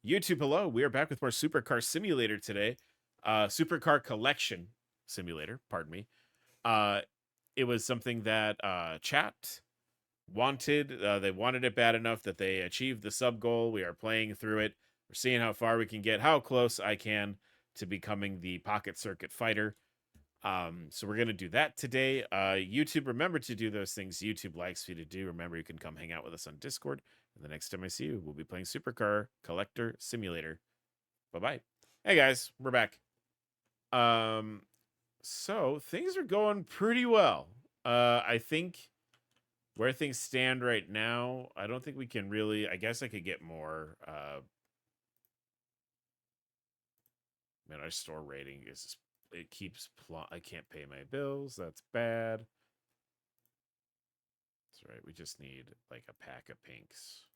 YouTube, hello. We are back with more Supercar Simulator today. Supercar Collection Simulator, pardon me. It was something that chat wanted. They wanted it bad enough that they achieved the sub goal. We are playing through it. We're seeing how far we can get, how close I can to becoming the pocket circuit fighter. So we're going to do that today. YouTube, remember to do those things YouTube likes you to do. Remember, you can come hang out with us on Discord. And the next time I see you, we'll be playing Supercar Collector Simulator. Bye-bye. Hey, guys, we're back. So things are going pretty well. I think where things stand right now, I don't think we can really, I guess I could get more. Man, our store rating is, it keeps, I can't pay my bills. That's bad. That's right. We just need like a pack of pinks.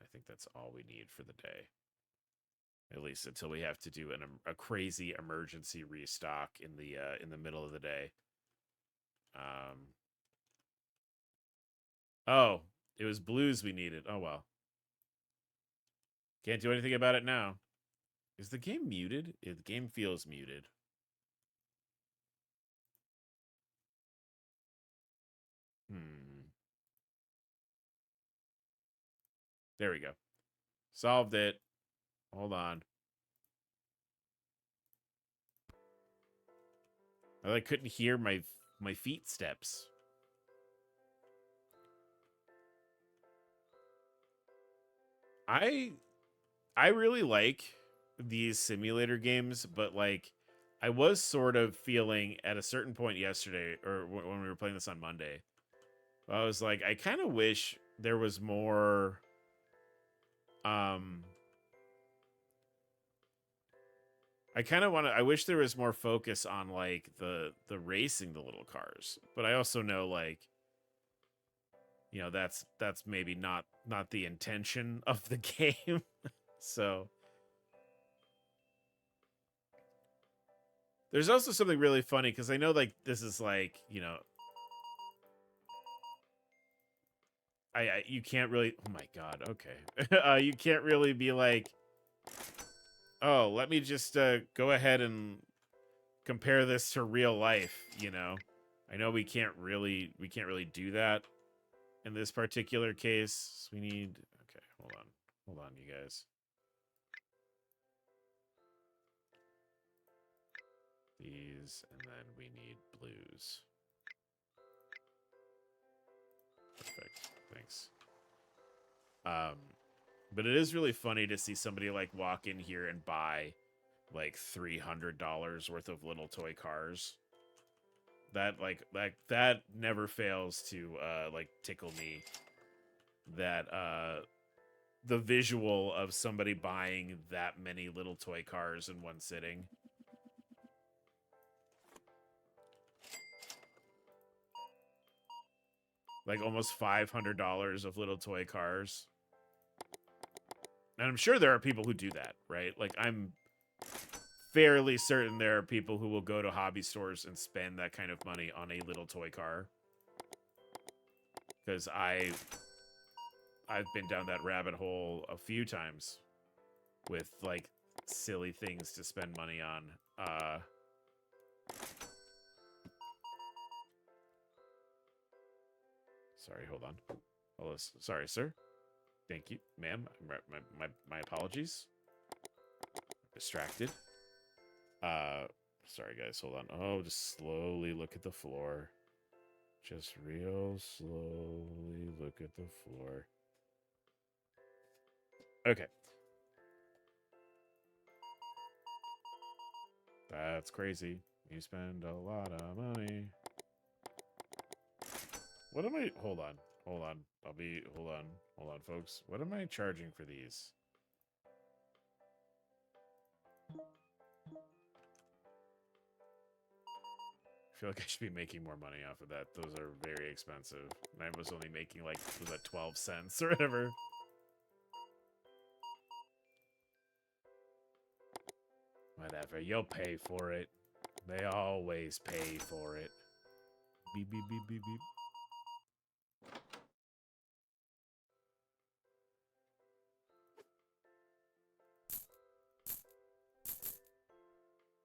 I think that's all we need for the day. At least until we have to do a crazy emergency restock in the middle of the day. Oh, it was blues we needed. Oh well. Can't do anything about it now. Is the game muted? The game feels muted. There we go. Solved it. Hold on. I couldn't hear my feet steps. I really like these simulator games, but like I was sort of feeling at a certain point yesterday, or when we were playing this on Monday, I was like, I kind of wish there was more I wish there was more focus on like the racing the little cars. But I also know like, you know, that's maybe not the intention of the game. So there's also something really funny because I know like this is like, you know, you can't really, oh my god, okay. You can't really be like, oh, let me just go ahead and compare this to real life, you know. I know we can't really do that in this particular case. We need, okay, hold on, you guys. These, and then we need blues. Perfect, thanks. But it is really funny to see somebody like walk in here and buy like $300 worth of little toy cars. That that never fails to like tickle me. That the visual of somebody buying that many little toy cars in one sitting. Like almost $500 of little toy cars. And I'm sure there are people who do that, right? Like I'm fairly certain there are people who will go to hobby stores and spend that kind of money on a little toy car. Because I've been down that rabbit hole a few times with like silly things to spend money on. Sorry, hold on. Hello, sorry, sir. Thank you, ma'am. My apologies. Distracted. Sorry, guys. Hold on. Oh, just slowly look at the floor. Just real slowly look at the floor. Okay. That's crazy. You spend a lot of money. What am I... Hold on. Hold on. Hold on, folks. What am I charging for these? I feel like I should be making more money off of that. Those are very expensive. And I was only making like, was that 12 cents or whatever? Whatever. You'll pay for it. They always pay for it. Beep, beep, beep, beep, beep.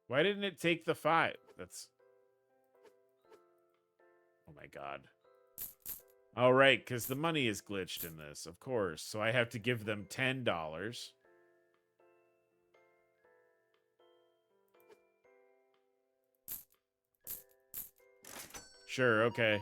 Why didn't it take the 5? That's... Oh my god. All right, because the money is glitched in this, of course. So I have to give them $10. Sure, okay.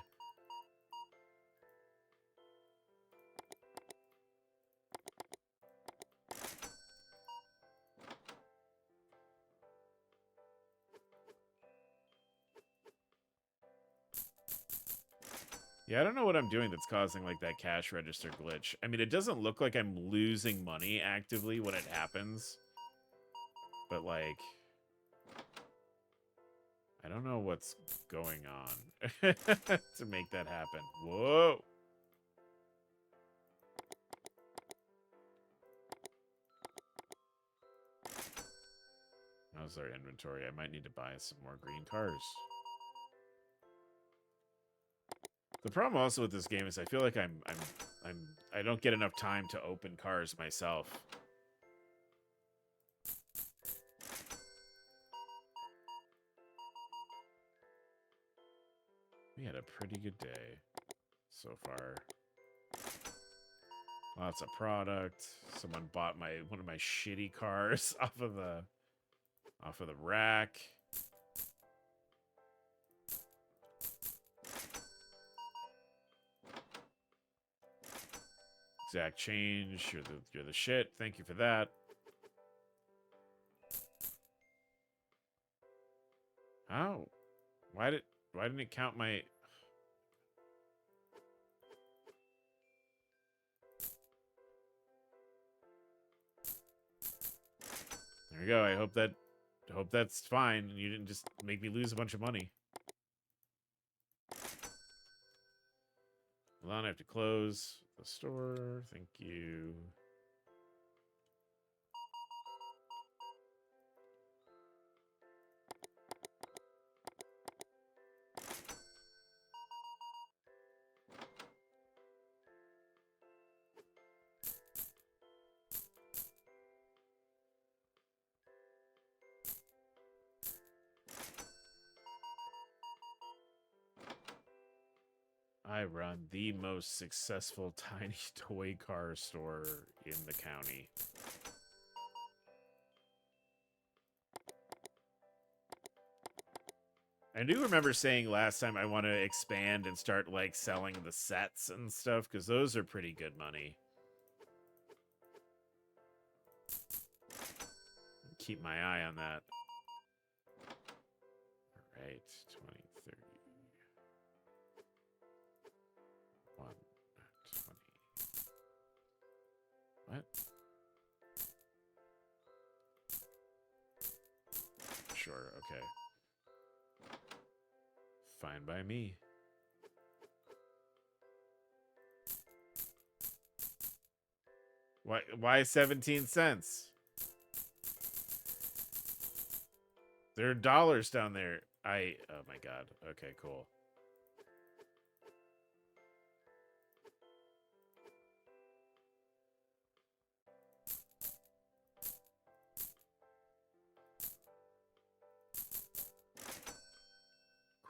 Yeah, I don't know what I'm doing that's causing, like, that cash register glitch. I mean, it doesn't look like I'm losing money actively when it happens. But, like... I don't know what's going on to make that happen. Whoa! How's our inventory? I might need to buy some more green cars. The problem also with this game is I feel like I don't get enough time to open cars myself. We had a pretty good day so far. Lots of product. Someone bought one of my shitty cars off of the rack. Exact change. You're the shit. Thank you for that. Oh. Why didn't it count my... There we go. I hope that's fine and you didn't just make me lose a bunch of money. Hold on, I have to close the store. Thank you. I run the most successful tiny toy car store in the county. I do remember saying last time I want to expand and start, like, selling the sets and stuff, because those are pretty good money. Keep my eye on that. All right, 20, 30. 1, 20. What? Sure, okay. Fine by me. Why 17 cents? There are dollars down there. Oh my god. Okay, cool.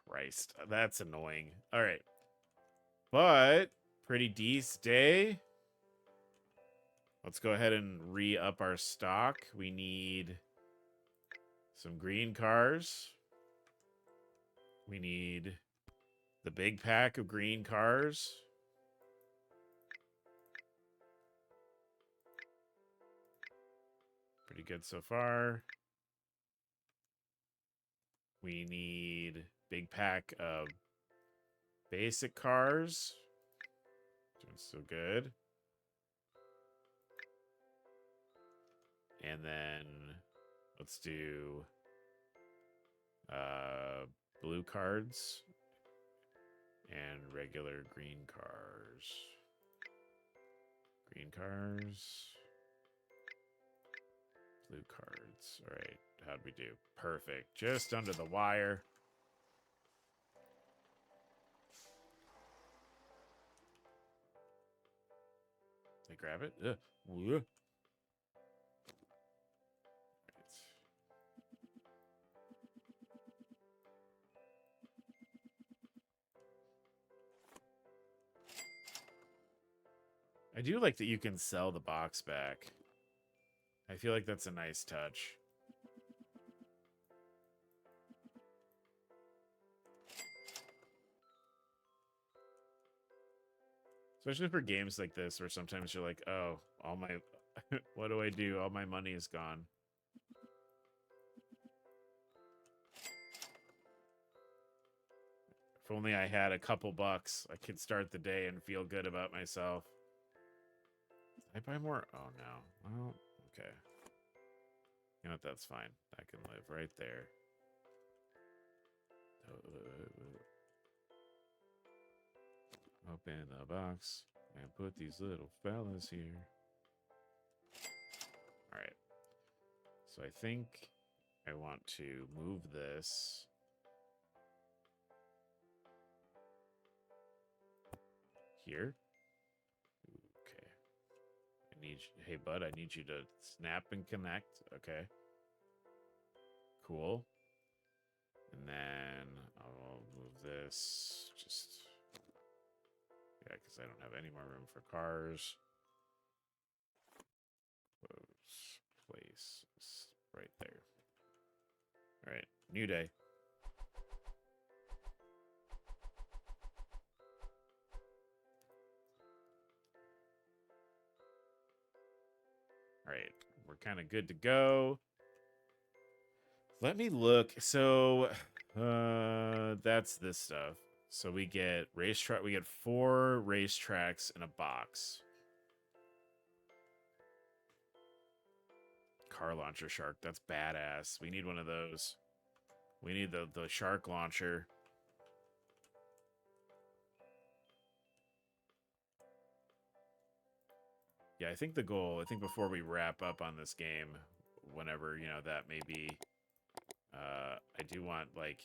Christ, that's annoying. All right. But pretty decent day. Let's go ahead and re-up our stock. We need some green cars. We need the big pack of green cars. Pretty good so far. We need big pack of basic cars. Doing so good. And then let's do blue cards and regular green cars. Green cars. Blue cards. All right. How'd we do? Perfect. Just under the wire. They grab it. Ugh. I do like that you can sell the box back. I feel like that's a nice touch. Especially for games like this where sometimes you're like, oh, all my... what do I do? All my money is gone. If only I had a couple bucks, I could start the day and feel good about myself. Did I buy more? Oh, no. Well, okay. You know what? That's fine. That can live right there. Open the box and put these little fellas here. All right. So I think I want to move this. Here. Okay. Hey, bud, I need you to snap and connect. Okay. Cool. And then I'll move this. Just, yeah, because I don't have any more room for cars. Place right there. All right, new day. All right, we're kind of good to go. Let me look. So, that's this stuff. So we get racetrack. We get 4 racetracks in a box. Car launcher shark. That's badass. We need one of those. We need the shark launcher. Yeah, I think the goal, I think before we wrap up on this game, whenever, you know, that may be, I do want, like,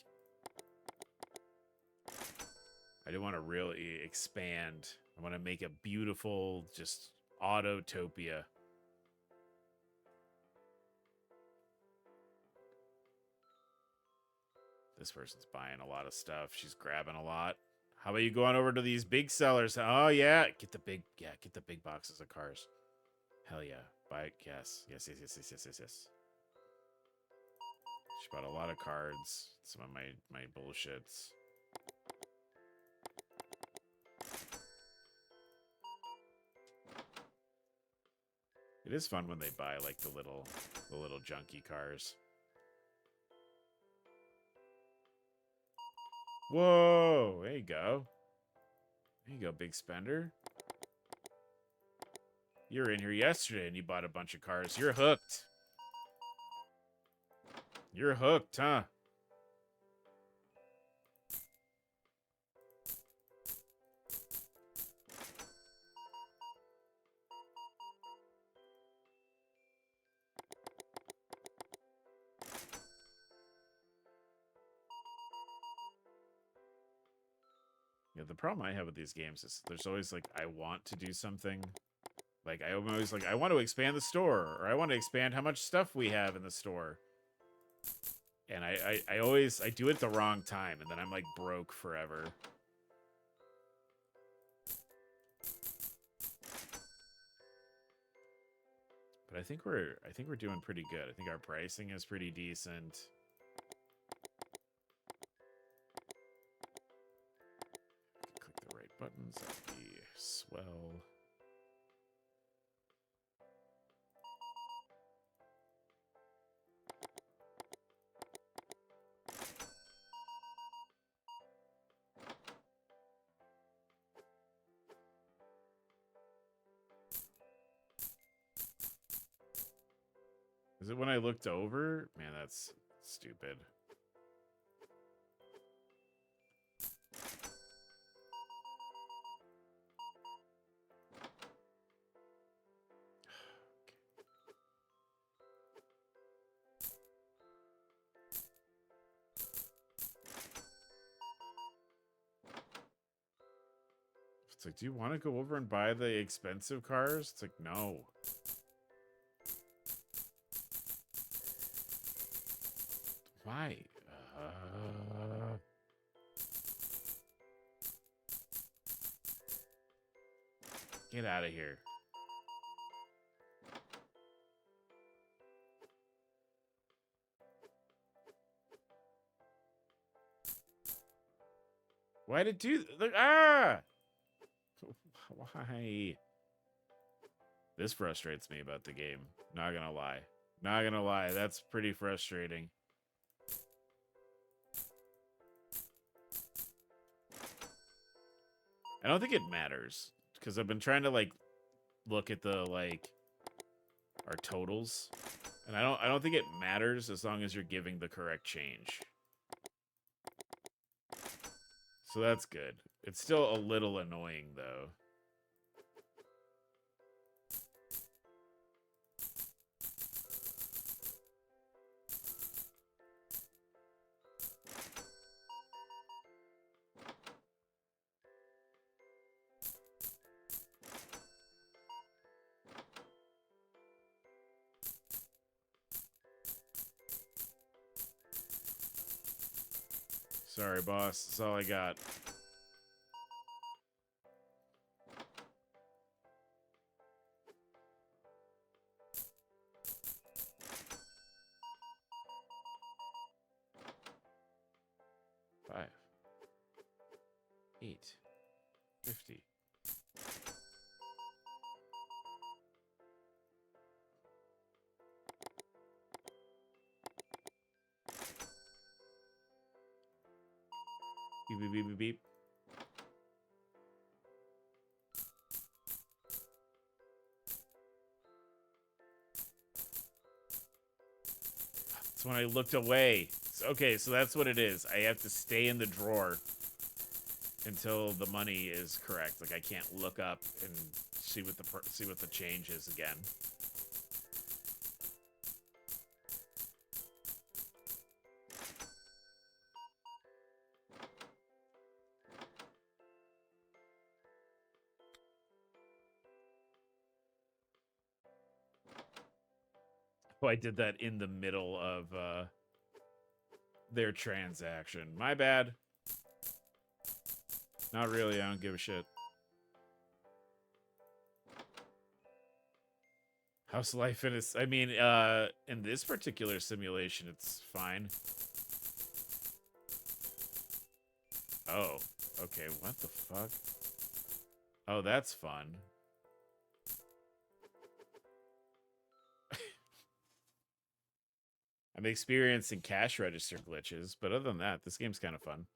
I do want to really expand. I want to make a beautiful, just, Autotopia. This person's buying a lot of stuff. She's grabbing a lot. How about you go on over to these big sellers? Oh, yeah. Get the big boxes of cars. Hell yeah. Buy it. Yes. Yes. She bought a lot of cards. Some of my bullshits. It is fun when they buy like the little junky cars. Whoa, there you go. There you go, big spender. You were in here yesterday and you bought a bunch of cars. You're hooked. You're hooked, huh? Yeah, the problem I have with these games is there's always like, I want to do something. Like, I'm always like, I want to expand the store, or I want to expand how much stuff we have in the store. And I always, I do it at the wrong time, and then I'm like broke forever. But I think we're doing pretty good. I think our pricing is pretty decent. Click the right buttons, that'd be swell. Is it when I looked over? Man, that's stupid. It's like, do you want to go over and buy the expensive cars? It's like, no. Why? Get out of here. Why did it do... Look, ah! Why? This frustrates me about the game. Not gonna lie. Not gonna lie. That's pretty frustrating. I don't think it matters. Because I've been trying to, like, look at the, like, our totals. And I don't think it matters as long as you're giving the correct change. So that's good. It's still a little annoying, though. Sorry, boss. That's all I got. $5, $8, $50. Beep, beep, beep, beep, beep. That's when I looked away. Okay, so that's what it is. I have to stay in the drawer until the money is correct. Like I can't look up and see what the change is again. Oh, I did that in the middle of their transaction. My bad. Not really. I don't give a shit. How's life in this? I mean, in this particular simulation, it's fine. Oh, okay. What the fuck? Oh, that's fun. I'm experiencing cash register glitches, but other than that, this game's kind of fun.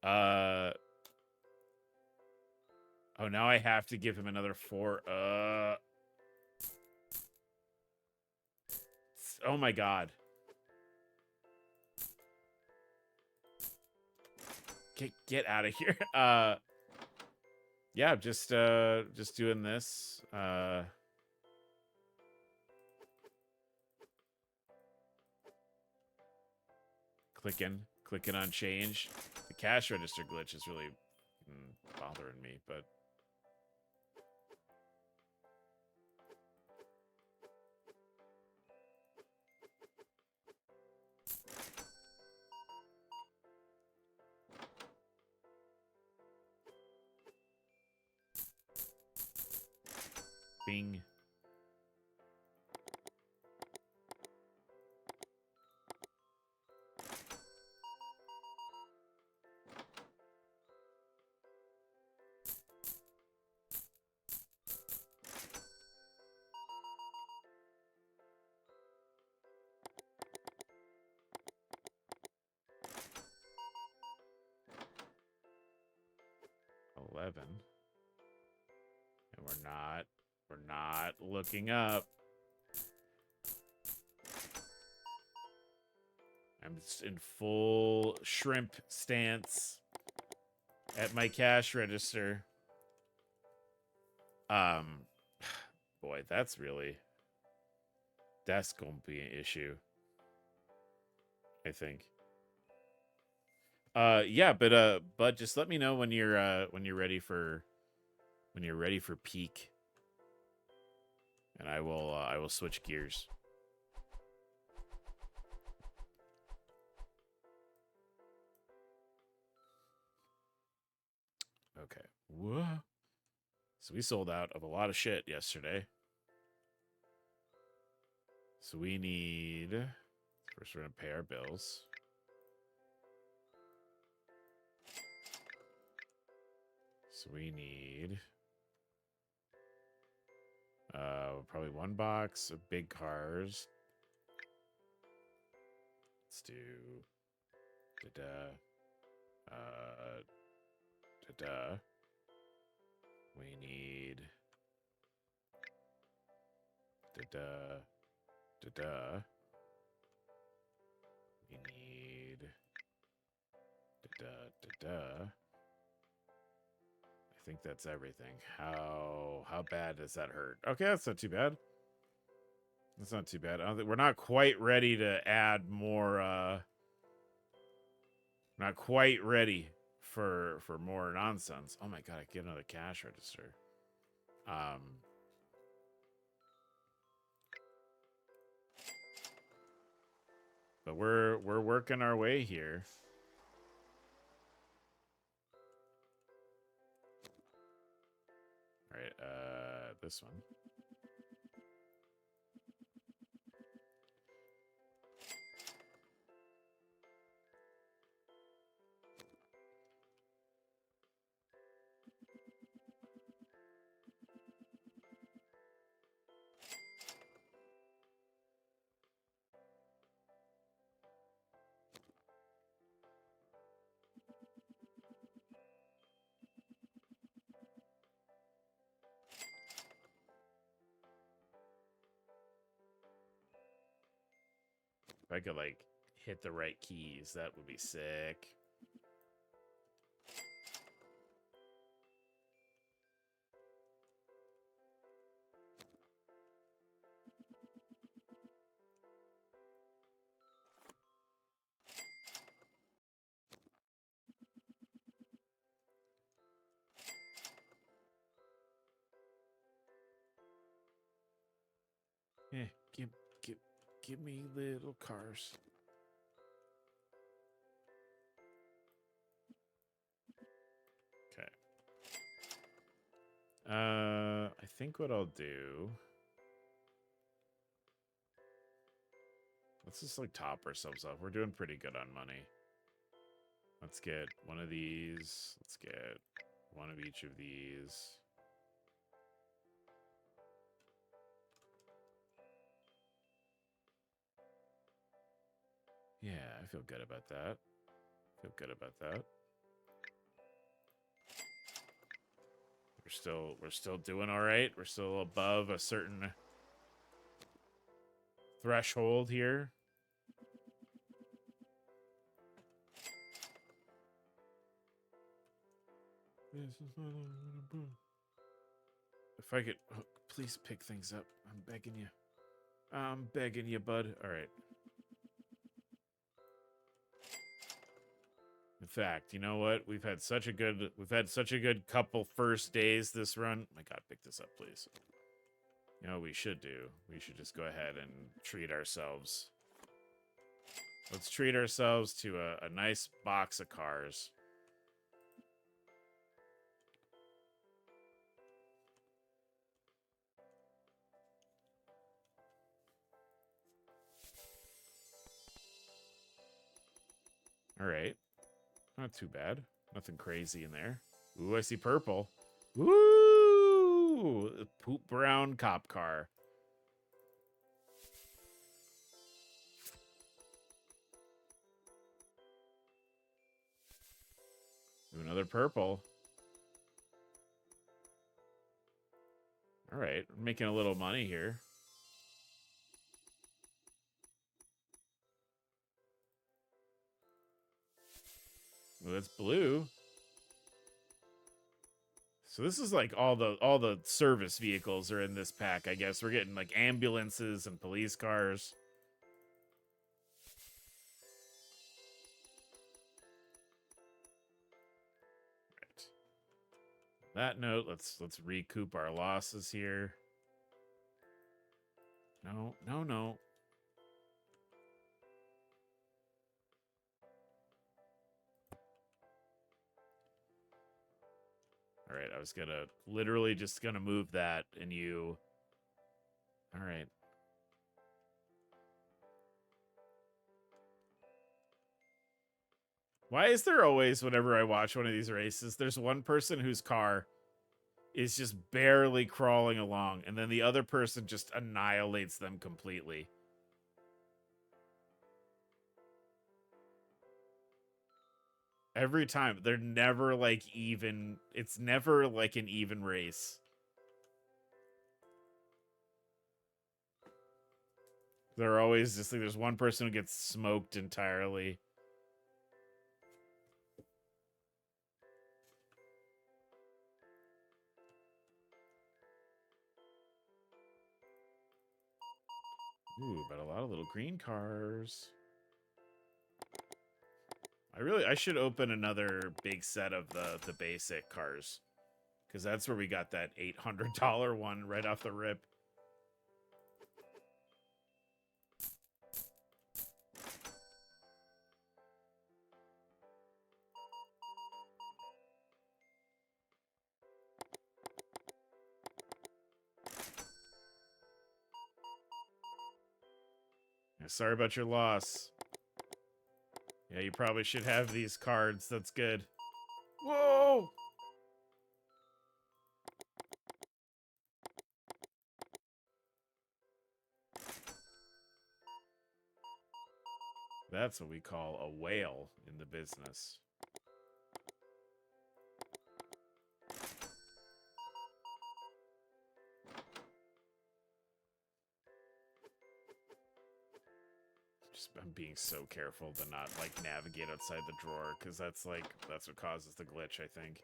Oh, now I have to give him another 4. Oh my god. Get out of here. Yeah, just doing this. Clicking on change. The cash register glitch is really bothering me, but bing. And we're not looking up. I'm in full shrimp stance at my cash register. Boy, that's gonna be an issue, I think. Yeah, but just let me know when you're ready for peak, and I will switch gears. Okay. Whoa. So we sold out of a lot of shit yesterday. So we need... First, we're going to pay our bills. So we need... probably one box of big cars. Let's do... We need... We need... I think that's everything. How bad does that hurt? Okay, that's not too bad. That's not too bad. I don't think, we're not quite ready to add more. Not quite ready for more nonsense. Oh my god, I get another cash register. But we're working our way here. All right, this one. If I could, like, hit the right keys, that would be sick. Yeah, give me little cars. Okay. I think what I'll do. Let's just like top ourselves up. We're doing pretty good on money. Let's get one of these. Let's get one of each of these. Yeah, I feel good about that. Feel good about that. We're still doing all right. We're still above a certain threshold here. If I could, oh, please pick things up. I'm begging you. I'm begging you, bud. All right. In fact, you know what? We've had such a good couple first days this run. Oh my god, pick this up, please. You know what we should do? We should just go ahead and treat ourselves. Let's treat ourselves to a nice box of cars. All right. Not too bad. Nothing crazy in there. Ooh, I see purple. Woo! Poop brown cop car. Ooh, another purple. All right, we're making a little money here. Ooh, that's blue. So this is like all the service vehicles are in this pack, I guess. We're getting like ambulances and police cars. Right. That note, let's recoup our losses here. No. All right, I was gonna literally just gonna move that and you. All right. Why is there always, whenever I watch one of these races, there's one person whose car is just barely crawling along, and then the other person just annihilates them completely? Every time. They're never, like, even. It's never, like, an even race. They're always just, like, there's one person who gets smoked entirely. Ooh, but a lot of little green cars. I should open another big set of the basic cars, because that's where we got that $800 one right off the rip. Yeah, sorry about your loss. Yeah, you probably should have these cards. That's good. Whoa! That's what we call a whale in the business. I'm being so careful to not, like, navigate outside the drawer, because that's what causes the glitch, I think.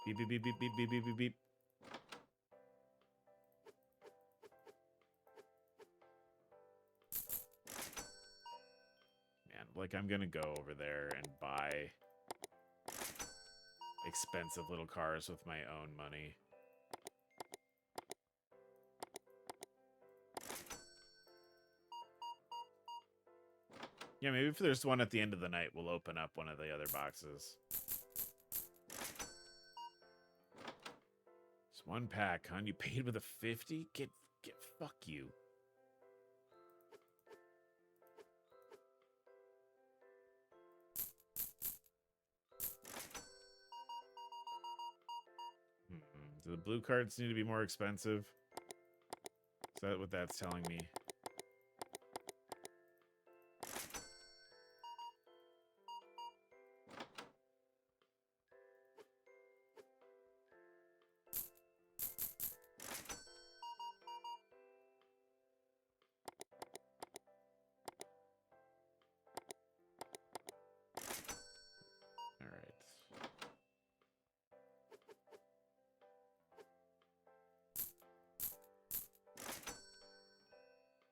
Beep, beep, beep, beep, beep, beep, beep, beep, beep. Man, like, I'm gonna go over there and buy expensive little cars with my own money. Yeah, maybe if there's one at the end of the night, we'll open up one of the other boxes. It's one pack, huh? You paid with a 50? Get fuck you. Do the blue cards need to be more expensive? Is that what that's telling me?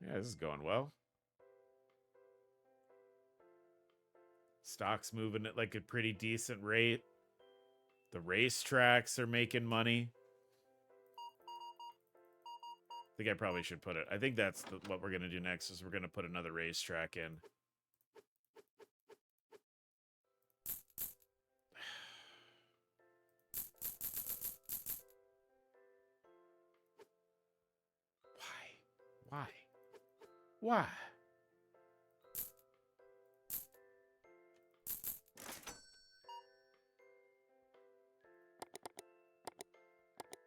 Yeah, this is going well. Stock's moving at like a pretty decent rate. The racetracks are making money. I think I probably should put it. I think that's what we're going to do next is we're going to put another racetrack in. Why? Why?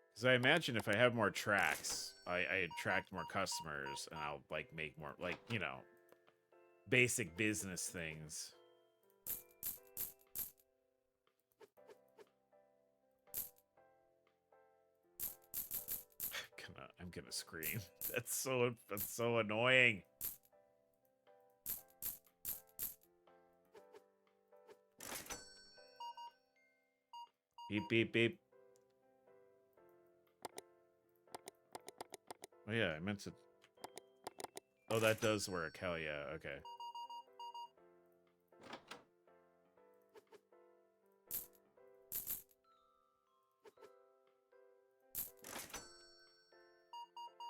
Because I imagine if I have more tracks, I attract more customers, and I'll, like, make more, like, you know, basic business things. I'm gonna scream. That's so annoying. Beep, beep, beep. Oh, yeah, I meant to... Oh, that does work. Hell yeah, okay.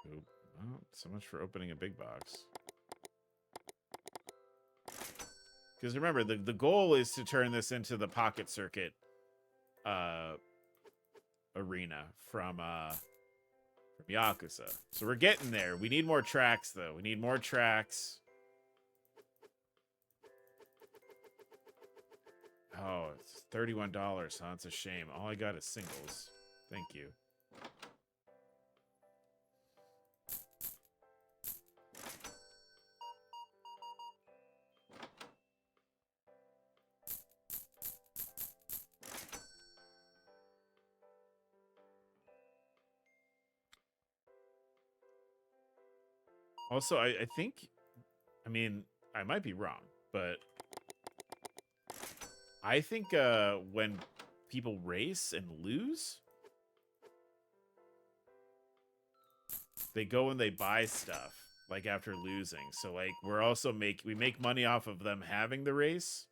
Oop. Well, so much for opening a big box. Because remember, the goal is to turn this into the pocket circuit arena from Yakuza. So we're getting there. We need more tracks, though. We need more tracks. Oh, it's $31, huh? It's a shame. All I got is singles. Thank you. Also, I think, I mean, I might be wrong, but I think when people race and lose, they go and they buy stuff like after losing. So like we're also we make money off of them having the race,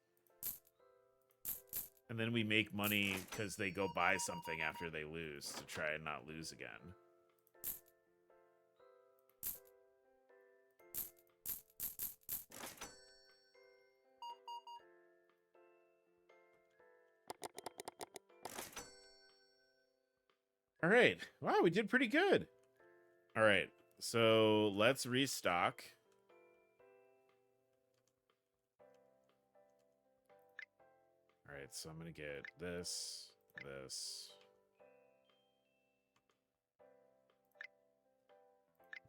and then we make money because they go buy something after they lose to try and not lose again. All right. Wow, we did pretty good. All right. So let's restock. All right. So I'm going to get this, this,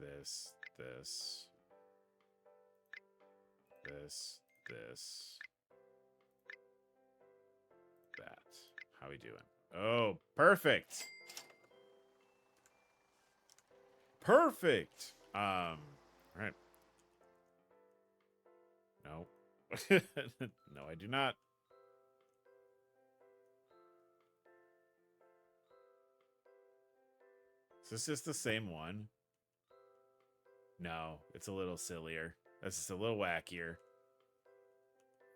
this, this, this, this, that. How we doing? Oh, perfect. Perfect. All right. No. No, I do not. Is this just the same one? No, it's a little sillier. This is a little wackier.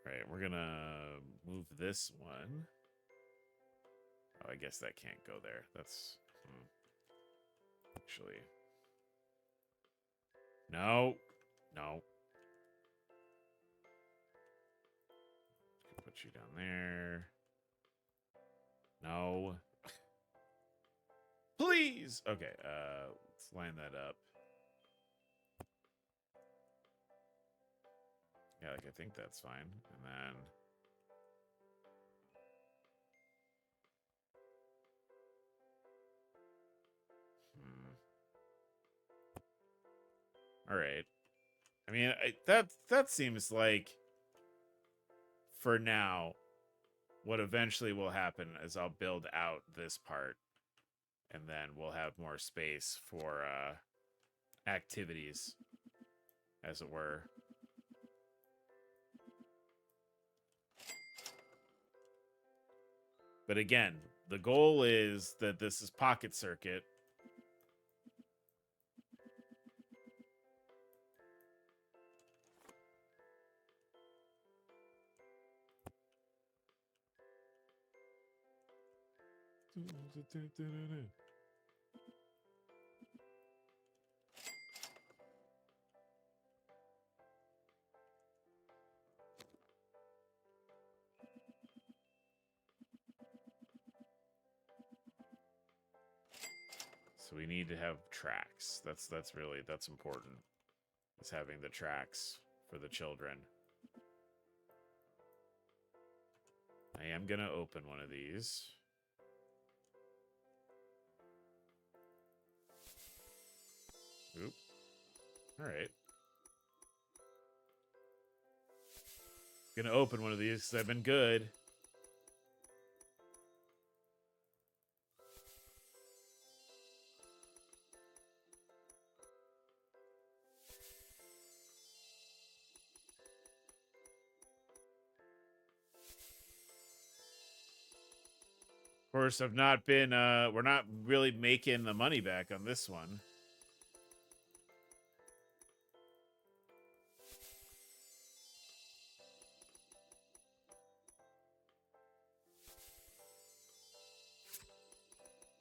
All right, we're gonna move this one. Oh, I guess that can't go there. That's actually no, no. Put you down there. No. Please. Okay. Let's line that up. Yeah, like I think that's fine. And then all right. I mean, that seems like for now what eventually will happen is I'll build out this part and then we'll have more space for activities, as it were. But again, the goal is that this is pocket circuit. So we need to have tracks. That's important. Is having the tracks for the children. I am gonna open one of these. Oop. All right. Gonna open one of these because I've been good. Of course, I've not been, we're not really making the money back on this one.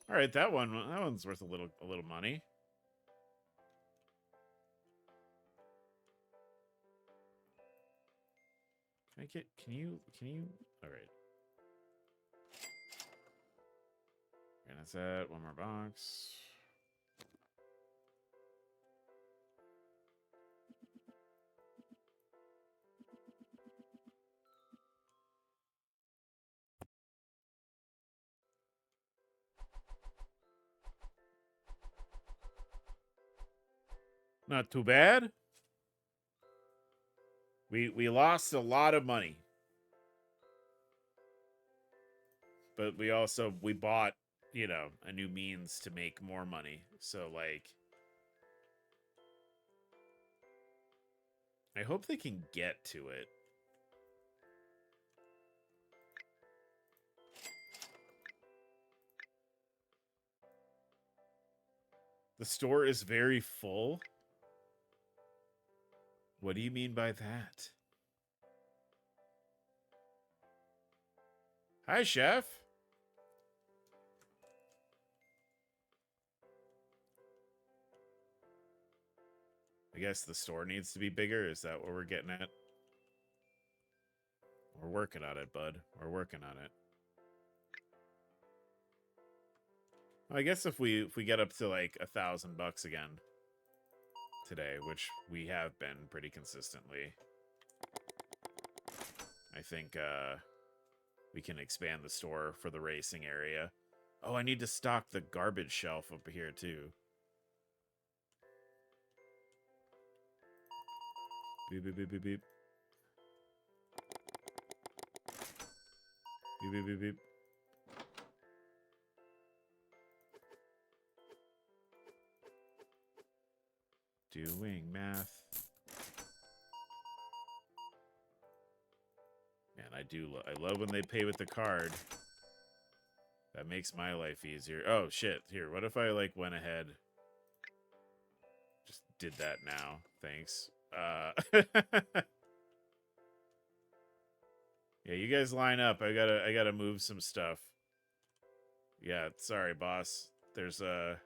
All right, that one's worth a little money. make it. Can you? All right. And that's it. One more box. Not too bad. We lost a lot of money. But we bought, you know, a new means to make more money. So like I hope they can get to it. The store is very full. What do you mean by that? Hi, chef. I guess the store needs to be bigger. Is that what we're getting at? We're working on it, bud. We're working on it. I guess if we get up to like $1,000 again today, which we have been pretty consistently, I think we can expand the store for the racing area. Oh, I need to stock the garbage shelf up here too. Beep beep beep beep beep. Beep beep beep beep. Doing math. Man, I love when they pay with the card. That makes my life easier. Oh shit, here, what if I like went ahead, just did that now? Thanks. Yeah, you guys line up. I gotta move some stuff. Yeah, sorry, boss. There's a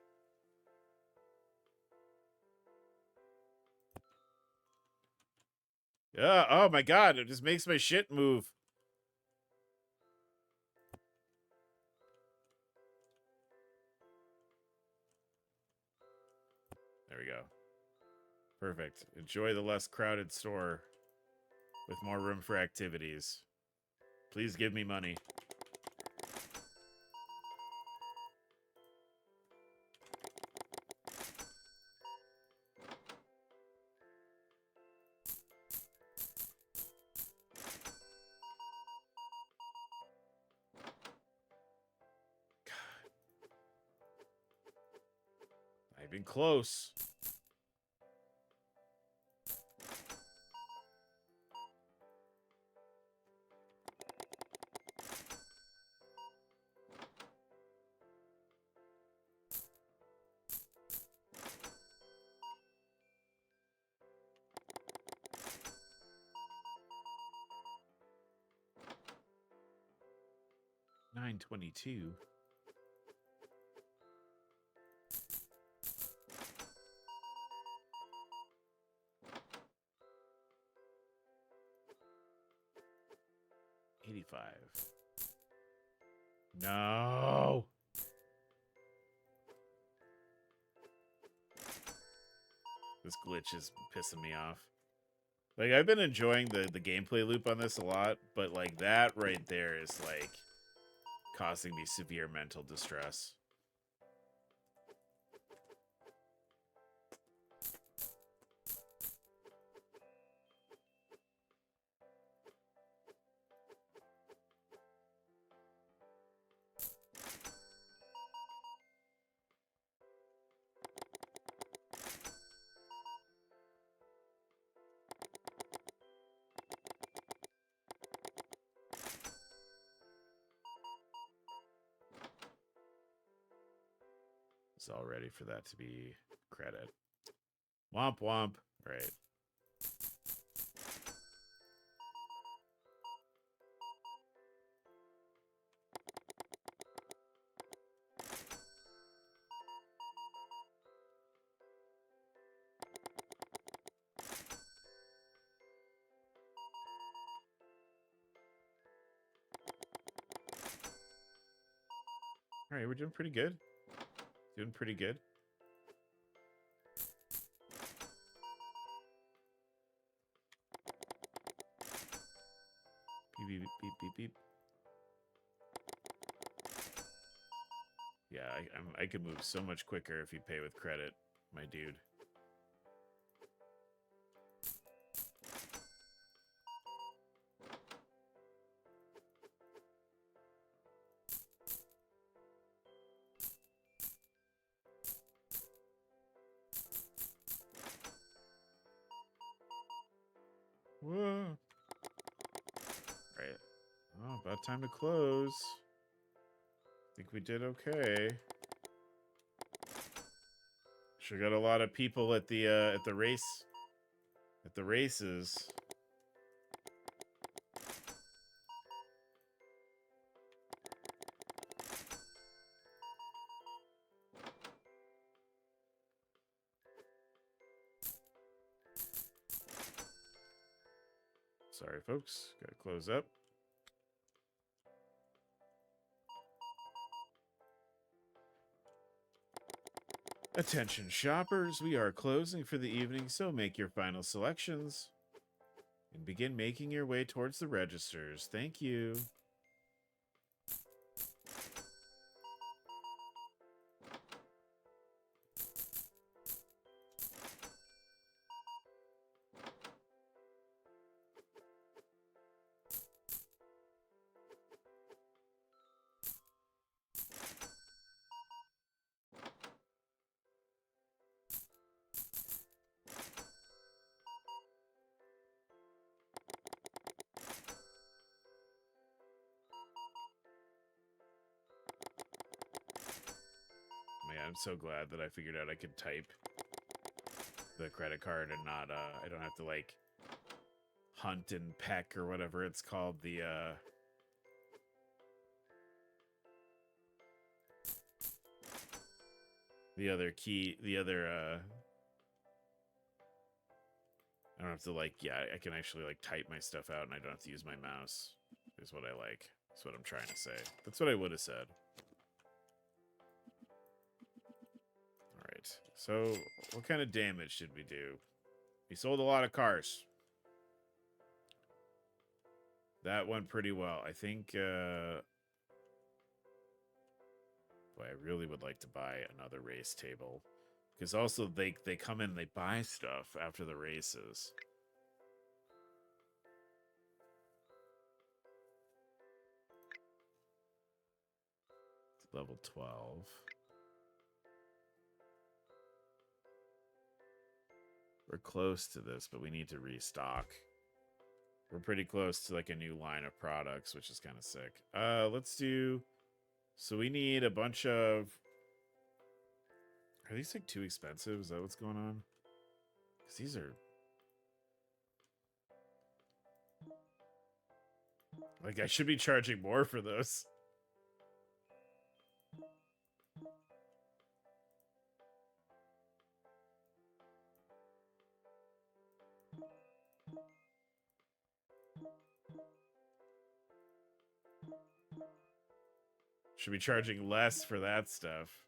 yeah, oh my god, it just makes my shit move. There we go. Perfect. Enjoy the less crowded store with more room for activities. Please give me money. I've been close. $9.22. $85. No. This glitch is pissing me off. Like, I've been enjoying the gameplay loop on this a lot, but, like, that right there is, like, causing me severe mental distress. It's all ready for that to be credit. Womp womp. Right. All right, we're doing pretty good. Doing pretty good. Beep, beep, beep, beep, beep. Yeah, I could move so much quicker if you pay with credit, my dude. Whoa. Right. Oh, about time to close. Think we did okay. Sure got a lot of people at the races. Sorry, folks. Gotta close up. Attention shoppers, we are closing for the evening, so make your final selections and begin making your way towards the registers. Thank you. Man, I'm so glad that I figured out I could type the credit card and not I don't have to like hunt and peck or whatever it's called, the other key, I don't have to like, yeah, I can actually like type my stuff out and I don't have to use my mouse is what I like. That's what I'm trying to say. That's what I would have said. All right. So what kind of damage did we do? We sold a lot of cars. That went pretty well. I think, boy, I really would like to buy another race table. Because also they come in and they buy stuff after the races. It's level 12. We're close to this, but we need to restock. We're pretty close to like a new line of products, which is kind of sick. Let's do... So we need a bunch of... Are these like too expensive? Is that what's going on? Because these are... Like, I should be charging more for those. Should be charging less for that stuff.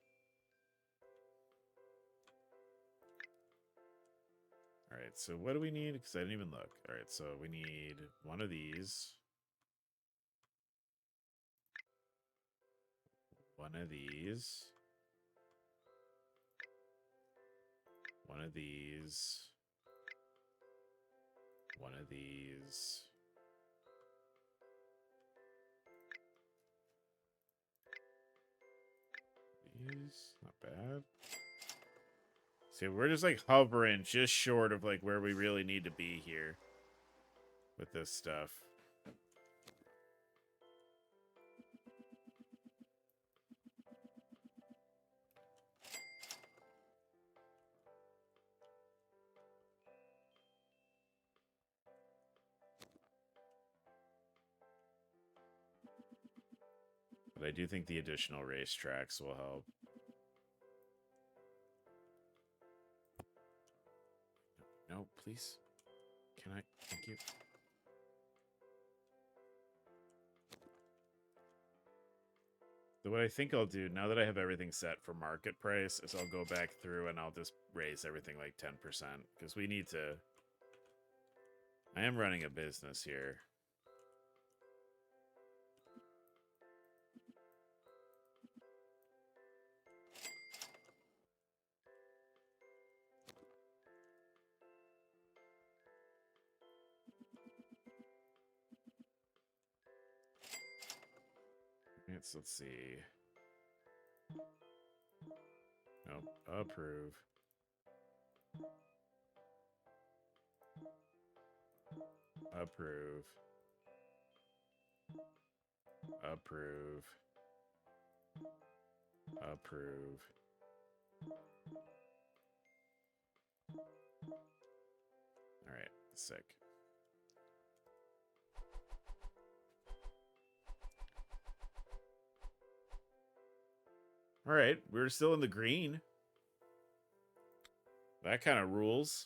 All right, so what do we need? Because I didn't even look. All right, so we need one of these. One of these. One of these. One of these. These, not bad. See, we're just like hovering just short of like where we really need to be here with this stuff. But I do think the additional racetracks will help. No, please. Can I? Thank you. What I think I'll do, now that I have everything set for market price, is I'll go back through and I'll just raise everything like 10%. Because we need to... I am running a business here. Let's see. Nope. Approve. Approve. Approve. Approve. All right. Sick. All right. We're still in the green. That kind of rules.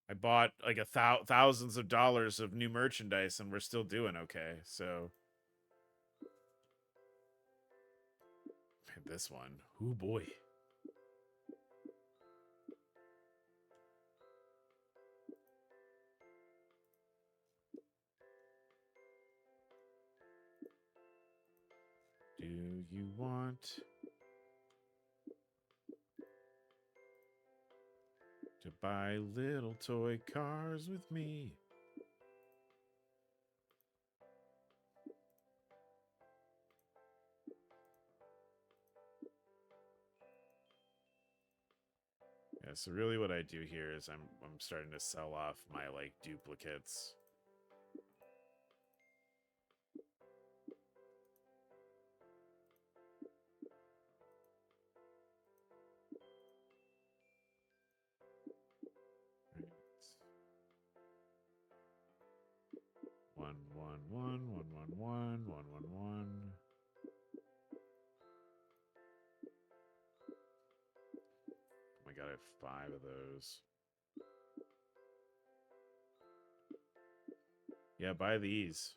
I bought like thousands of dollars of new merchandise and we're still doing okay. So this one. Oh boy. Do you want to buy little toy cars with me? Yeah, so really what I do here is I'm starting to sell off my like duplicates. One, one, one, one, one, one, one, one, one. Oh my god, I have 5 of those. Yeah, buy these.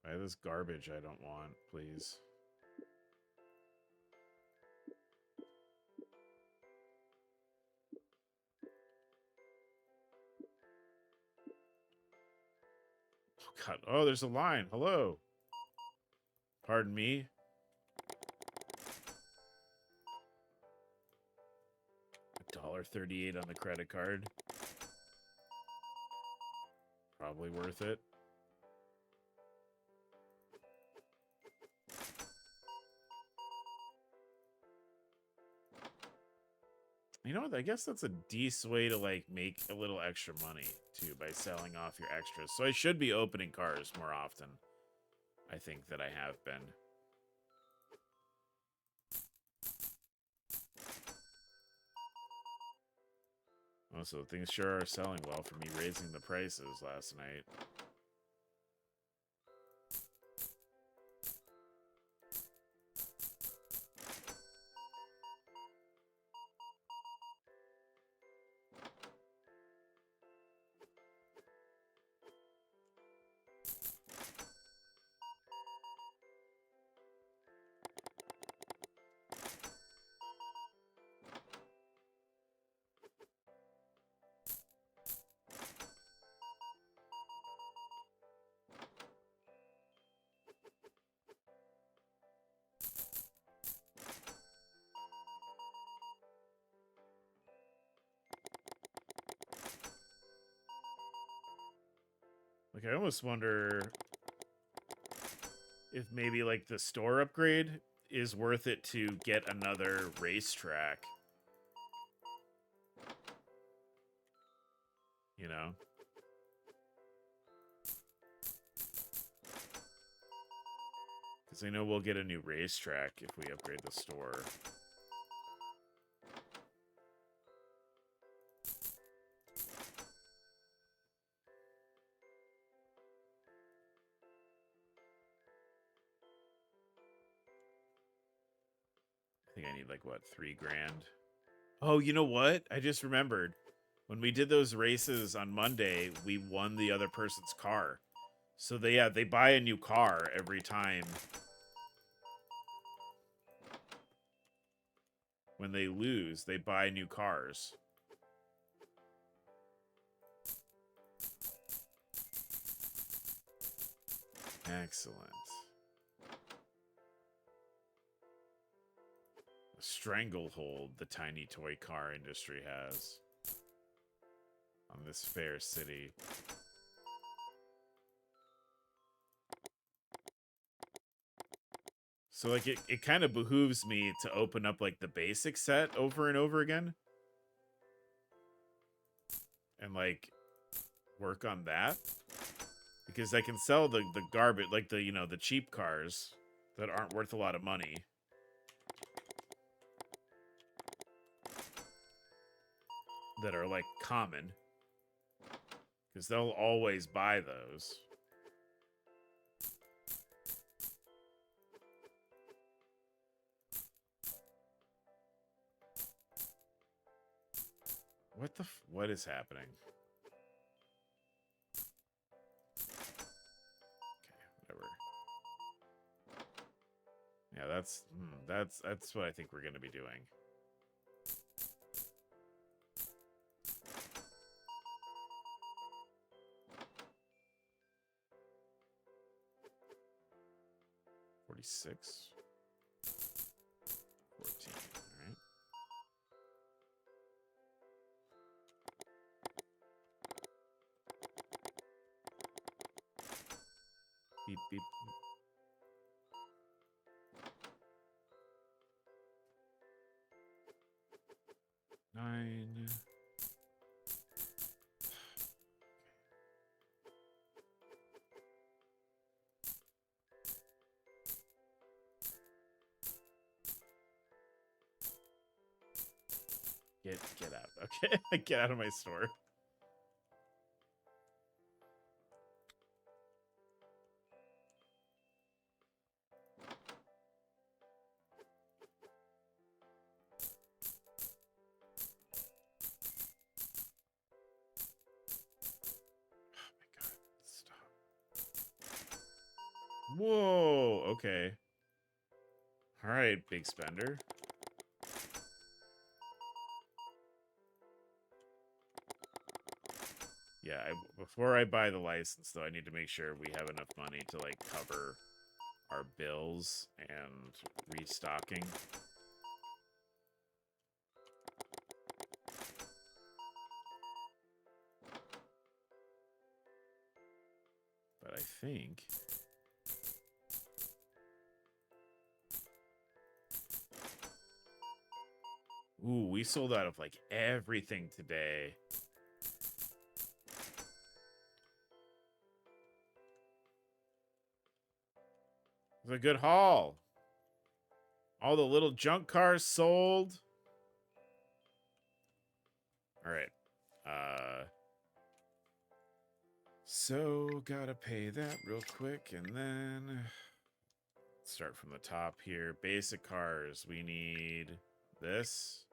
Buy this garbage I don't want, please. Oh god, oh, there's a line. Hello. Pardon me. $1.38 on the credit card. Probably worth it. You know what? I guess that's a decent way to like make a little extra money too by selling off your extras. So I should be opening cars more often. I think that I have been. Also, things sure are selling well for me raising the prices last night. Like, I almost wonder if maybe, like, the store upgrade is worth it to get another racetrack. You know? Because I know we'll get a new racetrack if we upgrade the store. I think I need like what, $3 grand? Oh, you know what? I just remembered. When we did those races on Monday, we won the other person's car. So they buy a new car every time. When they lose, they buy new cars. Excellent. A stranglehold the tiny toy car industry has on this fair city. So, like, it kind of behooves me to open up, like, the basic set over and over again. And, like, work on that. Because I can sell the garbage, like, the, you know, the cheap cars that aren't worth a lot of money. That are, like, common. Because they'll always buy those. What is happening? Okay, whatever. Yeah, that's what I think we're gonna be doing. $46. $14. All right. Beep beep. 9. Get out. Okay, get out of my store. Whoa, okay. All right, big spender. Yeah, before I buy the license, though, I need to make sure we have enough money to, like, cover our bills and restocking. But I think... Ooh, we sold out of, like, everything today. It was a good haul. All the little junk cars sold. All right. So, gotta pay that real quick, and then... Start from the top here. Basic cars. We need this.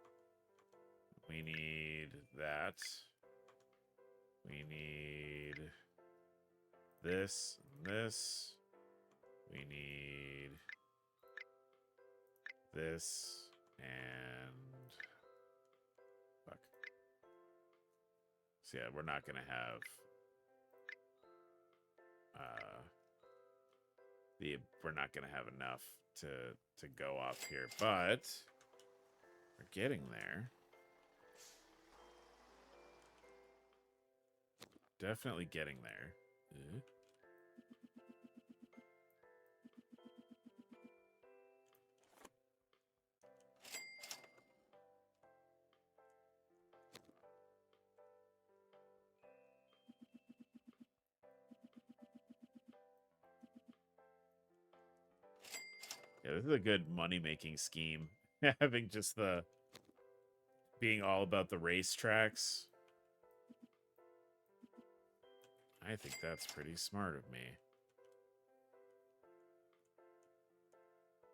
We need that. We need this and this. We need this and... Fuck. So yeah, we're not going to have... we're not going to have enough to go off here, but we're getting there. Definitely getting there. Yeah, this is a good money-making scheme. Having just the... being all about the racetracks. I think that's pretty smart of me.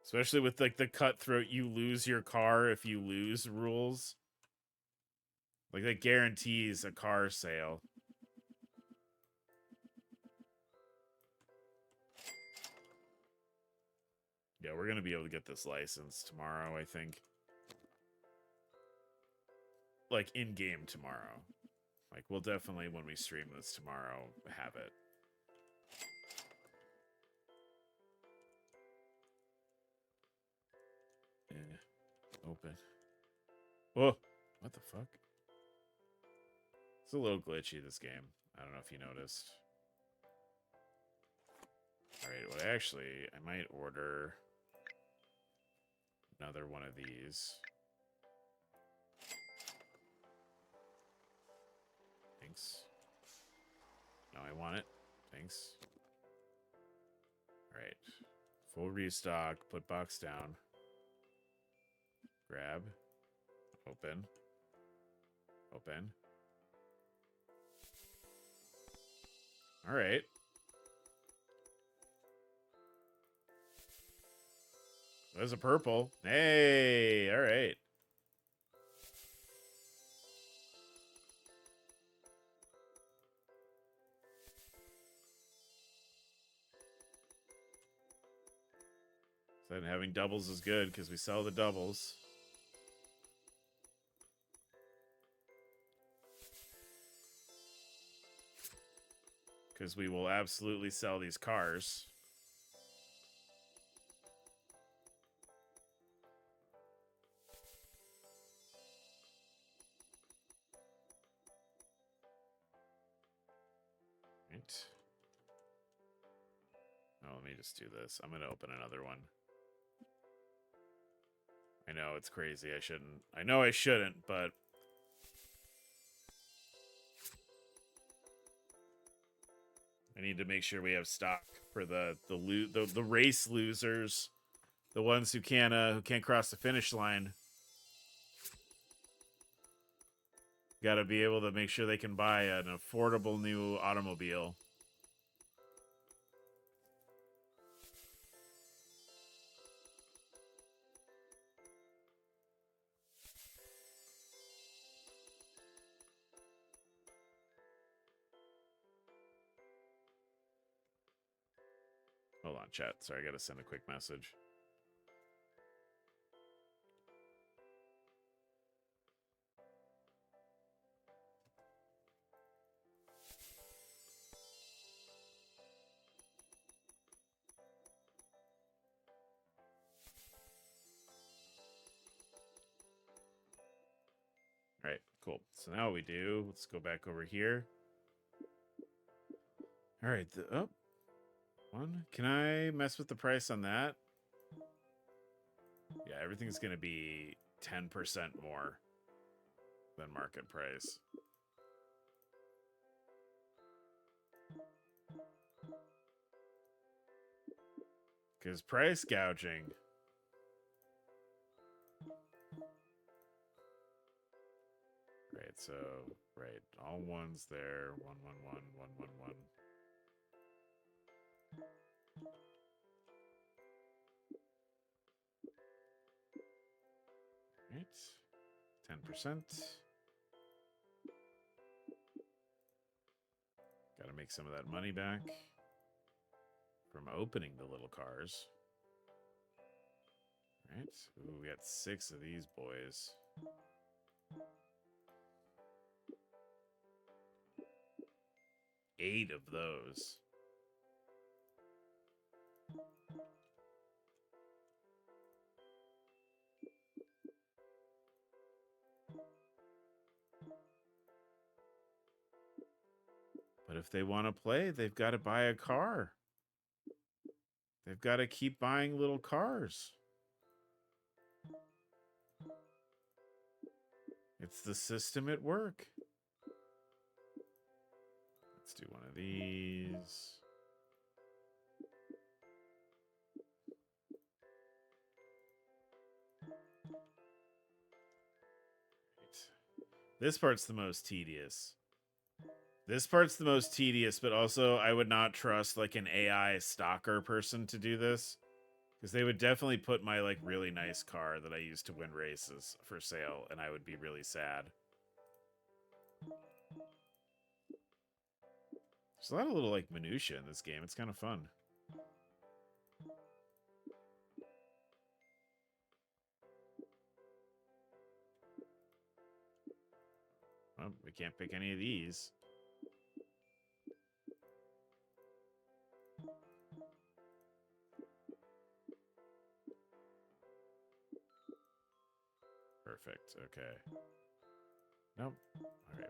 Especially with, like, the cutthroat you lose your car if you lose rules. Like, that guarantees a car sale. Yeah, we're going to be able to get this license tomorrow, I think. Like, in-game tomorrow. Like, we'll definitely, when we stream this tomorrow, have it. Yeah. Open. Whoa! What the fuck? It's a little glitchy, this game. I don't know if you noticed. Alright, well, actually, I might order another one of these. Thanks. No, I want it. Thanks. Alright. Full restock. Put box down. Grab. Open. Open. Alright. There's a purple. Hey! Alright. Then having doubles is good because we sell the doubles. Because we will absolutely sell these cars. Right. Oh, let me just do this. I'm going to open another one. I know, it's crazy. I shouldn't. I know I shouldn't, but... I need to make sure we have stock for the race losers. The ones who can't cross the finish line. Got to be able to make sure they can buy an affordable new automobile. Hold on, chat. Sorry, I got to send a quick message. All right, cool. So now what we do, let's go back over here. All right, one. Can I mess with the price on that? Yeah, everything's going to be 10% more than market price. Because price gouging. Right, so, right, all ones there. 111, 111. Right, 10%. Got to make some of that money back from opening the little cars. Right, ooh, we got 6 of these boys. Eight of those. But if they want to play, they've got to buy a car. They've got to keep buying little cars. It's the system at work. Let's do one of these. This part's the most tedious. This part's the most tedious, but also I would not trust like an AI stalker person to do this. Because they would definitely put my like really nice car that I used to win races for sale, and I would be really sad. There's a lot of little like minutia in this game. It's kind of fun. Well, we can't pick any of these. Perfect. Okay. Nope. All right.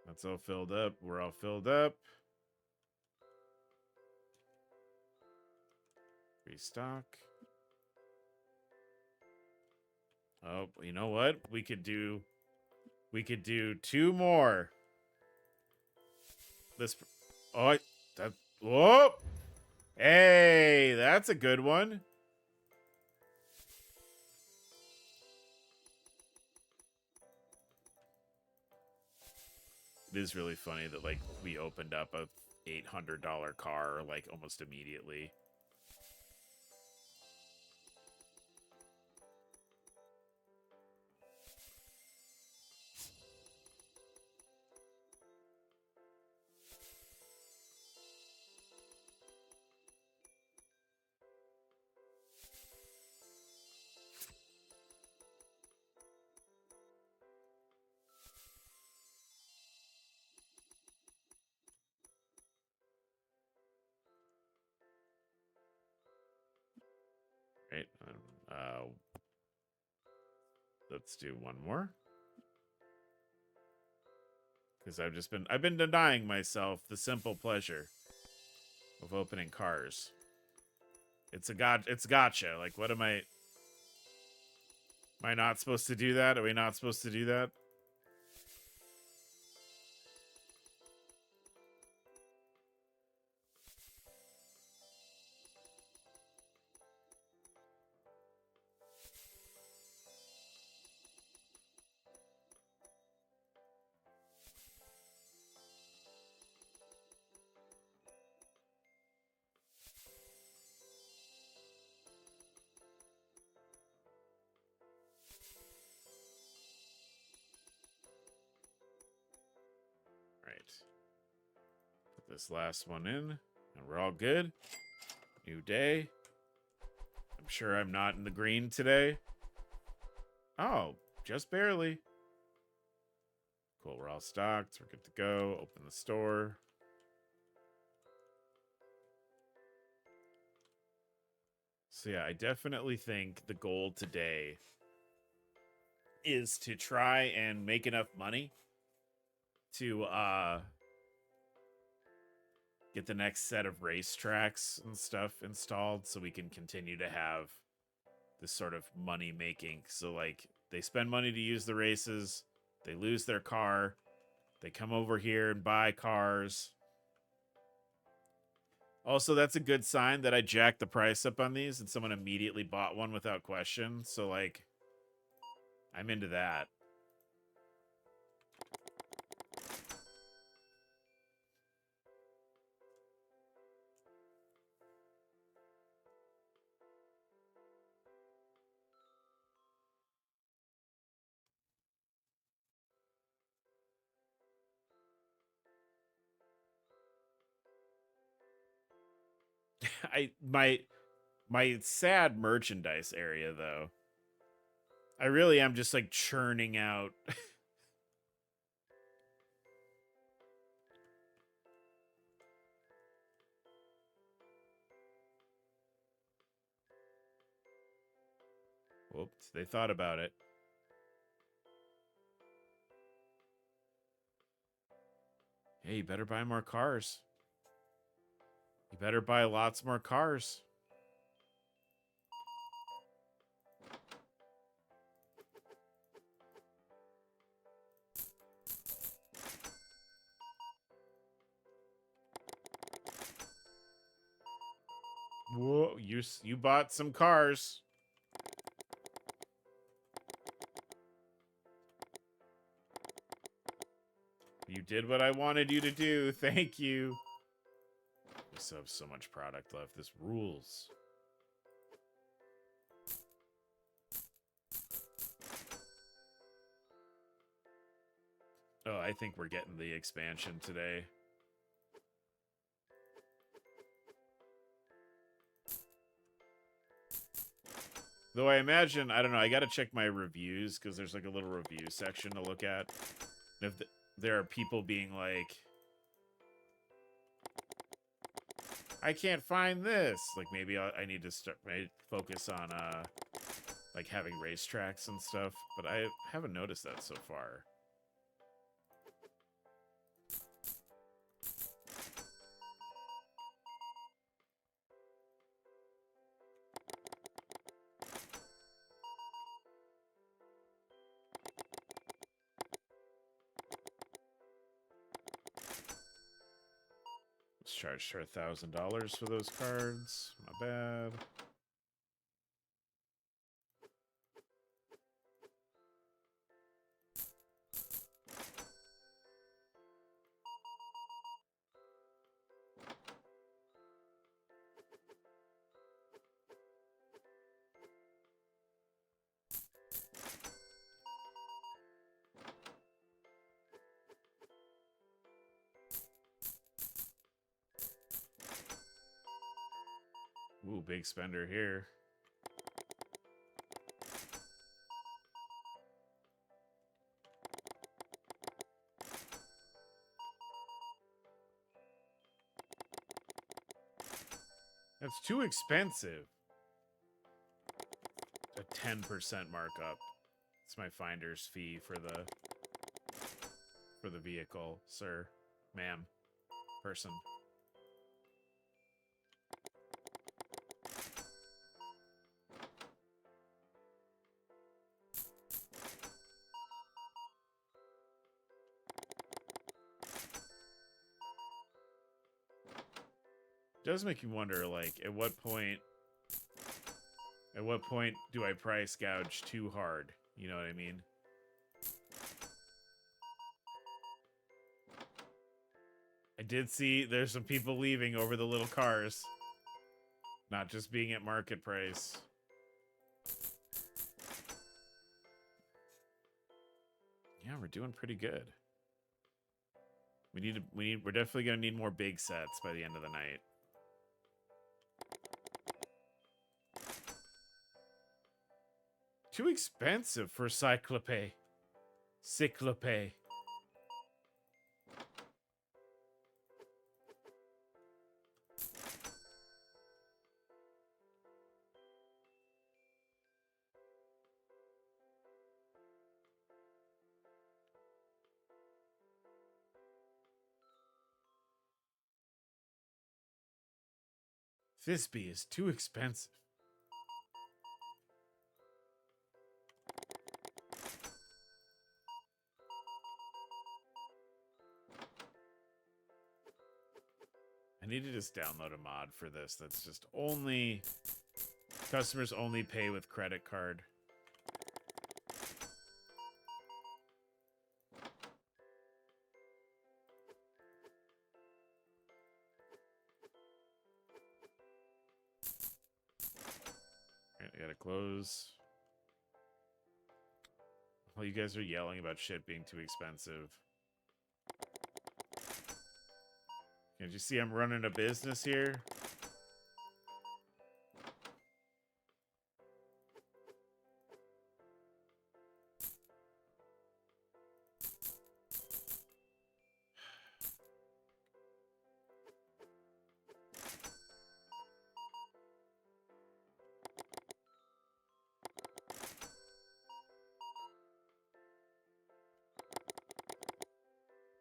That's all filled up. We're all filled up. Restock. Oh, you know what? We could do 2 more. This that whoa. Hey, that's a good one. It is really funny that like we opened up a $800 car like almost immediately. Right. Let's do one more. Because I've been denying myself the simple pleasure of opening cars. It's gotcha. Like, what am I not supposed to do that? Are we not supposed to do that? Put this last one in, and we're all good. New day. I'm sure I'm not in the green today. Oh, just barely. Cool, we're all stocked. We're good to go. Open the store. So yeah, I definitely think the goal today is to try and make enough money to get the next set of racetracks and stuff installed so we can continue to have this sort of money making. So like they spend money to use the races, they lose their car, they come over here and buy cars. Also, that's a good sign that I jacked the price up on these and someone immediately bought one without question. So like I'm into that. My sad merchandise area though. I really am just like churning out. Whoops, they thought about it. Hey, you better buy more cars. You better buy lots more cars. Whoa, you bought some cars. You did what I wanted you to do. Thank you. We still have so much product left. This rules. Oh, I think we're getting the expansion today. Though I imagine, I don't know, I gotta check my reviews because there's like a little review section to look at. If there are people being like, I can't find this. Like maybe I need to start focus on like having racetracks and stuff. But I haven't noticed that so far. Let's charge her $1,000 for those cards. My bad. Ooh, big spender here. That's too expensive. A 10% markup. It's my finder's fee for the vehicle, sir, ma'am, person. It does make you wonder, like, at what point do I price gouge too hard? You know what I mean? I did see there's some people leaving over the little cars. Not just being at market price. Yeah, we're doing pretty good. We're definitely gonna need more big sets by the end of the night. Too expensive for Cyclope. Cyclope. Thisbe is too expensive. I need to just download a mod for this that's just only... Customers only pay with credit card. Alright, I gotta close. Well, you guys are yelling about shit being too expensive. Can't you see I'm running a business here?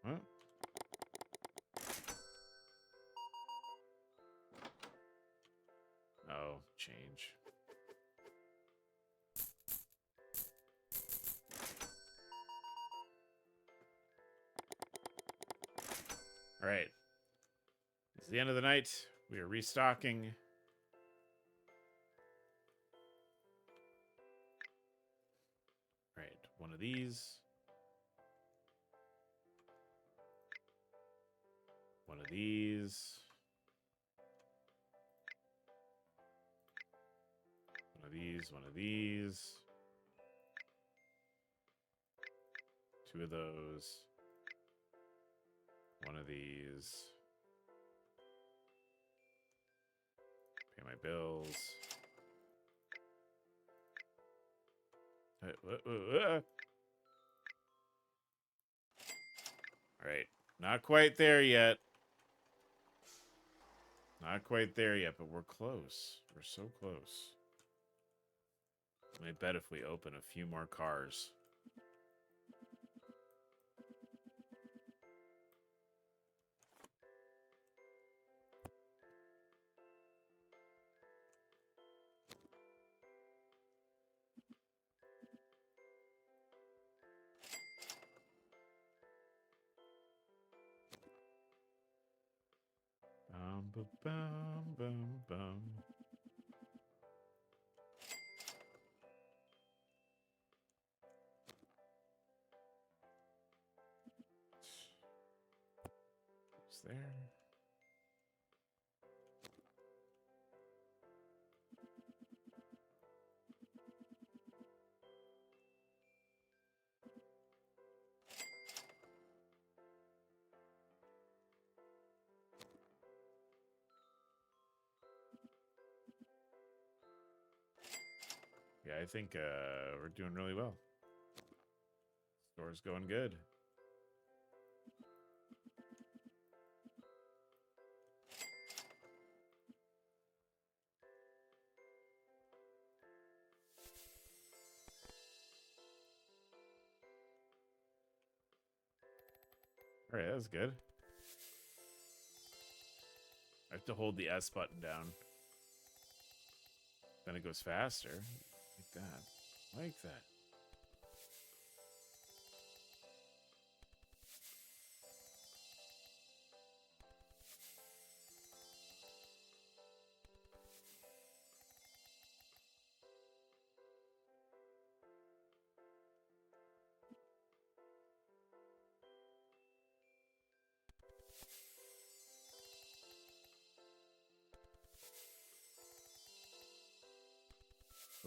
What? Oh, change. All right. It's the end of the night. We are restocking. All right, one of these. One of these. One of these, one of these. Two of those. One of these. Pay my bills. All right. Not quite there yet. Not quite there yet, but we're close. We're so close. I bet if we open a few more cars. Bum, bum, bum, bum. It's there. Yeah, I think we're doing really well. Store's going good. All right, that was good. I have to hold the S button down. Then it goes faster. Like that. Like that.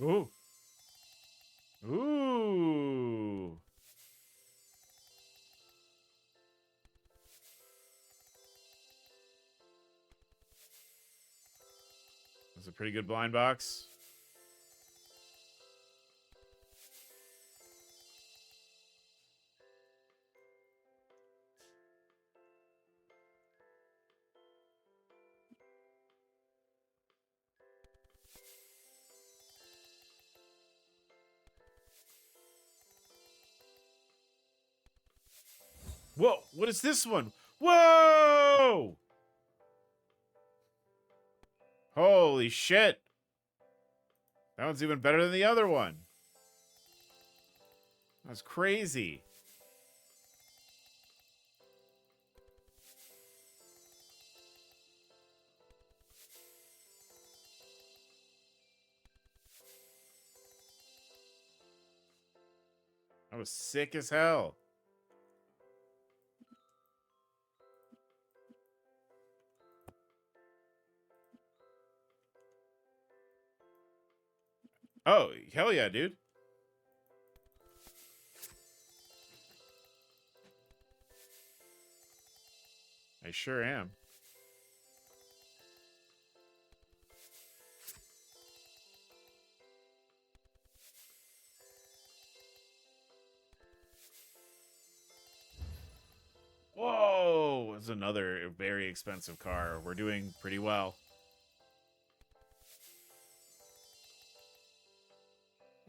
Ooh. Ooh. That's a pretty good blind box. Whoa, what is this one? Whoa! Holy shit. That one's even better than the other one. That's crazy. That was sick as hell. Oh, hell yeah, dude. I sure am. Whoa! It's another very expensive car. We're doing pretty well.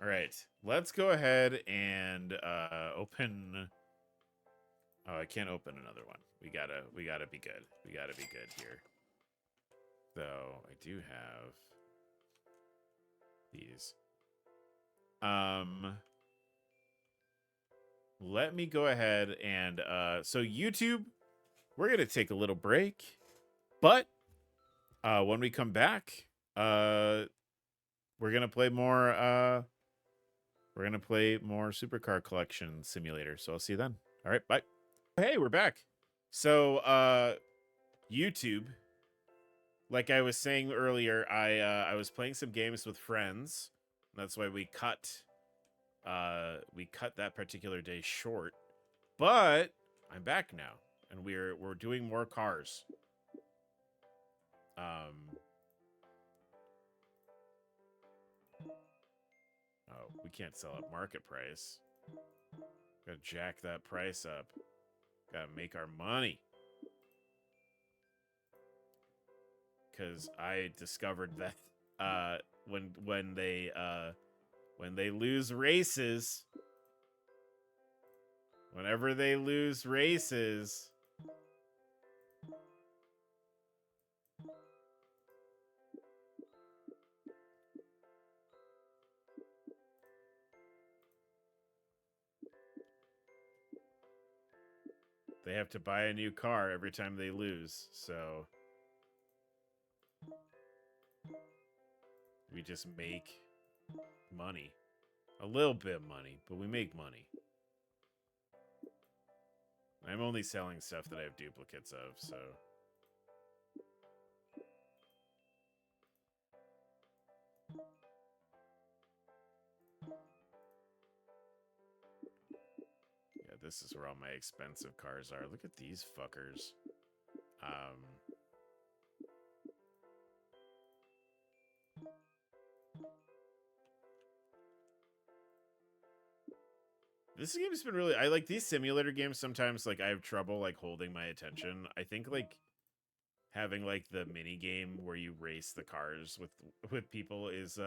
All right, let's go ahead and open. Oh, I can't open another one. We gotta be good. We gotta be good here. Though I do have these. Let me go ahead and so YouTube, we're gonna take a little break, but when we come back, we're gonna play more. We're gonna play more Supercar Collection Simulator. So I'll see you then. All right, bye. Hey, we're back. So YouTube, like I was saying earlier, I was playing some games with friends. That's why we cut that particular day short. But I'm back now, and we're doing more cars. Oh, we can't sell at market price. Gotta jack that price up. Gotta make our money. Because I discovered that when they lose races, whenever they lose races, they have to buy a new car every time they lose. So we just make money. A little bit of money, but we make money. I'm only selling stuff that I have duplicates of, so... Yeah, this is where all my expensive cars are. Look at these fuckers. This game's been really... I like these simulator games sometimes, like, I have trouble, like, holding my attention. I think, like, having, like, the mini game where you race the cars with people is,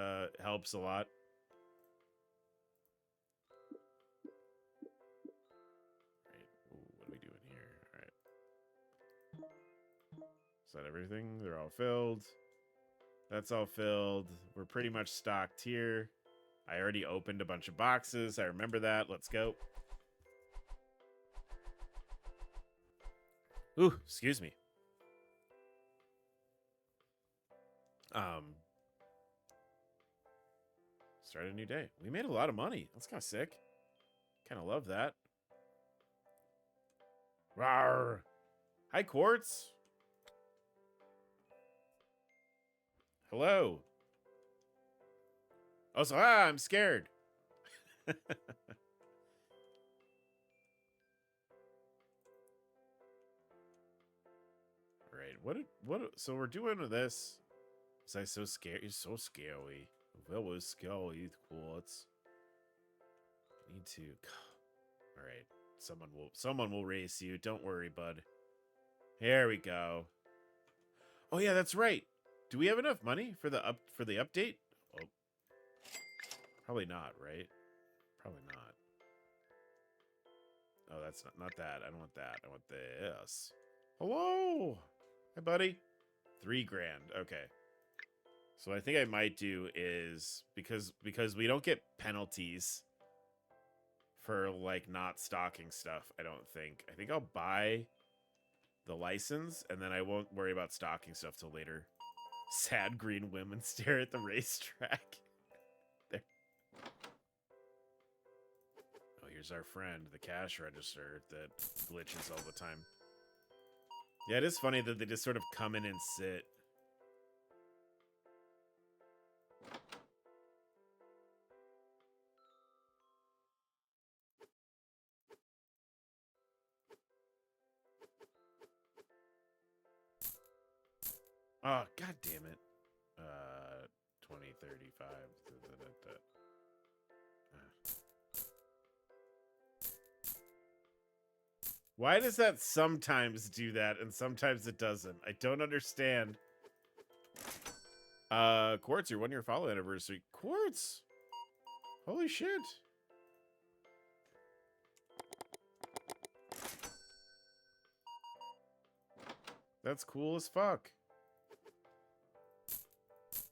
helps a lot. Right. Ooh, what are we doing here? Alright. Is that everything? They're all filled. That's all filled. We're pretty much stocked here. I already opened a bunch of boxes. I remember that. Let's go. Ooh, excuse me. Start a new day. We made a lot of money. That's kind of sick. Kind of love that. Rawr. Hi, Quartz. Hello. Oh, so I'm scared. Right. So we're doing this. Was I so scared? You're so scary. That was scary, Quartz. Need to. All right. Someone will race you. Don't worry, bud. Here we go. Oh yeah, that's right. Do we have enough money for the update? Oh. Probably not, right? Probably not. Oh, that's not that. I don't want that. I want this. Hello. Hi, buddy. 3 grand. Okay. So what I think I might do is because we don't get penalties for like not stocking stuff, I don't think. I think I'll buy the license and then I won't worry about stocking stuff till later. Sad green women stare at the racetrack. There. Oh, here's our friend, the cash register that glitches all the time. Yeah, it is funny that they just sort of come in and sit. Oh, god damn it. 2035. Why does that sometimes do that and sometimes it doesn't? I don't understand. Quartz, your 1-year follow anniversary. Quartz! Holy shit. That's cool as fuck.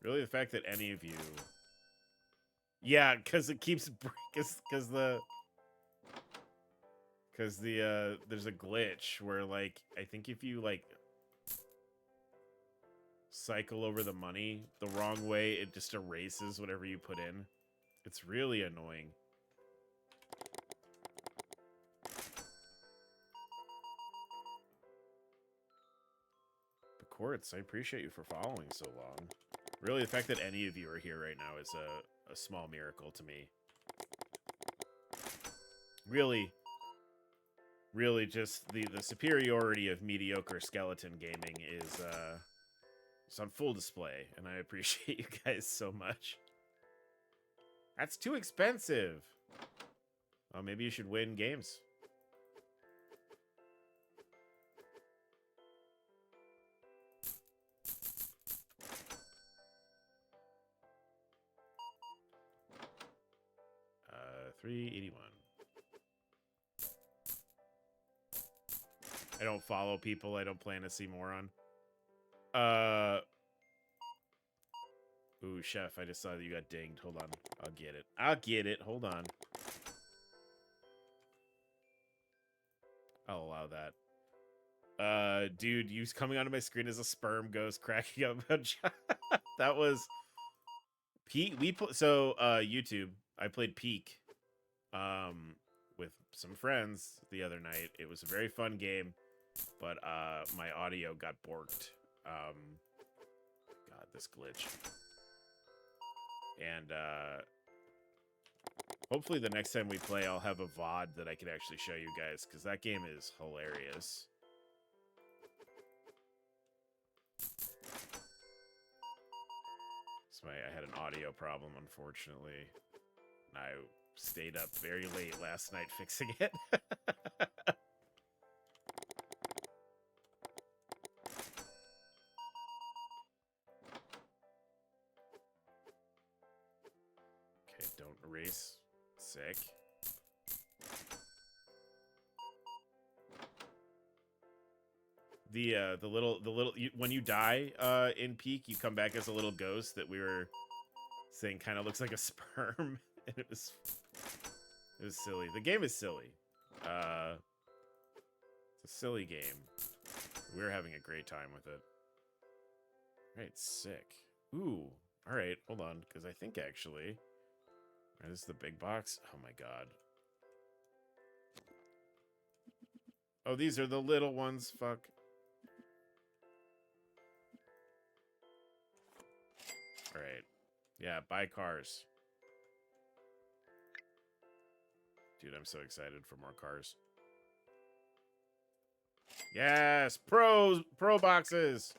Really, the fact that any of you... Yeah, because it keeps... Because there's a glitch where, like, I think if you, like, cycle over the money the wrong way, it just erases whatever you put in. It's really annoying. But Quartz, I appreciate you for following so long. Really, the fact that any of you are here right now is a small miracle to me. Really, just the superiority of mediocre skeleton gaming is it's on full display, and I appreciate you guys so much. That's too expensive. Oh, maybe you should win games. 381. I don't follow people I don't plan to see more on. Ooh, Chef, I just saw that you got dinged. Hold on. I'll get it. I'll get it. Hold on. I'll allow that. Dude, you coming onto my screen as a sperm ghost cracking up about that was Peak. YouTube. I played Peak with some friends the other night. It was a very fun game, but my audio got borked. God, this glitch. And hopefully the next time we play, I'll have a VOD that I can actually show you guys, because that game is hilarious. So I had an audio problem, unfortunately. And I stayed up very late last night fixing it. Okay, don't erase. Sick. The little when you die in Peak, you come back as a little ghost that we were saying kind of looks like a sperm, and it was silly. The game is silly. It's a silly game. We were having a great time with it. All right, sick. Ooh, all right, hold on, because I think actually, all right, this is the big box. Oh my god. Oh, these are the little ones. Fuck. All right. Yeah, buy cars. Dude, I'm so excited for more cars. Yes, pro boxes.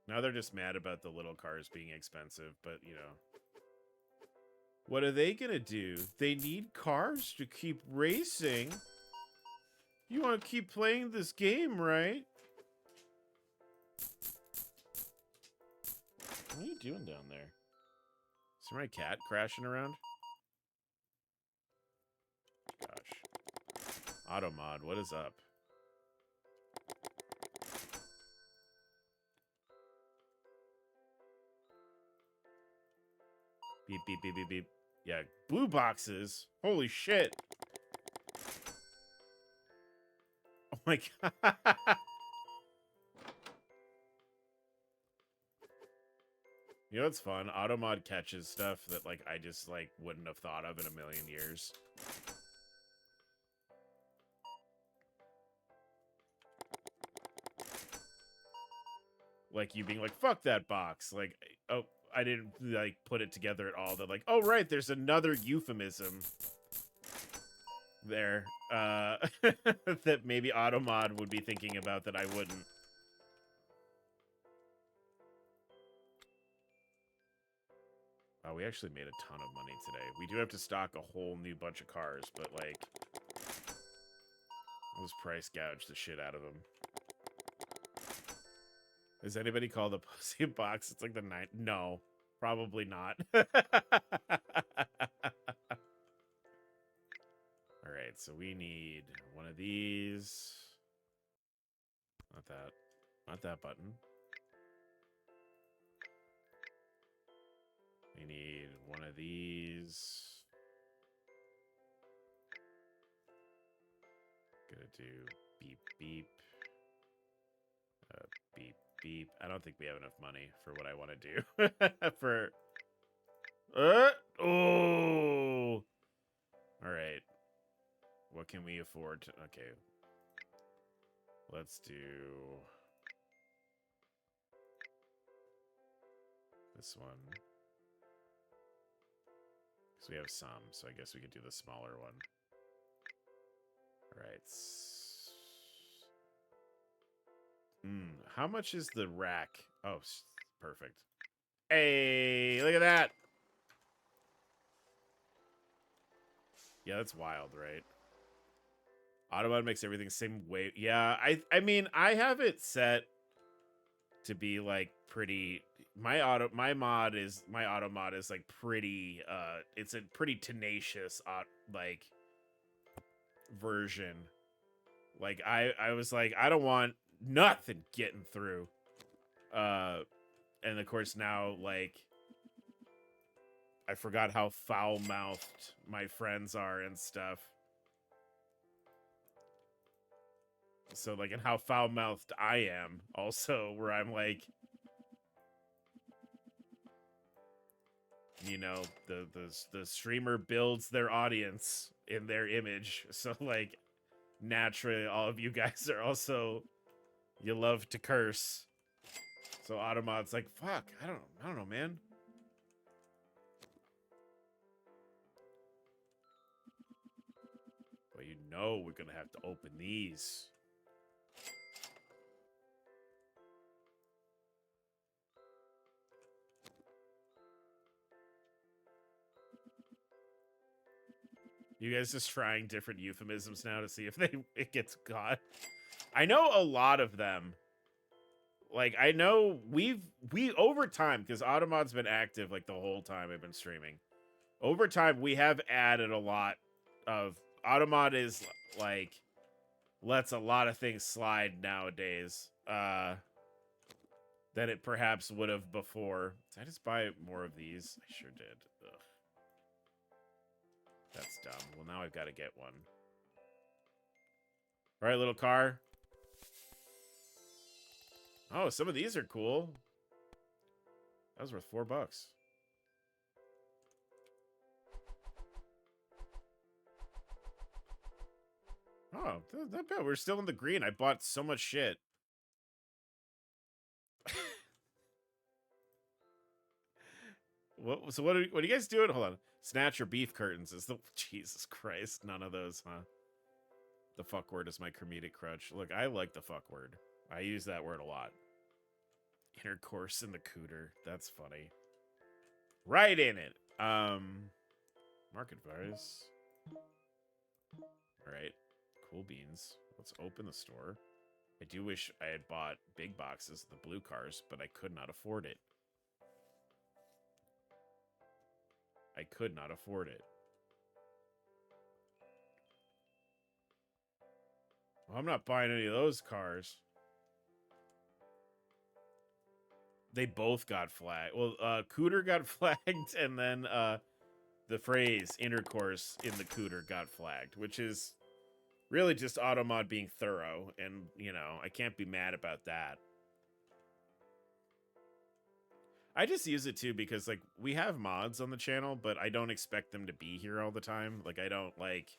Now they're just mad about the little cars being expensive, but you know. What are they gonna do? They need cars to keep racing. You want to keep playing this game, right? What are you doing down there? Is there my cat crashing around? Gosh. Automod, what is up? Beep, beep, beep, beep, beep. Yeah, blue boxes. Holy shit. Oh my god. You know what's fun? Automod catches stuff that like I just like wouldn't have thought of in a million years. Like you being like, fuck that box. Like, oh, I didn't like put it together at all. That like, oh right, there's another euphemism there that maybe Automod would be thinking about that I wouldn't. Oh, we actually made a ton of money today. We do have to stock a whole new bunch of cars, but like, let's price gouge the shit out of them. Does anybody call the pussy box? It's like the night. No, probably not. All right, so we need one of these. Not that. Not that button. We need one of these. Gonna do beep, beep. Beep, beep. I don't think we have enough money for what I want to do. For... oh! Alright. What can we afford to... Okay. Let's do... this one. Because we have some, so I guess we could do the smaller one. Alright. How much is the rack? Oh, perfect. Hey, look at that. Yeah, that's wild, right? Automod makes everything same way. Yeah, I mean, I have it set to be like pretty. My auto mod is like pretty. It's a pretty tenacious like version. Like I was like, I don't want nothing getting through. And of course now, like, I forgot how foul-mouthed my friends are and stuff. So, like, and how foul-mouthed I am also, where I'm like, you know, the streamer builds their audience in their image. So, like, naturally, all of you guys are also, you love to curse. So Automod's like, fuck, I don't know, man. But you know we're gonna have to open these. You guys just trying different euphemisms now to see if it gets caught. I know a lot of them. Like, I know we over time, because Automod's been active like the whole time I've been streaming. Over time, we have added a lot of Automod is like lets a lot of things slide nowadays. Than it perhaps would have before. Did I just buy more of these? I sure did. Ugh. That's dumb. Well, now I've got to get one. All right, little car. Oh, some of these are cool. That was worth $4. Oh, not bad. We're still in the green. I bought so much shit. So what are you guys doing? Hold on. Snatch your beef curtains is the Jesus Christ. None of those, huh? The fuck word is my comedic crutch. Look, I like the fuck word. I use that word a lot. Intercourse in the cooter. That's funny. Right in it. Market advice. All right. Cool beans. Let's open the store. I do wish I had bought big boxes of the blue cars, but I could not afford it. I could not afford it. Well, I'm not buying any of those cars. They both got flagged. Well, Cooter got flagged, and then the phrase intercourse in the Cooter got flagged, which is really just Automod being thorough, and, you know, I can't be mad about that. I just use it, too, because, like, we have mods on the channel, but I don't expect them to be here all the time. Like, I don't, like...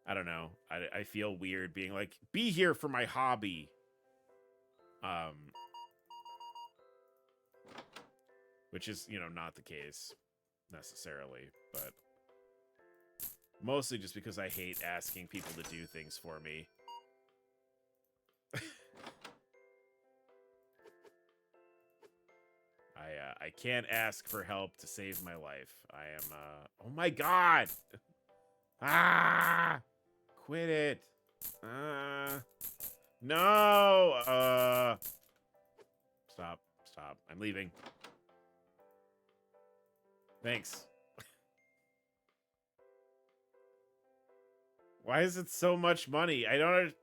I don't know. I feel weird being like, be here for my hobby. Which is, you know, not the case necessarily, but mostly just because I hate asking people to do things for me. I can't ask for help to save my life. I am, oh my god! Ah! Quit it! No! Stop. Stop. I'm leaving. Thanks. Why is it so much money? I don't...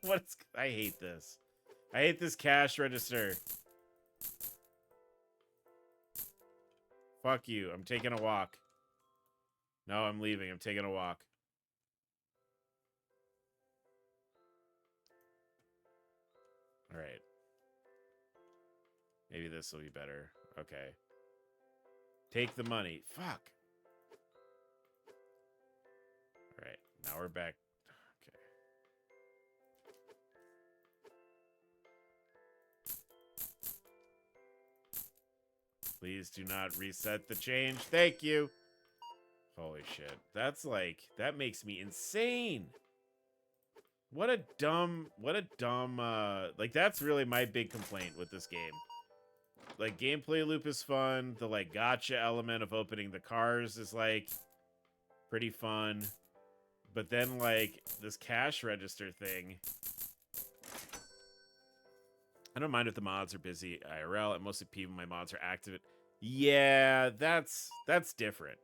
What's... I hate this. I hate this cash register. Fuck you. I'm taking a walk. No, I'm leaving. I'm taking a walk. All right. Maybe this will be better. Okay. Take the money. Fuck. All right. Now we're back. Okay. Please do not reset the change. Thank you. Holy shit. That's like, that makes me insane. What a dumb, like, that's really my big complaint with this game. Like, gameplay loop is fun. The, like, gotcha element of opening the cars is, like, Pretty fun. But then, like, this cash register thing. I don't mind if the mods are busy IRL. And mostly people, my mods are active. Yeah, that's different.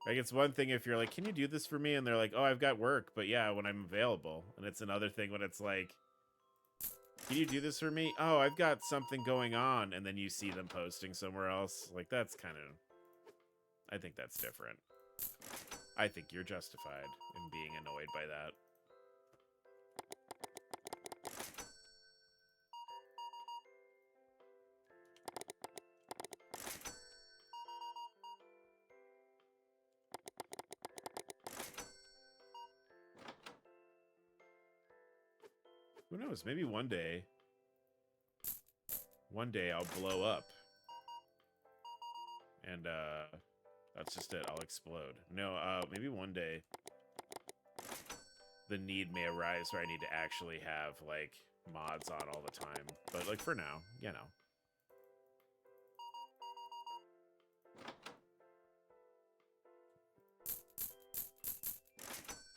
Like, it's one thing if you're like, can you do this for me? And they're like, oh, I've got work. But yeah, when I'm available. And it's another thing when it's like, can you do this for me? Oh, I've got something going on. And then you see them posting somewhere else. Like, that's kind of... I think that's different. I think you're justified in being annoyed by that. Who knows? Maybe one day I'll blow up. And, that's just it. I'll explode. No, maybe one day the need may arise where I need to actually have, like, mods on all the time. But, like, for now, you know.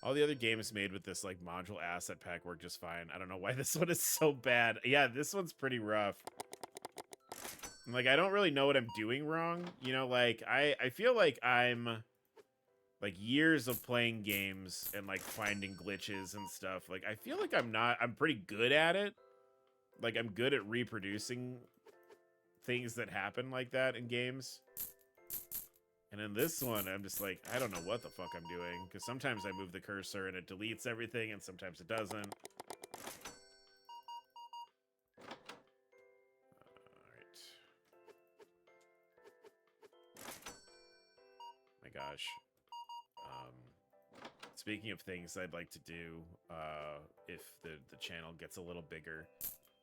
All the other games made with this, like, module asset pack work just fine. I don't know why this one is so bad. Yeah, this one's pretty rough. Like, I don't really know what I'm doing wrong. You know, like, I feel like I'm, like, years of playing games and, like, finding glitches and stuff. Like, I feel like I'm pretty good at it. Like, I'm good at reproducing things that happen like that in games. And in this one, I'm just like, I don't know what the fuck I'm doing. Because sometimes I move the cursor and it deletes everything, and sometimes it doesn't. Gosh. Speaking of things I'd like to do, if the channel gets a little bigger,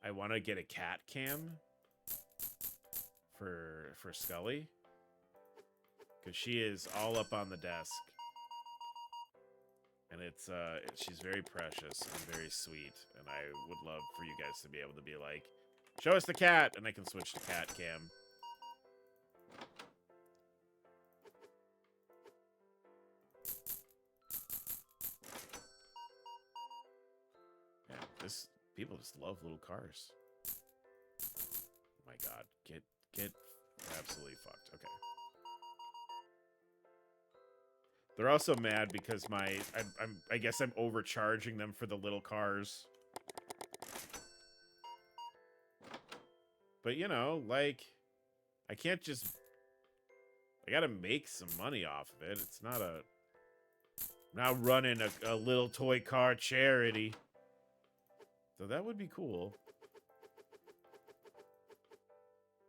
I want to get a cat cam for Scully, because she is all up on the desk, and it's she's very precious and very sweet, and I would love for you guys to be able to be like, show us the cat, and I can switch to cat cam. People just love little cars. Oh my god, get absolutely fucked. Okay. They're also mad because I guess I'm overcharging them for the little cars. But you know, like, I can't just... I gotta make some money off of it. It's not a... I'm not running a little toy car charity. So that would be cool.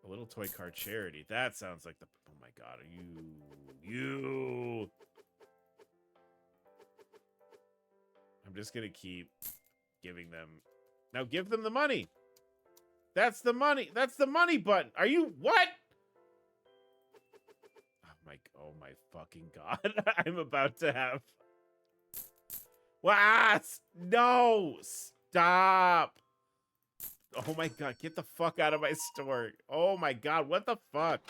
A little toy car charity. That sounds like the... Oh my god, you... I'm just gonna keep giving them... Now give them the money! That's the money! That's the money button! Are you... What? Oh my fucking god. I'm about to have... What? No! Stop! Oh my god, get the fuck out of my store. Oh my god, what the fuck?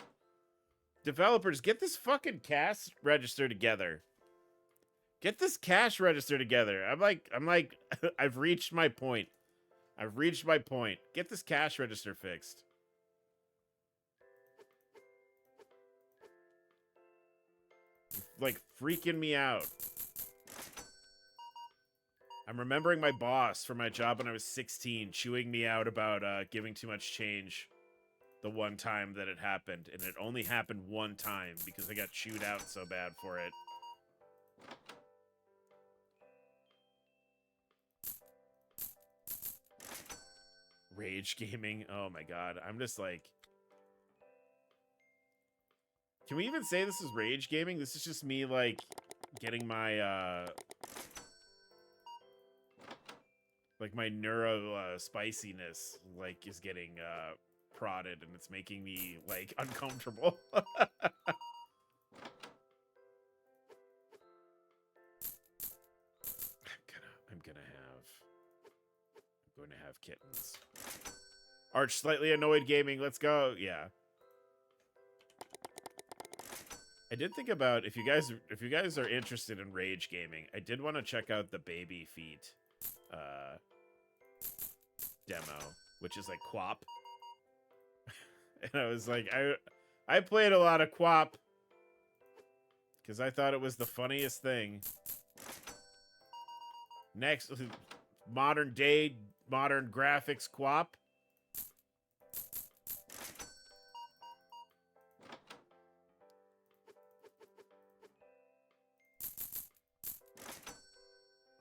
Developers, get this fucking cash register together. Get this cash register together. I'm like, I've reached my point. I've reached my point. Get this cash register fixed. Like, freaking me out. I'm remembering my boss from my job when I was 16 chewing me out about giving too much change the one time that it happened. And it only happened one time because I got chewed out so bad for it. Rage gaming. Oh my god. I'm just like... Can we even say this is rage gaming? This is just me, like, getting my, like, my neuro spiciness, like, is getting prodded, and it's making me, like, uncomfortable. I'm going to have kittens. Arch slightly annoyed gaming. Let's go. Yeah. I did think about if you guys are interested in rage gaming, I did want to check out the baby feet demo, which is like QWOP. And I was like, I played a lot of QWOP because I thought it was the funniest thing. Next, modern graphics QWOP.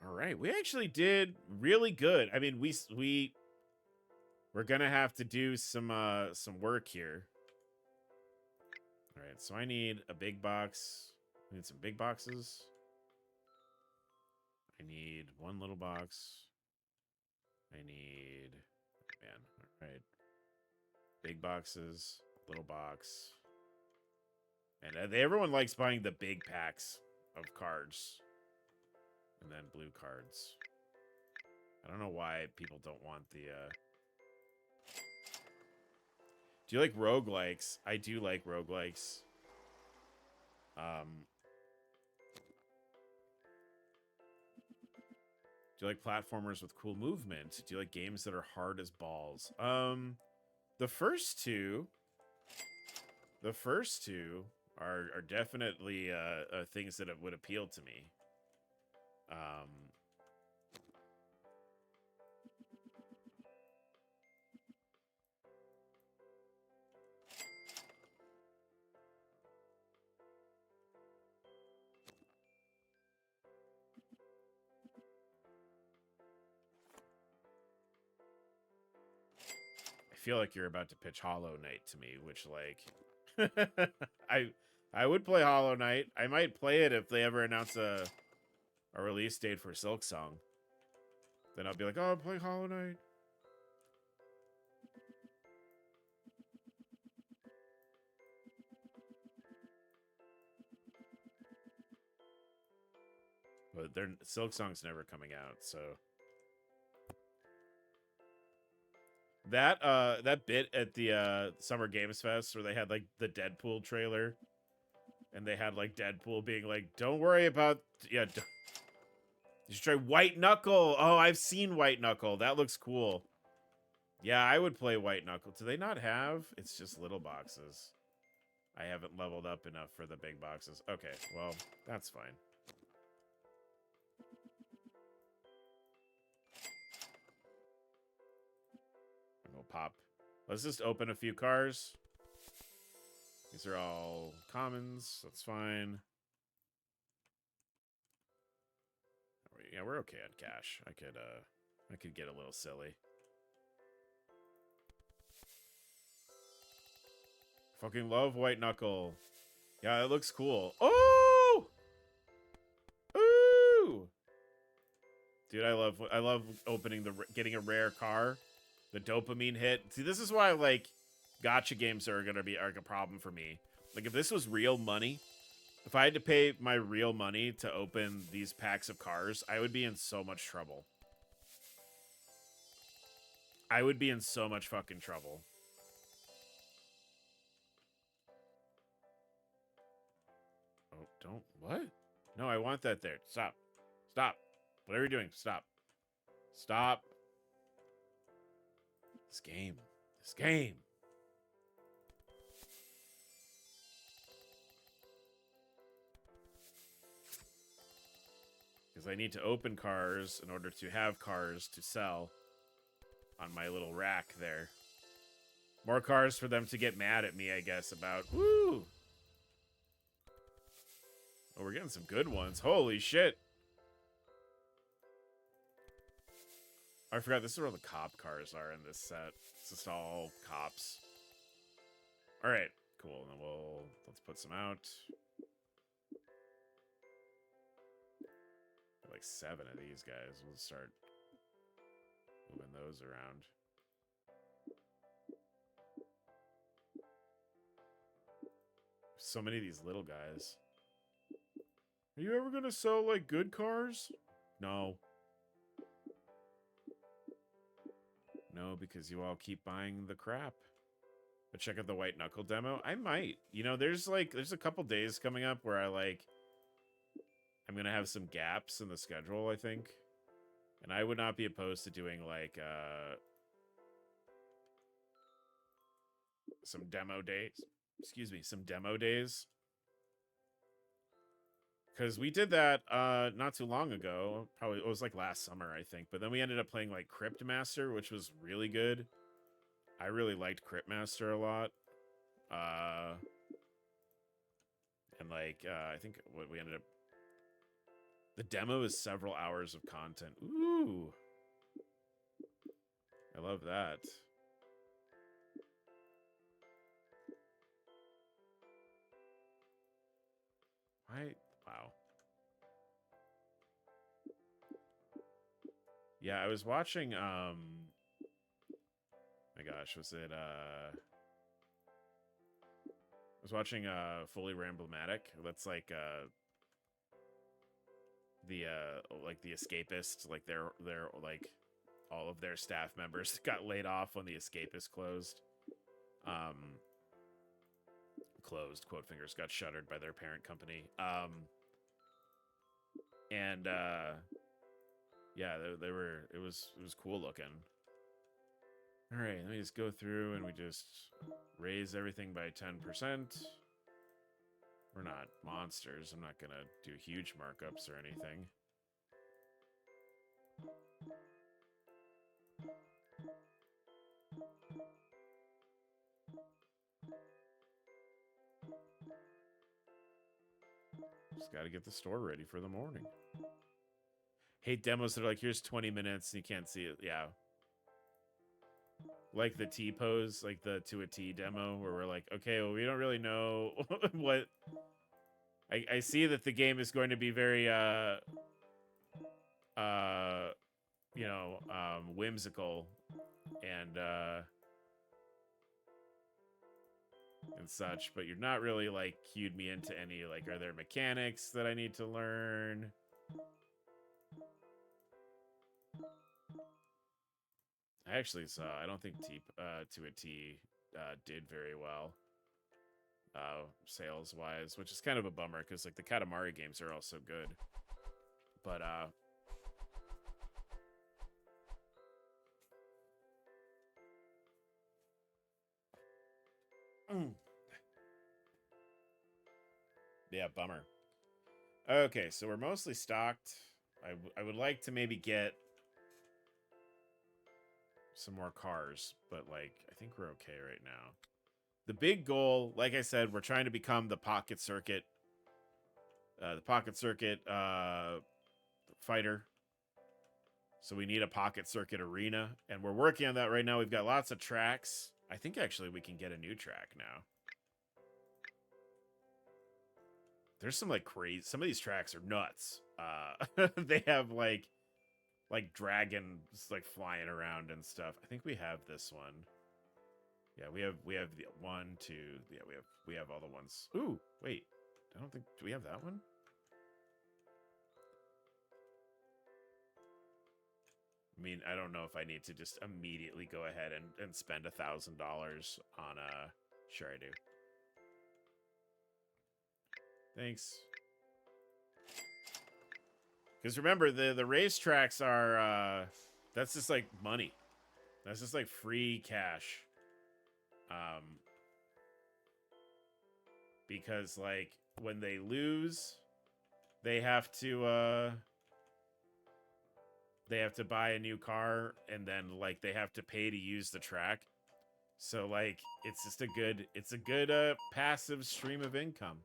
All right, we actually did really good. I mean, we're gonna have to do some work here. All right, so I need a big box. I need some big boxes. I need one little box. I need, man, all right. Big boxes, little box. And everyone likes buying the big packs of cards. And then blue cards. I don't know why people don't want the, Do you like roguelikes? I do like roguelikes. Do you like platformers with cool movement? Do you like games that are hard as balls? The first two are definitely things that would appeal to me. I feel like you're about to pitch Hollow Knight to me, which like I would play Hollow Knight. I might play it if they ever announce a release date for Silksong. Then I'll be like, oh, I'm playing Hollow Knight. But Silksong's never coming out, so that bit at the Summer Games Fest where they had like the Deadpool trailer, and they had like Deadpool being like, "Don't worry about you should try White Knuckle. Oh, I've seen White Knuckle. That looks cool. Yeah, I would play White Knuckle. Do they not have? It's just little boxes. I haven't leveled up enough for the big boxes. Okay, well, that's fine. We'll pop. Let's just open a few cars. These are all commons. That's fine. Yeah, we're okay on cash. I could get a little silly. Fucking love White Knuckle. Yeah, it looks cool. Oh! Ooh! Dude, I love getting a rare car. The dopamine hit. See, this is why like gacha games are gonna be a problem for me. Like if this was real money, if I had to pay my real money to open these packs of cars, I would be in so much trouble. I would be in so much fucking trouble. Oh, don't. What? No, I want that there. Stop. Stop. Whatever you're doing, stop. Stop. This game. This game. Because I need to open cars in order to have cars to sell on my little rack there. More cars for them to get mad at me, I guess, about. Woo! Oh, we're getting some good ones. Holy shit. I forgot, this is where the cop cars are in this set. It's just all cops. Alright, cool. Then let's put some out. Like 7 of these guys. We'll start moving those around. So many of these little guys. Are you ever gonna sell, like, good cars? No. No, because you all keep buying the crap. But check out the white knuckle demo. I might. You know, there's a couple days coming up where I'm gonna have some gaps in the schedule, I think. And I would not be opposed to doing like some demo days. Excuse me, some demo days. Because we did that not too long ago. Probably, it was like last summer, I think. But then we ended up playing like Crypt Master, which was really good. I really liked Crypt Master a lot. And like, I think what we ended up... The demo is several hours of content. Ooh. I love that. Wow. Yeah, I was watching, my gosh, was it, I was watching, Fully Ramblematic. That's like, the Escapist, like, they're, like, all of their staff members got laid off when the Escapist closed. Closed, quote fingers, got shuttered by their parent company. Yeah, it was cool looking. All right, let me just go through and we just raise everything by 10%. We're not monsters. I'm not gonna do huge markups or anything. Just gotta get the store ready for the morning. Hate demos that are like, here's 20 minutes and you can't see it. Yeah. Like the T-pose, like the to a T demo, where we're like, okay, well, we don't really know what... I see that the game is going to be very, whimsical and such, but you're not really, like, cued me into any, like, are there mechanics that I need to learn? I actually saw, I don't think to a T did very well. Sales-wise, which is kind of a bummer, because, like, the Katamari games are also good. But, yeah, bummer. Okay, so we're mostly stocked. I would like to maybe get some more cars, but, like, I think we're okay right now. The big goal, like I said, we're trying to become the Pocket Circuit. The Pocket Circuit fighter. So we need a Pocket Circuit arena, and we're working on that right now. We've got lots of tracks. I think actually we can get a new track now. There's some like crazy... Some of these tracks are nuts. They have like dragons like flying around and stuff. I think we have this one. Yeah, we have the 1, 2. Yeah, we have all the ones. Ooh, wait. I don't think... Do we have that one? I mean, I don't know if I need to just immediately go ahead and spend $1,000 on a... Sure I do. Thanks. Because remember, the racetracks are... that's just like money. That's just like free cash. Because, like, when they lose, they have to buy a new car, and then, like, they have to pay to use the track. So, like, it's just a good passive stream of income.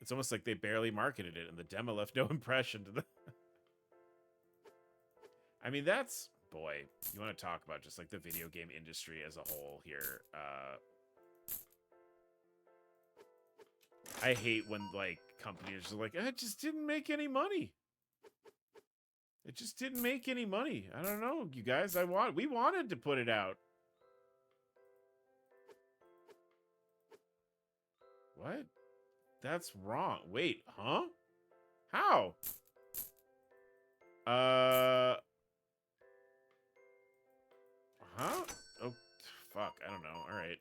It's almost like they barely marketed it, and the demo left no impression to the... I mean, that's... Boy, you want to talk about just, like, the video game industry as a whole here. I hate when, like, companies are like, it just didn't make any money. It just didn't make any money. I don't know, you guys. We wanted to put it out. What? That's wrong. Wait, huh? How? Huh? Oh, fuck, I don't know. All right.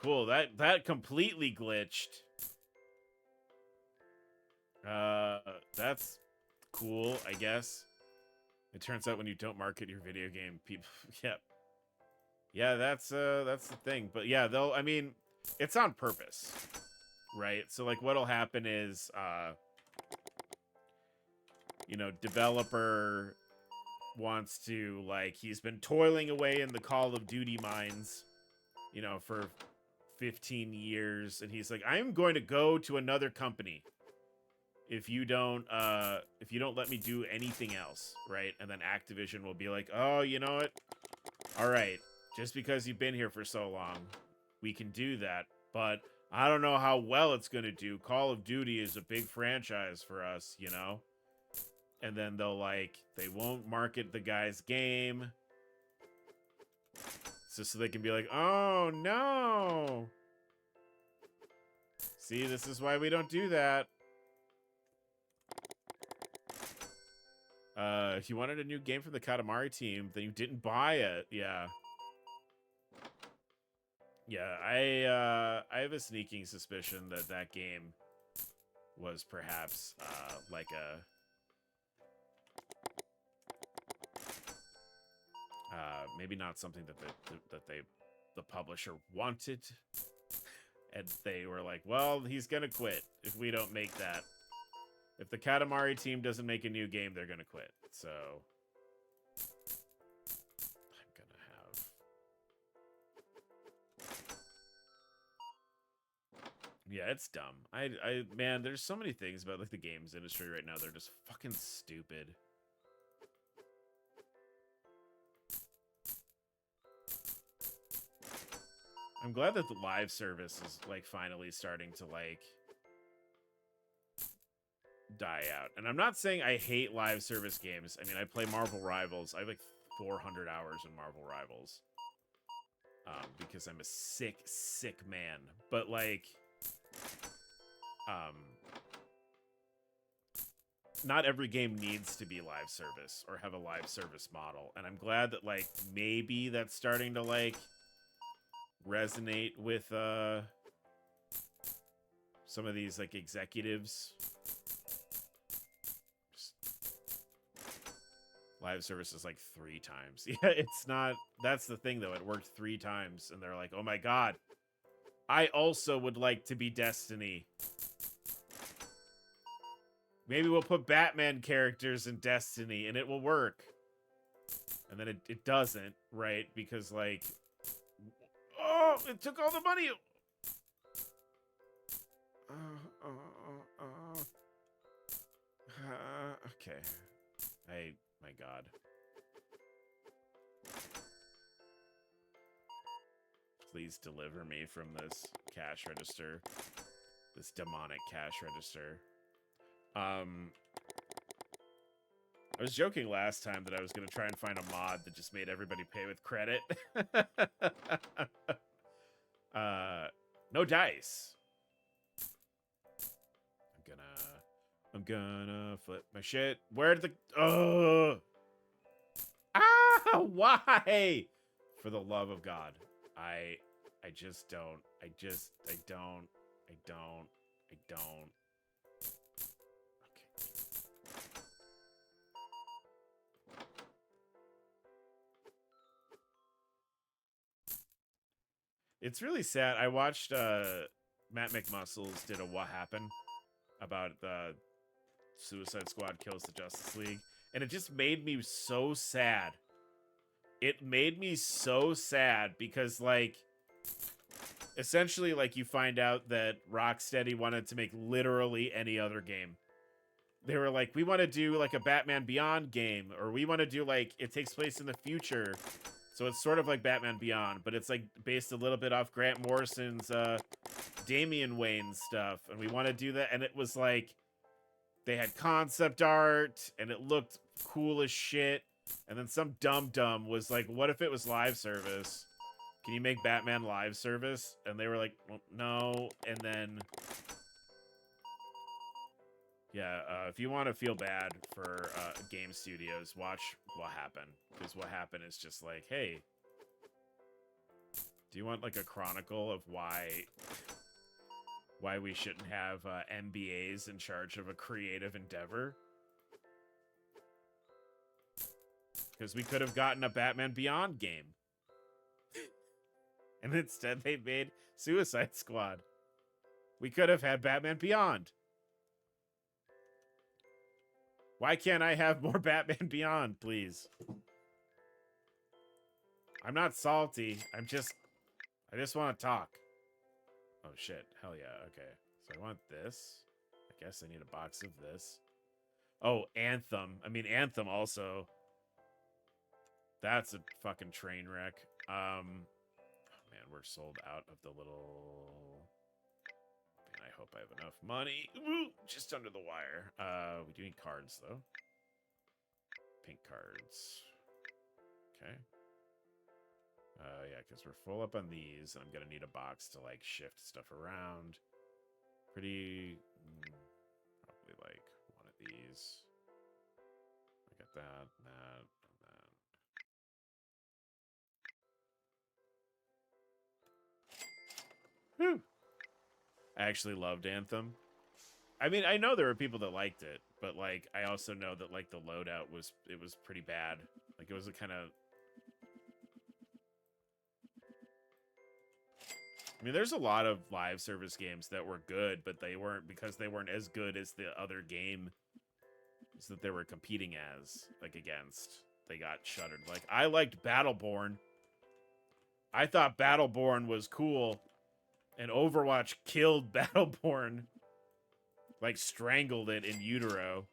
Cool, that completely glitched. That's cool, I guess. It turns out when you don't market your video game, people, yeah, that's the thing. But yeah, I mean, it's on purpose, right? So like, what'll happen is, you know, developer wants to, like, he's been toiling away in the Call of Duty mines, you know, for 15 years, and he's like, I'm going to go to another company if you don't let me do anything else, right? And then Activision will be like, oh, you know what? All right, just because you've been here for so long, we can do that, but I don't know how well it's going to do. Call of Duty is a big franchise for us, you know? And then they won't market the guy's game. So they can be like, oh, no. See, this is why we don't do that. If you wanted a new game from the Katamari team, then you didn't buy it. Yeah. Yeah, I have a sneaking suspicion that that game was perhaps like a maybe not something that the publisher wanted, and they were like, well, he's gonna quit if we don't make that. If the Katamari team doesn't make a new game, they're gonna quit. So I'm gonna have, yeah, it's dumb. Man, there's so many things about like the games industry right now. They're just fucking stupid. I'm glad that the live service is like finally starting to like die out. And I'm not saying I hate live service games. I mean, I play Marvel Rivals. I have like 400 hours in Marvel Rivals. Because I'm a sick, sick man. But like, not every game needs to be live service or have a live service model. And I'm glad that like maybe that's starting to like resonate with some of these like executives. Just live service is like 3 times. Yeah, it's not. That's the thing though. It worked 3 times, and they're like, "Oh my god, I also would like to be Destiny." Maybe we'll put Batman characters in Destiny, and it will work. And then it doesn't, right? Because like, oh, it took all the money. Okay. My god. Please deliver me from this cash register. This demonic cash register. I was joking last time that I was going to try and find a mod that just made everybody pay with credit. No dice. I'm gonna flip my shit. Where'd the... Why? For the love of God. I just don't. I don't. It's really sad. I watched Matt McMuscles did a What Happened about the Suicide Squad kills the Justice League, and it just made me so sad. It made me so sad because like essentially like you find out that Rocksteady wanted to make literally any other game. They were like, we want to do like a Batman Beyond game, or we want to do like it takes place in the future. So it's sort of like Batman Beyond, but it's like based a little bit off Grant Morrison's Damian Wayne stuff. And we want to do that. And it was like, they had concept art and it looked cool as shit. And then some dum-dum was like, what if it was live service? Can you make Batman live service? And they were like, well, no. And then, yeah, if you want to feel bad for game studios, watch What Happened. Because What Happened is just like, hey, Do you want like a chronicle of why we shouldn't have MBAs in charge of a creative endeavor? Because we could have gotten a Batman Beyond game. And instead they made Suicide Squad. We could have had Batman Beyond. Why can't I have more Batman Beyond, please? I'm not salty. I just want to talk. Oh, shit. Hell yeah. Okay. So I want this. I guess I need a box of this. Oh, Anthem. I mean, Anthem also. That's a fucking train wreck. Oh, man, we're sold out of the little... Man, I hope I have enough money. Ooh, just under the wire. We do need cards, though. Pink cards. Okay. Yeah, because we're full up on these, and I'm gonna need a box to, like, shift stuff around. Pretty... probably, like, one of these. I got that, and that. Whew. I actually loved Anthem. I mean, I know there were people that liked it, but, like, I also know that, like, the loadout was pretty bad. Like, it was a kind of... I mean, there's a lot of live service games that were good, but they weren't, because they weren't as good as the other game that they were competing as, like, against. They got shuttered. Like, I liked Battleborn. I thought Battleborn was cool. And Overwatch killed Battleborn. Like, strangled it in utero.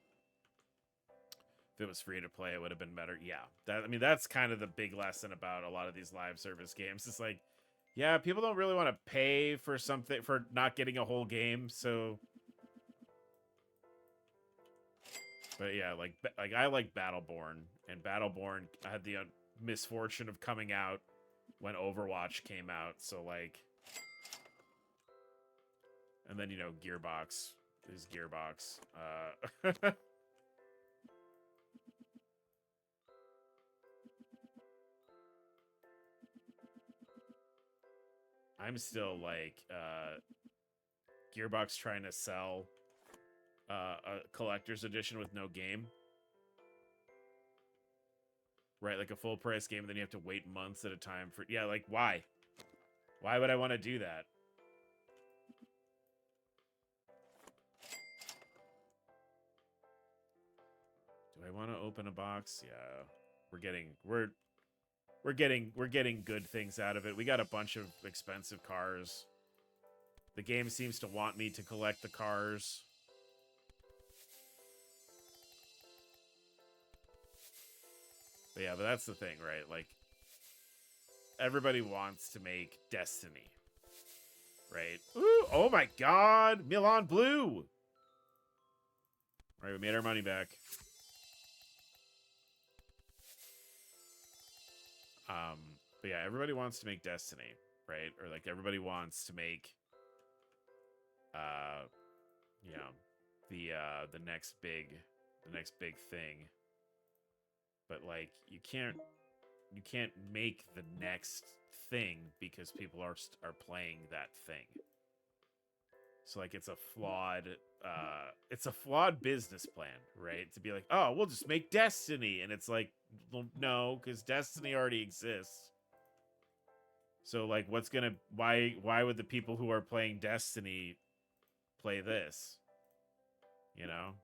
If it was free to play, it would have been better. Yeah. I mean, that's kind of the big lesson about a lot of these live service games. It's like, yeah, people don't really want to pay for something, for not getting a whole game, so... But yeah, like I like Battleborn. And Battleborn had the misfortune of coming out when Overwatch came out, so, like... And then, you know, Gearbox is Gearbox. I'm still, like, Gearbox trying to sell a collector's edition with no game. Right, like a full-price game, and then you have to wait months at a time for... Yeah, like, why? Why would I want to do that? Do I want to open a box? Yeah. We're getting good things out of it. We got a bunch of expensive cars. The game seems to want me to collect the cars. But yeah, but that's the thing, right? Like, everybody wants to make Destiny. Right? Ooh, oh my god! Milan Blue! Alright, we made our money back. But yeah, everybody wants to make Destiny, right? Or like everybody wants to make you know, the next big thing. But like you can't make the next thing because people are playing that thing. So like it's a flawed business plan, right? To be like, "Oh, we'll just make Destiny." And it's like, well, no, cuz Destiny already exists. So like what's going to why would the people who are playing Destiny play this? You know?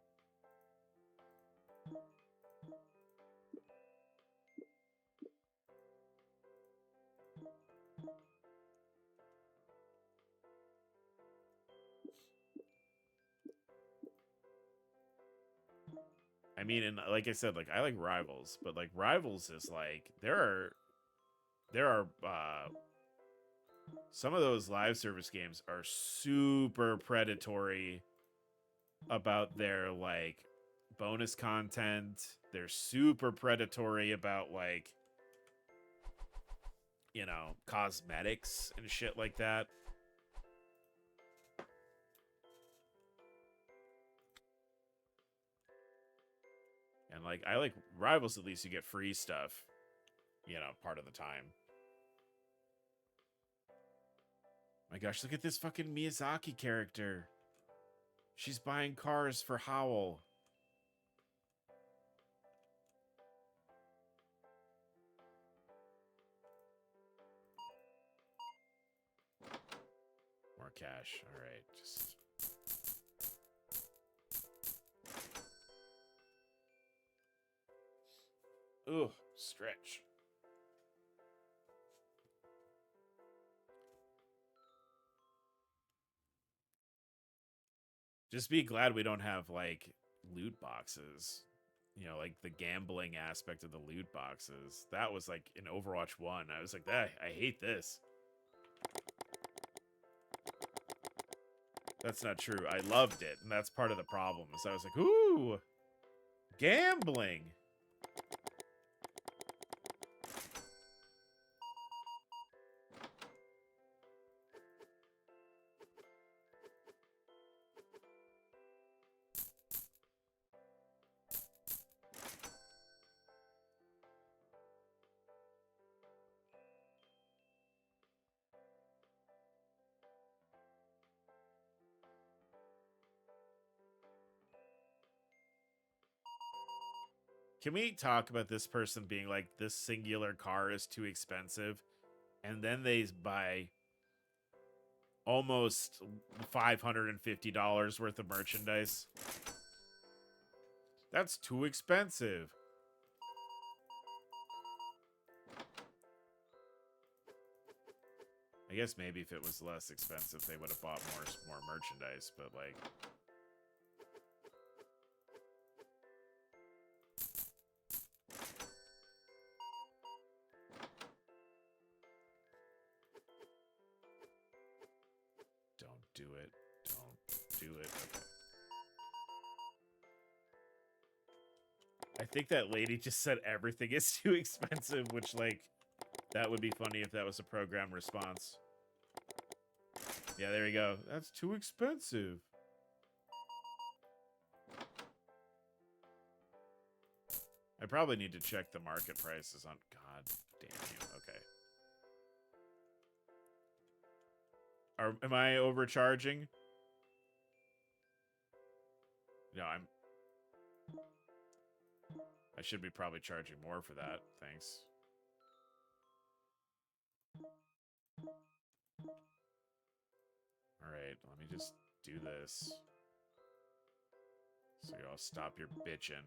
I mean, and like I said, like I like Rivals, but like Rivals is like there are some of those live service games are super predatory about their like bonus content. They're super predatory about like, you know, cosmetics and shit like that. And like I like Rivals, at least you get free stuff, you know, part of the time. My gosh, look at this fucking Miyazaki character. She's buying cars for Howl. More cash. All right, just... Ooh, stretch. Just be glad we don't have, like, loot boxes. You know, like, the gambling aspect of the loot boxes. That was, like, in Overwatch 1. I was like, I hate this. That's not true. I loved it, and that's part of the problem. So I was like, ooh, gambling. Can we talk about this person being like, this singular car is too expensive, and then they buy almost $550 worth of merchandise? That's too expensive. I guess maybe if it was less expensive, they would have bought more merchandise, but like... Don't do it. Don't do it. Okay. I think that lady just said everything is too expensive, which, like, that would be funny if that was a program response. Yeah, there you go. That's too expensive. I probably need to check the market prices on... God damn you. Okay. Am I overcharging? No, I should be probably charging more for that. Thanks. Alright, let me just do this. So y'all stop your bitching.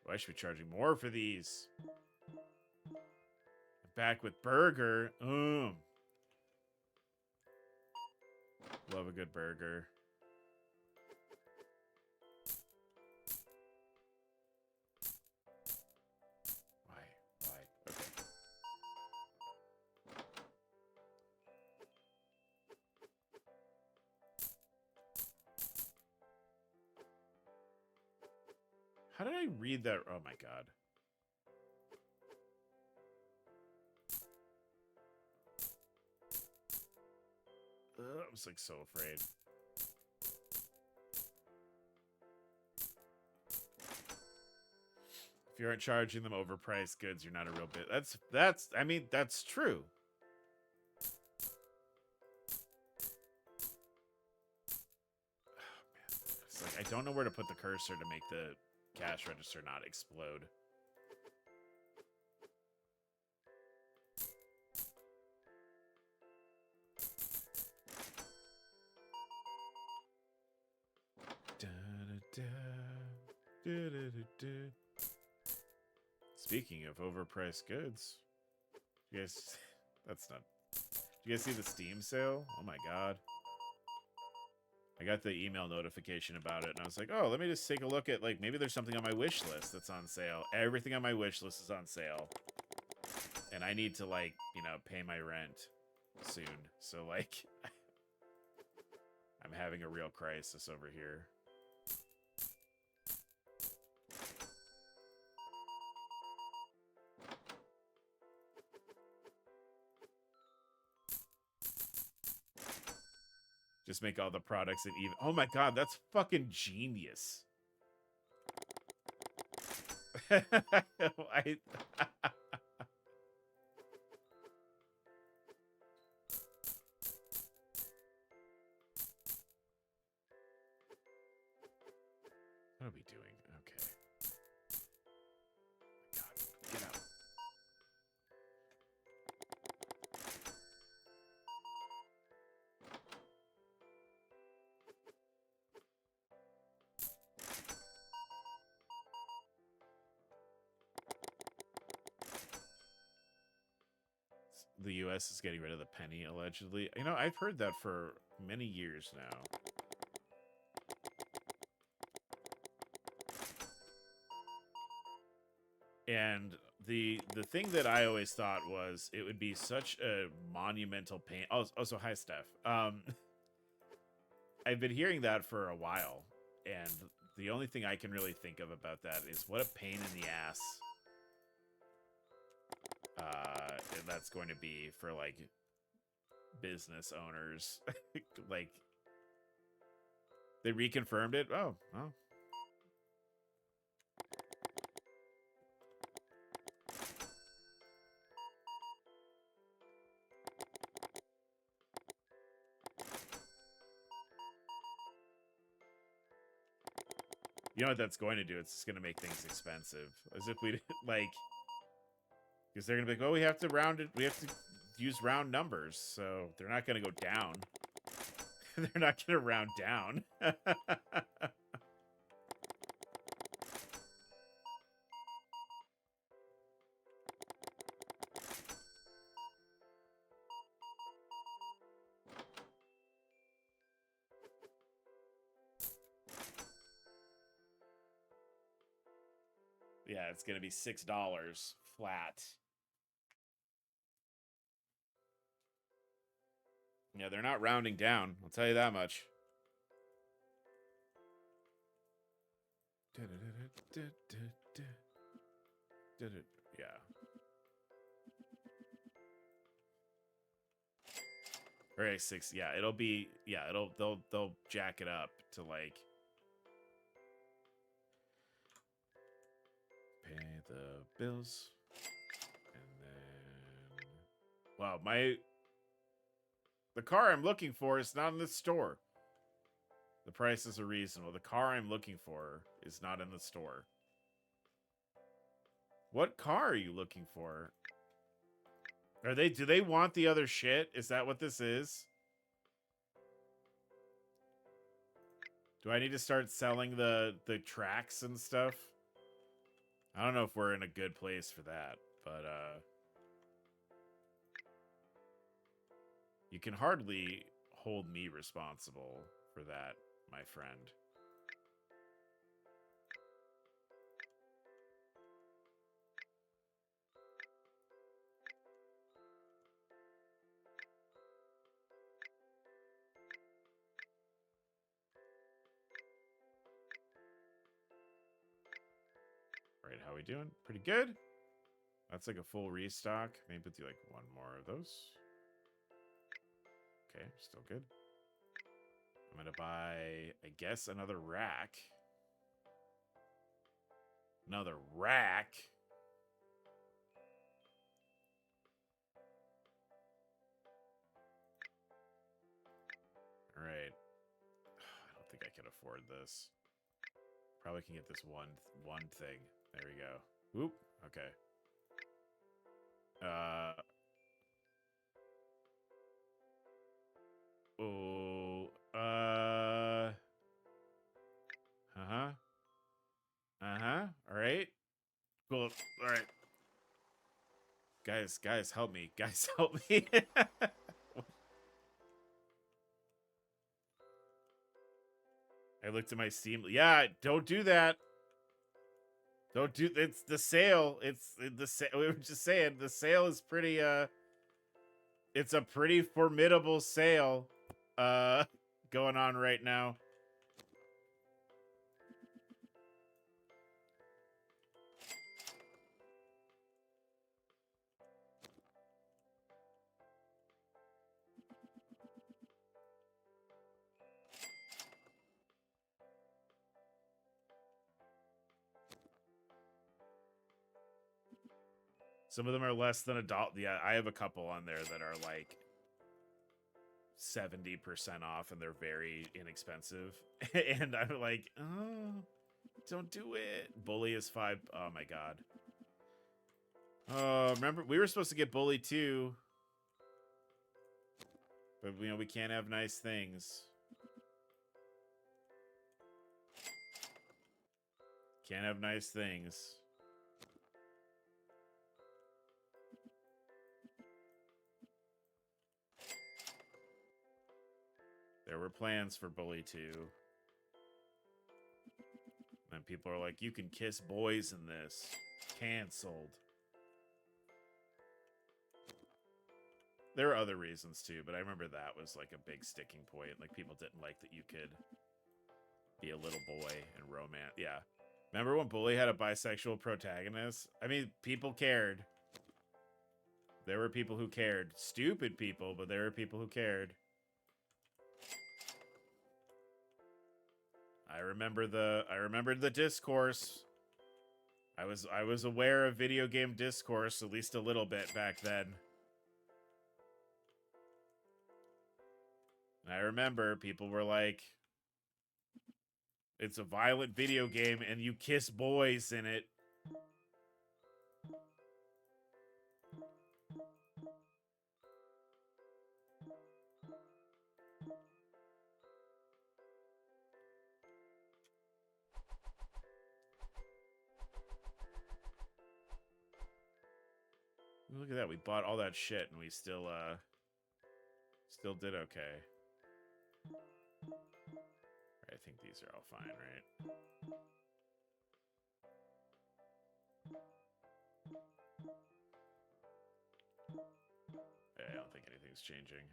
Oh, I should be charging more for these. Back with burger. Love a good burger. Why? Okay. How did I read that? Oh my god. I was like so afraid. If you aren't charging them overpriced goods, you're not a real bit. I mean, that's true. Oh, man. It's like I don't know where to put the cursor to make the cash register not explode. Speaking of overpriced goods, you guys, that's not. Did you guys see the Steam sale? Oh my god. I got the email notification about it, and I was like, oh, let me just take a look at, like, maybe there's something on my wish list that's on sale. Everything on my wish list is on sale. And I need to, like, you know, pay my rent soon. So, like, I'm having a real crisis over here. Just make all the products and even... Oh my god, that's fucking genius. I What are we doing? Okay. God, get out. The U.S. is getting rid of the penny, allegedly. You know, I've heard that for many years now. And the thing that I always thought was it would be such a monumental pain. Also, hi, Steph. I've been hearing that for a while, and the only thing I can really think of about that is what a pain in the ass that's going to be for, like, business owners. Like, they reconfirmed it. Oh. You know what that's going to do? It's just going to make things expensive. As if we, like, because they're going to be like, well, we have to round it. We have to use round numbers. So they're not going to go down. They're not going to round down. Yeah, it's going to be $6 flat. Yeah, they're not rounding down. I'll tell you that much. Yeah. Or A6. Yeah, it'll be. Yeah, they'll jack it up to, like, pay the bills, and then, wow, the car I'm looking for is not in the store. The prices are reasonable. The car I'm looking for is not in the store. What car are you looking for? Do they want the other shit? Is that what this is? Do I need to start selling the tracks and stuff? I don't know if we're in a good place for that, but you can hardly hold me responsible for that, my friend. All right, how we doing? Pretty good. That's like a full restock. Maybe do like one more of those. Okay, still good. I'm gonna buy, I guess, another rack. Another rack. All right. I don't think I can afford this. Probably can get this one thing. There we go. Whoop. Okay. Oh. Uh-huh. Uh-huh. All right. Cool. All right. Guys, help me. Guys, help me. I looked at my Steam. Yeah, don't do that. Don't do. It's the sale. It's the sale. We were just saying the sale is pretty. It's a pretty formidable sale. Going on right now. Some of them are less than $1. Yeah, I have a couple on there that are like 70% off and they're very inexpensive. And I'm like, oh, don't do it. Bully is $5. Oh my god. Oh, remember we were supposed to get Bully too. But you know, we can't have nice things. Can't have nice things. There were plans for Bully 2. And people are like, you can kiss boys in this. Cancelled. There are other reasons too, but I remember that was like a big sticking point. Like people didn't like that you could be a little boy and romance. Yeah. Remember when Bully had a bisexual protagonist? I mean, people cared. There were people who cared. Stupid people, but there were people who cared. I remembered the discourse. I was aware of video game discourse at least a little bit back then. And I remember people were like, it's a violent video game and you kiss boys in it. Look at that. We bought all that shit and we still did okay. I think these are all fine, right? I don't think anything's changing.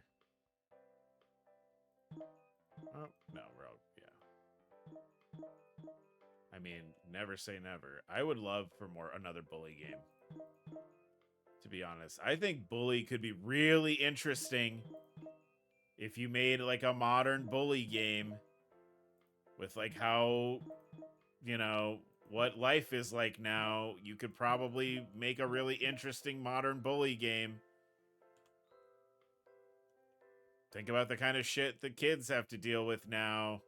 Oh, no, we're all, yeah. I mean, never say never. I would love for another Bully game. To be honest, I think Bully could be really interesting if you made like a modern Bully game with like how, you know, what life is like now. You could probably make a really interesting modern Bully game. Think about the kind of shit the kids have to deal with now.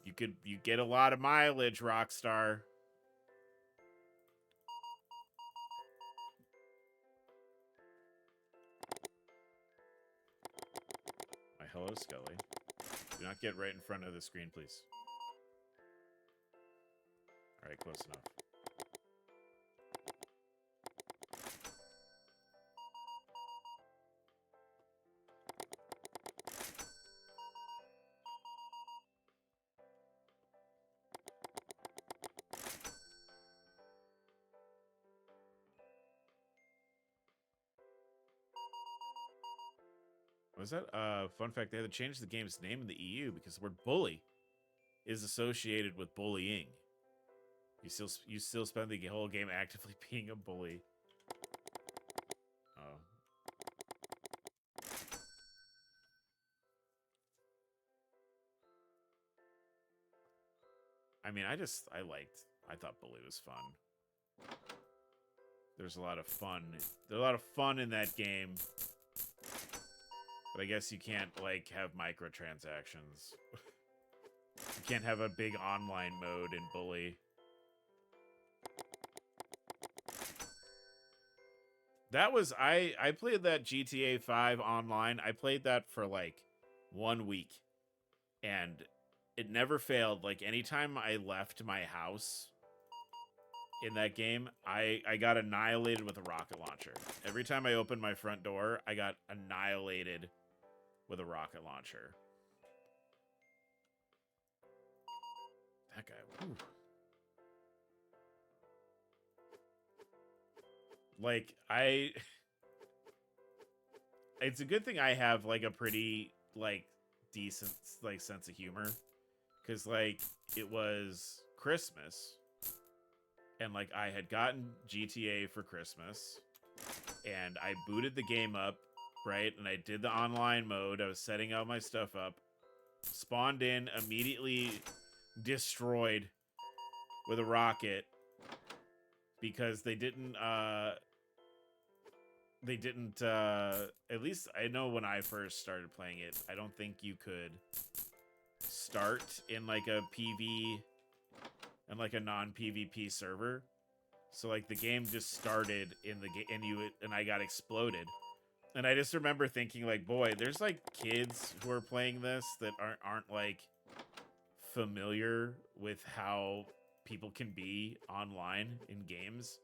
You get a lot of mileage, Rockstar. Hello, Scully. Do not get right in front of the screen, please. All right, close enough. Was that fun fact? They had to change the game's name in the EU because the word bully is associated with bullying. You still spend the whole game actively being a bully. Oh. I mean, I thought Bully was fun. There's a lot of fun. There's a lot of fun in that game. But I guess you can't, like, have microtransactions. You can't have a big online mode in Bully. That was, I played that GTA 5 online. I played that for, like, 1 week. And it never failed. Like, anytime I left my house in that game, I got annihilated with a rocket launcher. Every time I opened my front door, I got annihilated with a rocket launcher. That guy, whew. Like, it's a good thing I have, like, a pretty, like, decent, like, sense of humor. Because, like, it was Christmas. And, like, I had gotten GTA for Christmas. And I booted the game up, right? And I did the online mode. I was setting all my stuff up. Spawned in, immediately destroyed with a rocket. Because they didn't they didn't. At least I know when I first started playing it, I don't think you could start in like a PV and like a non-PvP server. So like the game just started in the game, and I got exploded. And I just remember thinking like, boy, there's like kids who are playing this that aren't like familiar with how people can be online in games.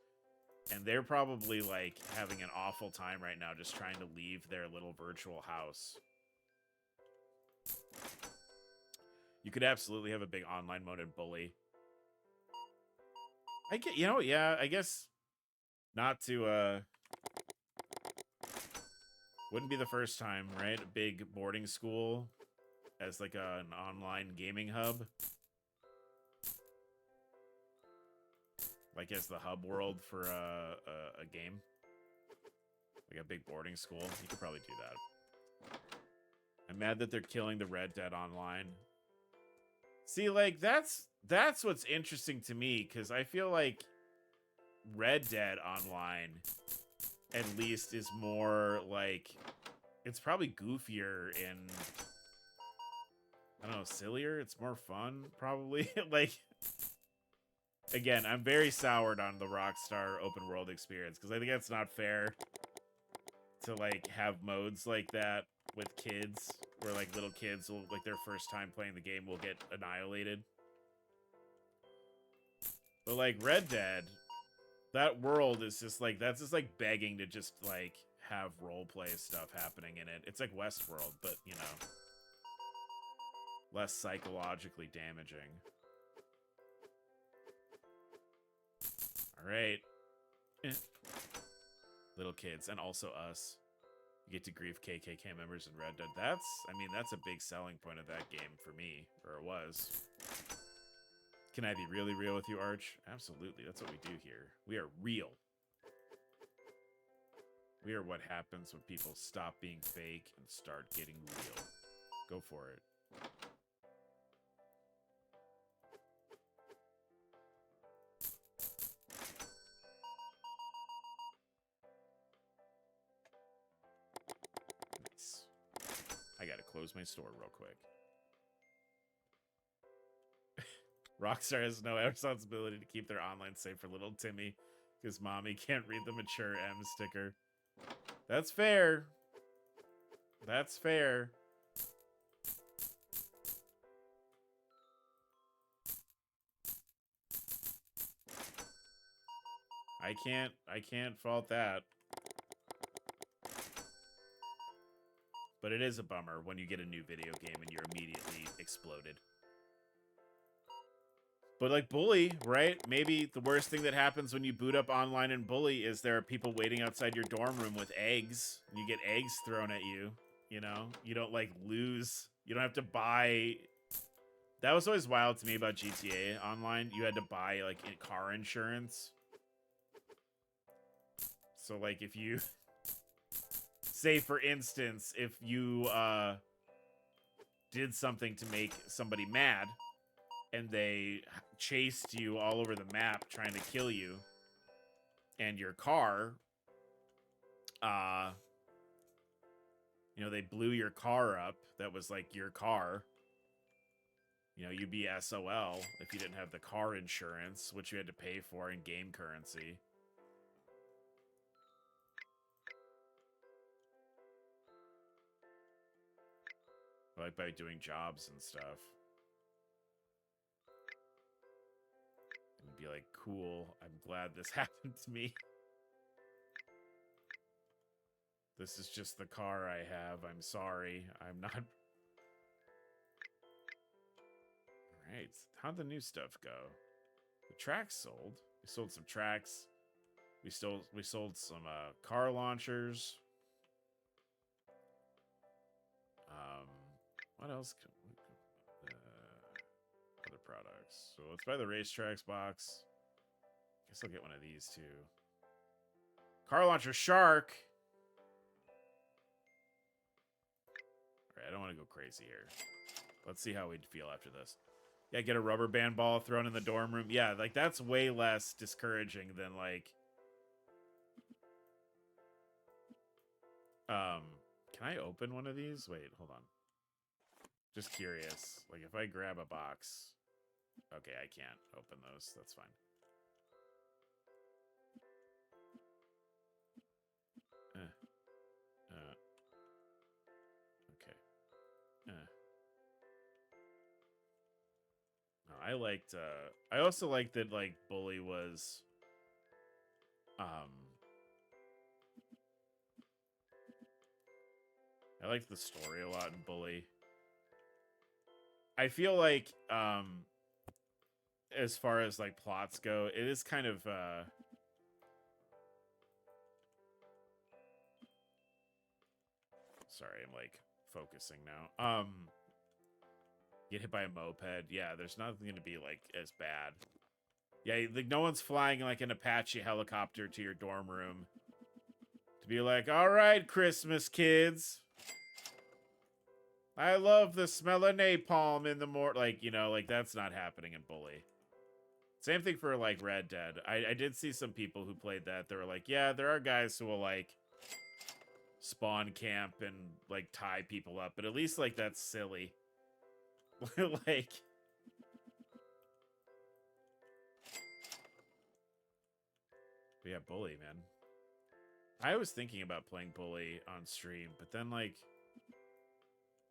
And they're probably like having an awful time right now just trying to leave their little virtual house. You could absolutely have a big online mode in Bully. I get, yeah, I guess not to, wouldn't be the first time, right? A big boarding school as like an online gaming hub. Like as the hub world for a game. Like a big boarding school. You could probably do that. I'm mad that they're killing the Red Dead Online. See, like, that's what's interesting to me, because I feel like Red Dead Online, at least, is more, like, it's probably goofier and, I don't know, sillier? It's more fun, probably. Like, again, I'm very soured on the Rockstar open world experience, because I think that's not fair to, like, have modes like that with kids, where, like, little kids will, like, their first time playing the game will get annihilated. But, like, Red Dead, that world is just, like, that's just, like, begging to just, like, have roleplay stuff happening in it. It's like Westworld, but, you know, less psychologically damaging. Alright. Little kids, and also us. You get to grief KKK members in Red Dead. That's a big selling point of that game for me, or it was. Can I be really real with you, Arch? Absolutely, that's what we do here. We are real. We are what happens when people stop being fake and start getting real. Go for it. Nice. I gotta close my store real quick. Rockstar has no responsibility to keep their online safe for little Timmy, because mommy can't read the mature M sticker. That's fair. That's fair. I can't fault that. But it is a bummer when you get a new video game and you're immediately exploded. But like Bully, right? Maybe the worst thing that happens when you boot up online in Bully is there are people waiting outside your dorm room with eggs. And you get eggs thrown at you, you know? You don't like lose. You don't have to buy. That was always wild to me about GTA Online. You had to buy like car insurance. So like if you say for instance, if you did something to make somebody mad and they chased you all over the map trying to kill you, and your car, you know, they blew your car up, that was like your car, you know, you'd be SOL if you didn't have the car insurance, which you had to pay for in game currency. Like by doing jobs and stuff. And be like, cool, I'm glad this happened to me. This is just the car I have. I'm sorry. I'm not. Alright. How'd the new stuff go? The tracks sold. We sold some tracks. We sold some car launchers. What else? Other products. So let's buy the racetracks box. Guess I'll get one of these too. Car launcher shark. Alright, I don't want to go crazy here. Let's see how we'd feel after this. Yeah, get a rubber band ball thrown in the dorm room. Yeah, like that's way less discouraging than like Can I open one of these? Wait, hold on. Just curious. Like, if I grab a box... Okay, I can't open those. That's fine. Okay. No, I liked, I also liked that, like, Bully was, I liked the story a lot in Bully. I feel like, as far as, like, plots go, it is kind of, sorry, I'm, like, focusing now. Get hit by a moped. Yeah, there's nothing going to be, like, as bad. Yeah, like, no one's flying, like, an Apache helicopter to your dorm room to be like, all right, Christmas kids. I love the smell of napalm in the morning. Like, you know, like, that's not happening in Bully. Same thing for, like, Red Dead. I did see some people who played that. They were like, yeah, there are guys who will, like, spawn camp and, like, tie people up. But at least, like, that's silly. Like... But yeah, Bully, man. I was thinking about playing Bully on stream, but then, like...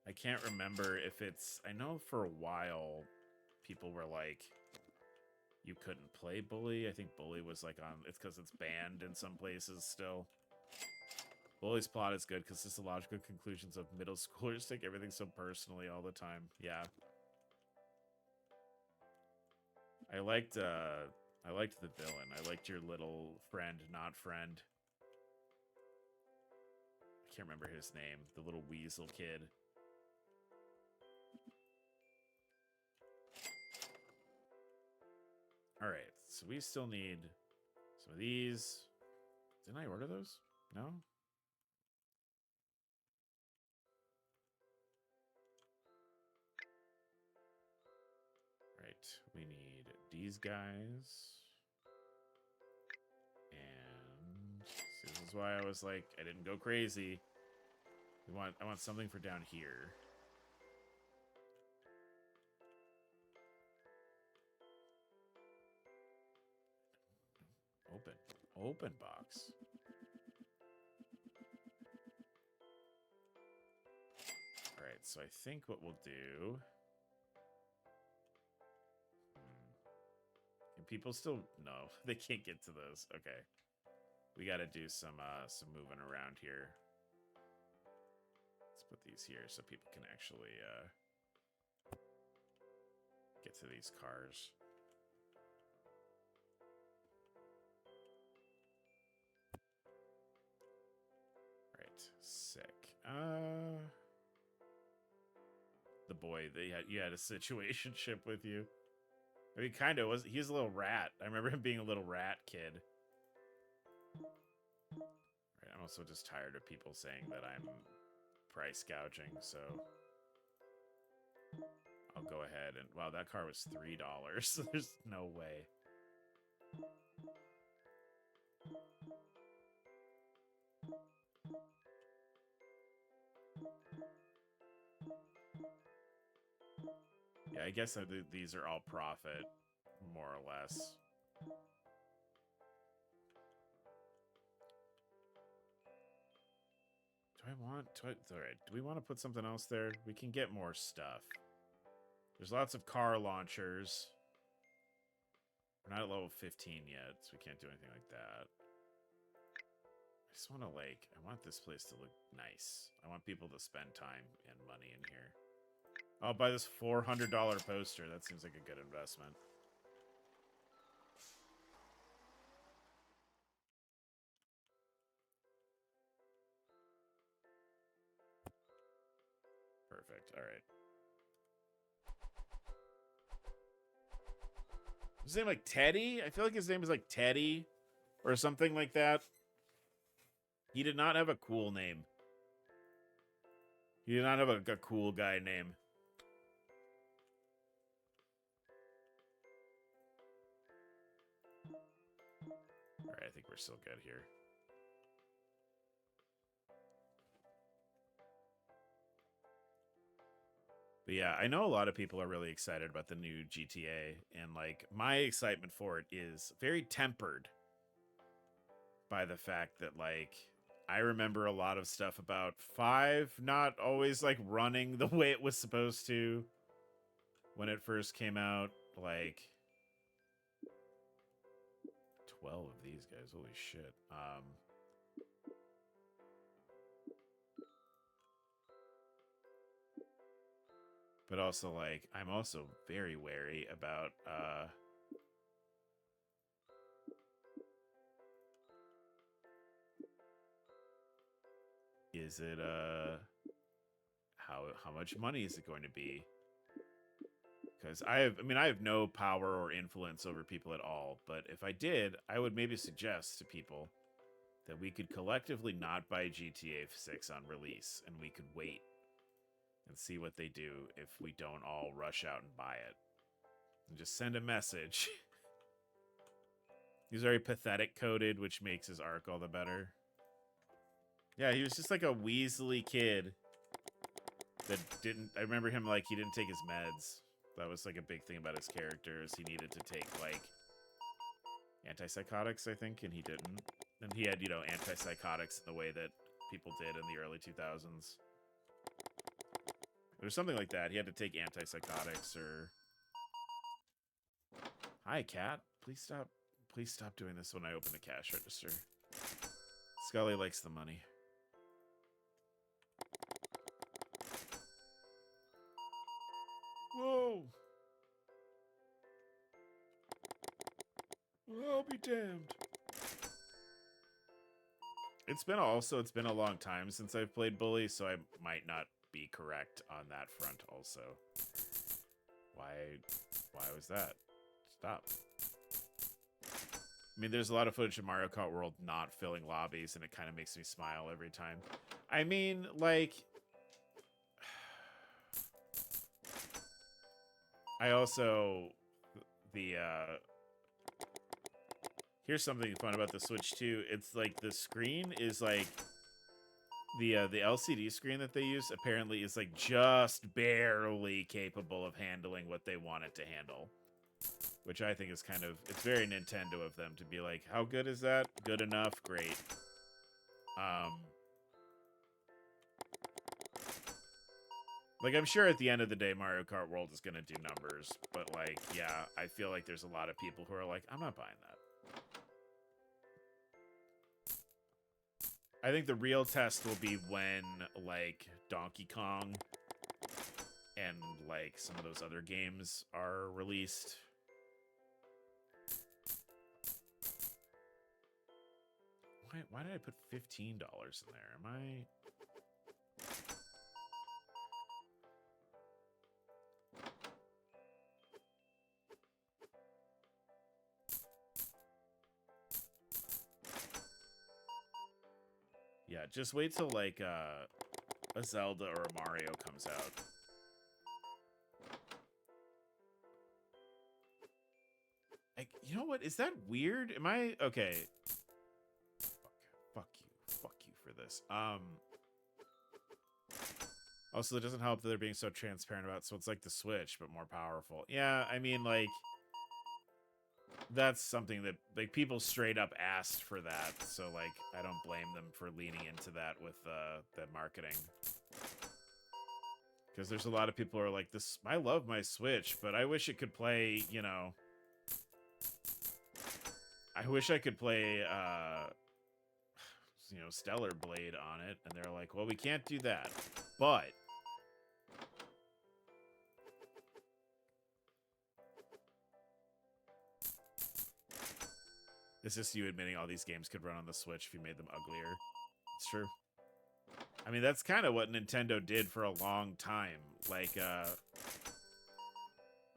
I can't remember if it's... I know for a while, people were like... You couldn't play Bully. I think Bully was, like, on... It's because it's banned in some places still. Bully's plot is good because it's the logical conclusions of middle schoolers take everything so personally all the time. Yeah. I liked the villain. I liked your little friend, not friend. I can't remember his name. The little weasel kid. All right, so we still need some of these. Didn't I order those? No? Right, we need these guys. And this is why I was like, I didn't go crazy. I want something for down here. Open box. All right, so I think what we'll do... Can people still... No, they can't get to those. Okay. We got to do some moving around here. Let's put these here so people can actually get to these cars. Sick. The boy that you had a situationship with you. I mean, kind of was. He's a little rat. I remember him being a little rat kid. Right, I'm also just tired of people saying that I'm price gouging, so I'll go ahead and... Wow, that car was $3. There's no way. Yeah, I guess these are all profit, more or less. Alright, do we want to put something else there? We can get more stuff. There's lots of car launchers. We're not at level 15 yet, so we can't do anything like that. I just want to, like, I want this place to look nice. I want people to spend time and money in here. I'll buy this $400 poster. That seems like a good investment. Perfect. All right. Is his name like Teddy? I feel like his name is like Teddy or something like that. He did not have a cool name. He did not have a cool guy name. All right, I think we're still good here. But yeah, I know a lot of people are really excited about the new GTA, and like my excitement for it is very tempered by the fact that like I remember a lot of stuff about 5 not always like running the way it was supposed to when it first came out. Like 12 of these guys, holy shit. But also like I'm also very wary about is it how much money is it going to be? Because I have no power or influence over people at all, but if I did, I would maybe suggest to people that we could collectively not buy GTA 6 on release, and we could wait and see what they do if we don't all rush out and buy it. And just send a message. He's very pathetic coded, which makes his arc all the better. Yeah, he was just like a Weasley kid that didn't... I remember him like he didn't take his meds. That was like a big thing about his character, is he needed to take like antipsychotics, I think, and he didn't. And he had, antipsychotics in the way that people did in the early 2000s. There's something like that. He had to take antipsychotics or... Hi, cat. Please stop. Please stop doing this when I open the cash register. Scully likes the money. Whoa! I'll be damned. It's been a long time since I've played Bully, so I might not be correct on that front also. Why was that? Stop. I mean, there's a lot of footage of Mario Kart World not filling lobbies, and it kind of makes me smile every time. I mean, like... I also... Here's something fun about the Switch, too. It's like the screen is like... The LCD screen that they use apparently is like just barely capable of handling what they want it to handle. Which I think is kind of... It's very Nintendo of them to be like, how good is that? Good enough? Great. Like, I'm sure at the end of the day, Mario Kart World is going to do numbers. But, like, yeah, I feel like there's a lot of people who are like, I'm not buying that. I think the real test will be when, like, Donkey Kong and, like, some of those other games are released. Why did I put $15 in there? Am I... Yeah, just wait till, like, a Zelda or a Mario comes out. You know what? Is that weird? Am I... Okay. Fuck you for this. Also, it doesn't help that they're being so transparent about it, so it's like the Switch, but more powerful. Yeah, I mean, like... That's something that, like, people straight up asked for that, so, like, I don't blame them for leaning into that with, that marketing. Because there's a lot of people who are like, this, I love my Switch, but I wish it could play, you know... I wish I could play, Stellar Blade on it, and they're like, well, we can't do that, but... It's just you admitting all these games could run on the Switch if you made them uglier. It's true. I mean, that's kind of what Nintendo did for a long time. Like,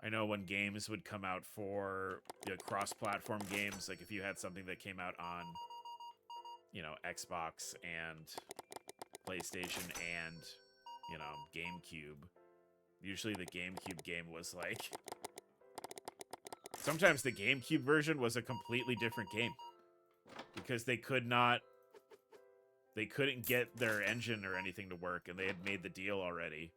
I know when games would come out for cross-platform games, like if you had something that came out on, Xbox and PlayStation and, GameCube, usually the GameCube game was like... Sometimes the GameCube version was a completely different game. Because they couldn't get their engine or anything to work, and they had made the deal already.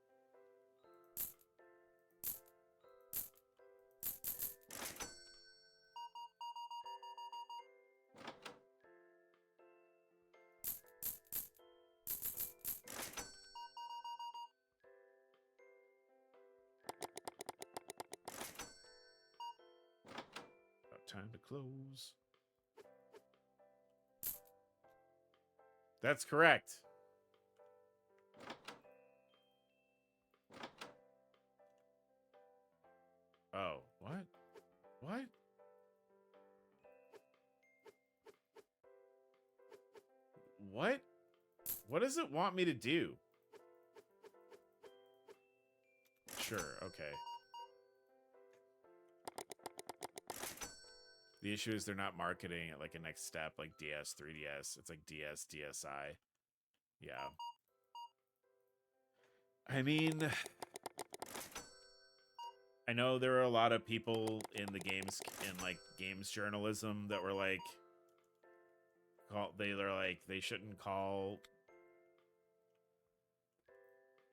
time to close. That's correct. Oh, what? What? What? What does it want me to do? Sure, okay. The issue is they're not marketing it like a next step, like DS, 3DS. It's like DS, DSi. Yeah. I mean, I know there are a lot of people in the games, in like games journalism that were like, they shouldn't call,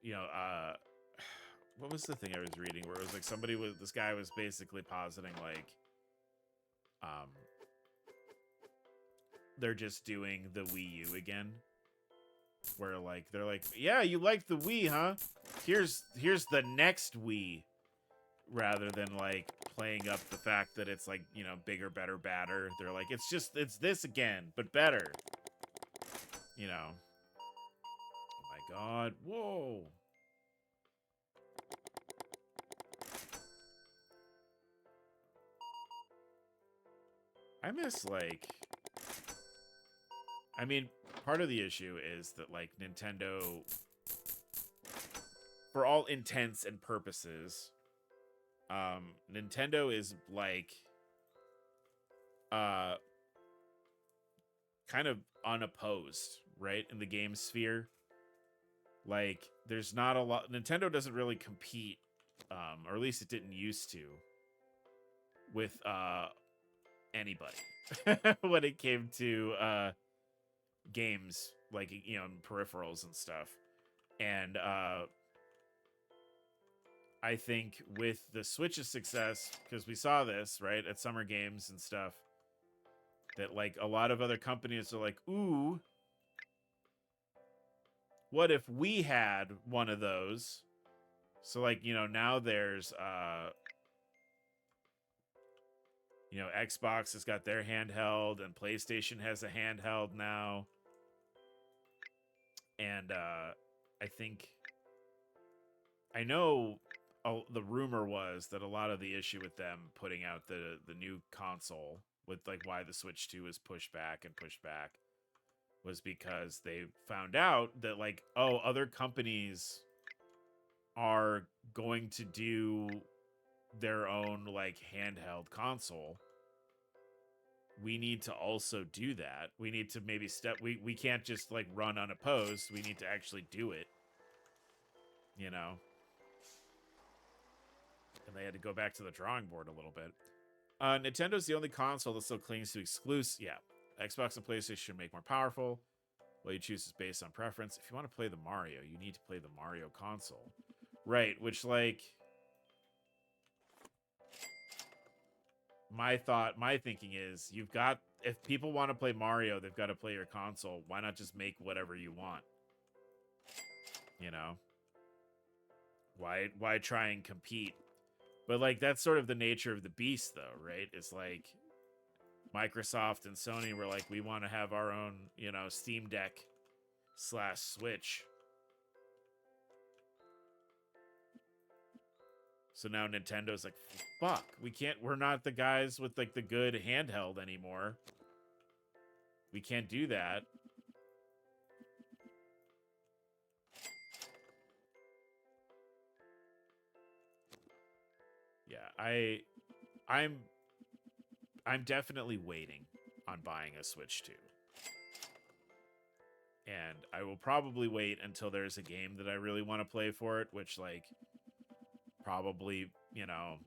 you know, what was the thing I was reading where it was like this guy was basically positing like, they're just doing the Wii U again. Where like they're like, yeah, you like the Wii, huh? Here's the next Wii, rather than like playing up the fact that it's like, you know, bigger, better, badder. They're like, it's this again, but better. You know. Oh my god, whoa. I miss like, I mean, part of the issue is that like Nintendo, for all intents and purposes, Nintendo is like kind of unopposed, right, in the game sphere. Like there's not a lot, Nintendo doesn't really compete, or at least it didn't used to, with anybody when it came to games, like, you know, peripherals and stuff. And I think with the Switch's success, because we saw this, right, at Summer Games and stuff, that, like, a lot of other companies are like, ooh, what if we had one of those? So, like, you know, now there's, you know, Xbox has got their handheld, and PlayStation has a handheld now. And I think, I know the rumor was that a lot of the issue with them putting out the new console, with like why the Switch 2 was pushed back, was because they found out that like, oh, other companies are going to do their own like handheld console. We need to also do that. We need to maybe we can't just like run unopposed. We need to actually do it. You know? And they had to go back to the drawing board a little bit. Nintendo's the only console that still clings to exclusive. Yeah, Xbox and PlayStation should make more powerful. What you choose is based on preference. If you want to play the Mario, you need to play the Mario console. Right, which, like, my thinking is, you've got, if people want to play Mario, they've got to play your console. Why not just make whatever you want? You know? Why try and compete? But, like, that's sort of the nature of the beast, though, right? It's like Microsoft and Sony were like, we want to have our own, you know, Steam Deck / Switch. So now Nintendo's like, fuck, we're not the guys with like the good handheld anymore. We can't do that. Yeah, I'm definitely waiting on buying a Switch 2. And I will probably wait until there's a game that I really want to play for it, which, like, probably, you know,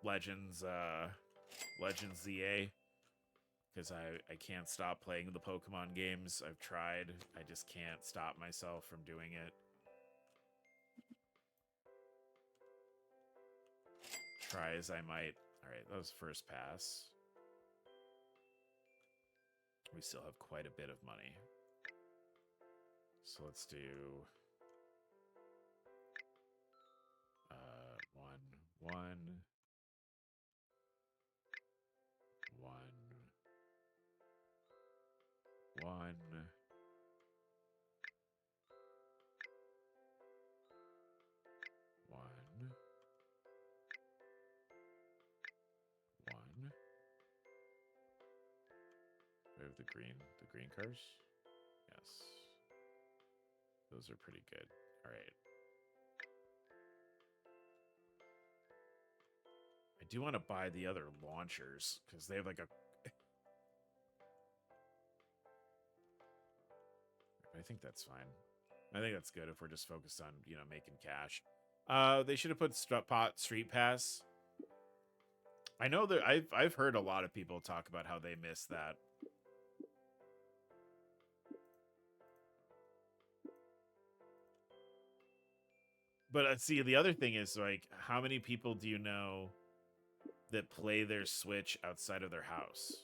Legends ZA. Because I can't stop playing the Pokemon games. I've tried. I just can't stop myself from doing it. Try as I might. Alright, that was first pass. We still have quite a bit of money. So let's do... one. One. One. One. We have the green cars. Yes. Those are pretty good. All right. I do want to buy the other launchers because they have like a... I think that's fine. I think that's good if we're just focused on, you know, making cash. They should have put Street Pass. I know that I've heard a lot of people talk about how they miss that. But see, the other thing is, like, how many people do you know that play their Switch outside of their house,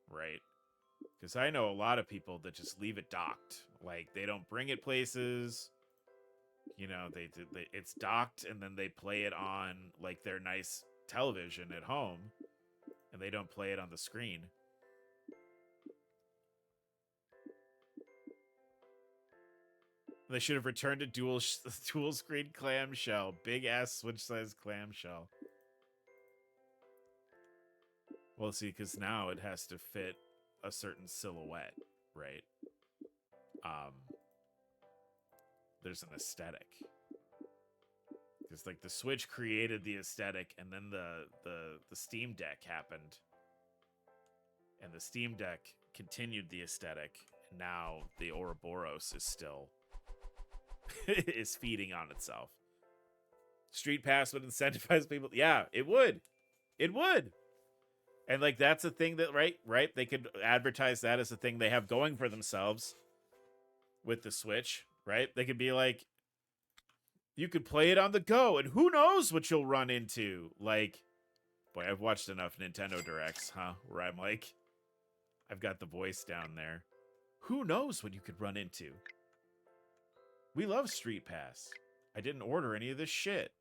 right? Because I know a lot of people that just leave it docked. Like, they don't bring it places. You know, it's docked, and then they play it on, like, their nice television at home, and they don't play it on the screen. They should have returned to dual screen clamshell. Big ass Switch size clamshell. Well, see, because now it has to fit a certain silhouette, right? There's an aesthetic. Because like the Switch created the aesthetic, and then the Steam Deck happened, and the Steam Deck continued the aesthetic. And now the Ouroboros is still is feeding on itself. Street Pass would incentivize people. Yeah, it would. It would. And like that's a thing that right? They could advertise that as a thing they have going for themselves with the Switch, right? They could be like, you could play it on the go, and who knows what you'll run into. Like, boy, I've watched enough Nintendo Directs, huh? Where I'm like, I've got the voice down there. Who knows what you could run into? We love Street Pass. I didn't order any of this shit.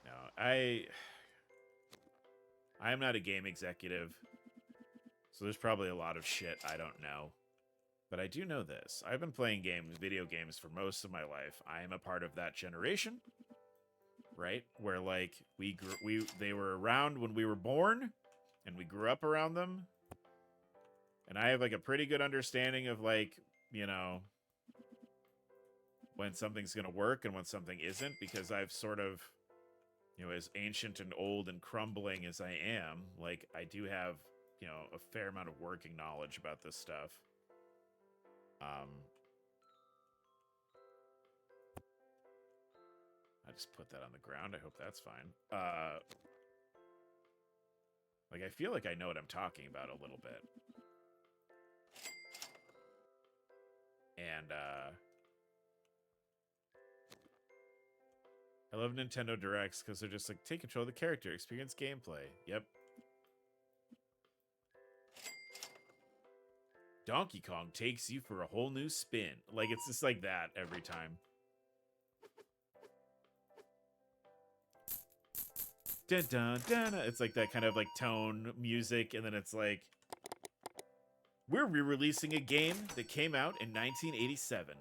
No, I am not a game executive, so there's probably a lot of shit I don't know. But I do know this. I've been playing video games for most of my life. I am a part of that generation, right? Where like they were around when we were born, and we grew up around them. And I have like a pretty good understanding of like, you know, when something's going to work and when something isn't, because I've sort of, you know, as ancient and old and crumbling as I am, like I do have, you know, a fair amount of working knowledge about this stuff. I just put that on the ground. I hope that's fine. Like I feel like I know what I'm talking about a little bit. And I love Nintendo Directs because they're just like, take control of the character, experience gameplay. Yep. Donkey Kong takes you for a whole new spin. Like, it's just like that every time. Dun, dun, dun, dun. It's like that kind of like tone music, and then it's like, we're re-releasing a game that came out in 1987.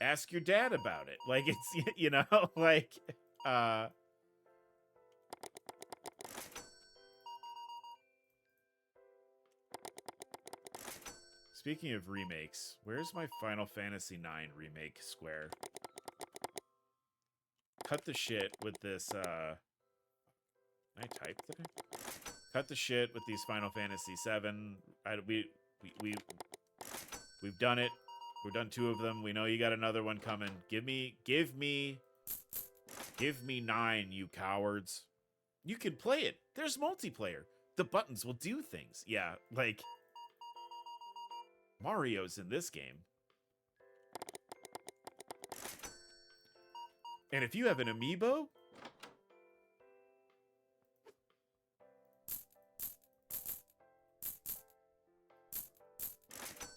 Ask your dad about it. Like, it's, you know, like, speaking of remakes, where's my Final Fantasy IX remake square? Cut the shit with this, Can I type that? Cut the shit with these Final Fantasy VII. We've done it. We've done 2 of them. We know you got another one coming. Give me 9, you cowards. You can play it. There's multiplayer. The buttons will do things. Yeah, like Mario's in this game. And if you have an amiibo,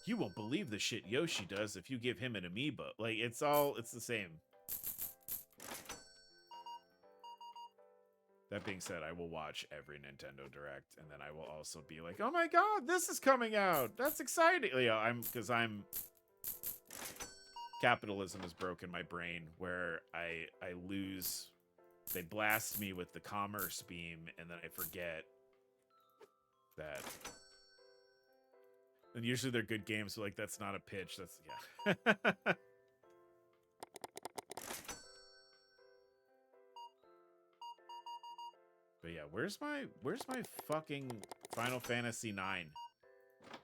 you won't believe the shit Yoshi does if you give him an amiibo. Like, it's the same. That being said, I will watch every Nintendo Direct, and then I will also be like, "Oh my god, this is coming out! That's exciting!" Because I'm capitalism has broken my brain, where I lose. They blast me with the commerce beam, and then I forget that. And usually they're good games, so like that's not a pitch. That's yeah. But yeah, where's my fucking Final Fantasy IX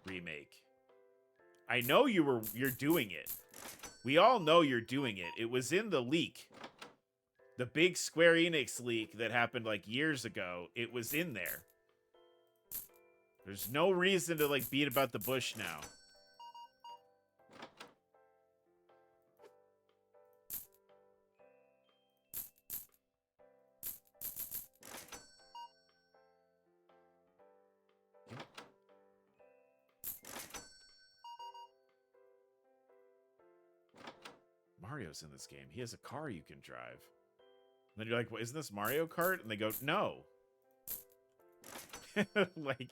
remake? I know you're doing it. We all know you're doing it. It was in the leak. The big Square Enix leak that happened like years ago. It was in there. There's no reason to like beat about the bush now. Mario's in this game. He has a car you can drive. And then you're like, well, isn't this Mario Kart? And they go, no. Like,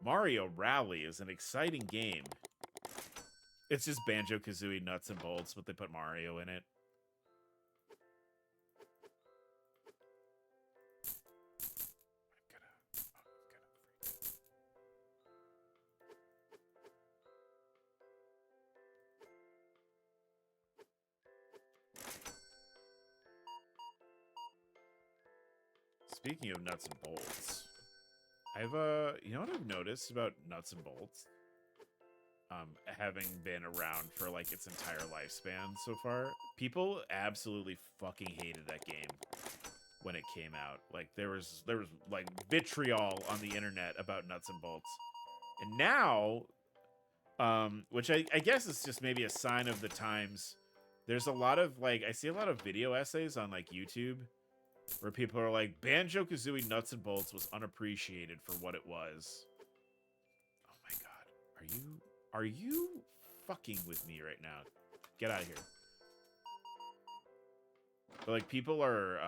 Mario Rally is an exciting game. It's just Banjo-Kazooie nuts and bolts, but they put Mario in it. Speaking of nuts and bolts, I've you know what I've noticed about nuts and bolts? Having been around for like its entire lifespan so far, people absolutely fucking hated that game when it came out. Like there was like vitriol on the internet about nuts and bolts. And now, which I guess is just maybe a sign of the times, there's a lot of like, I see a lot of video essays on like YouTube where people are like, Banjo-Kazooie Nuts and Bolts was unappreciated for what it was. Oh my god. Are you fucking with me right now? Get out of here. But like people are,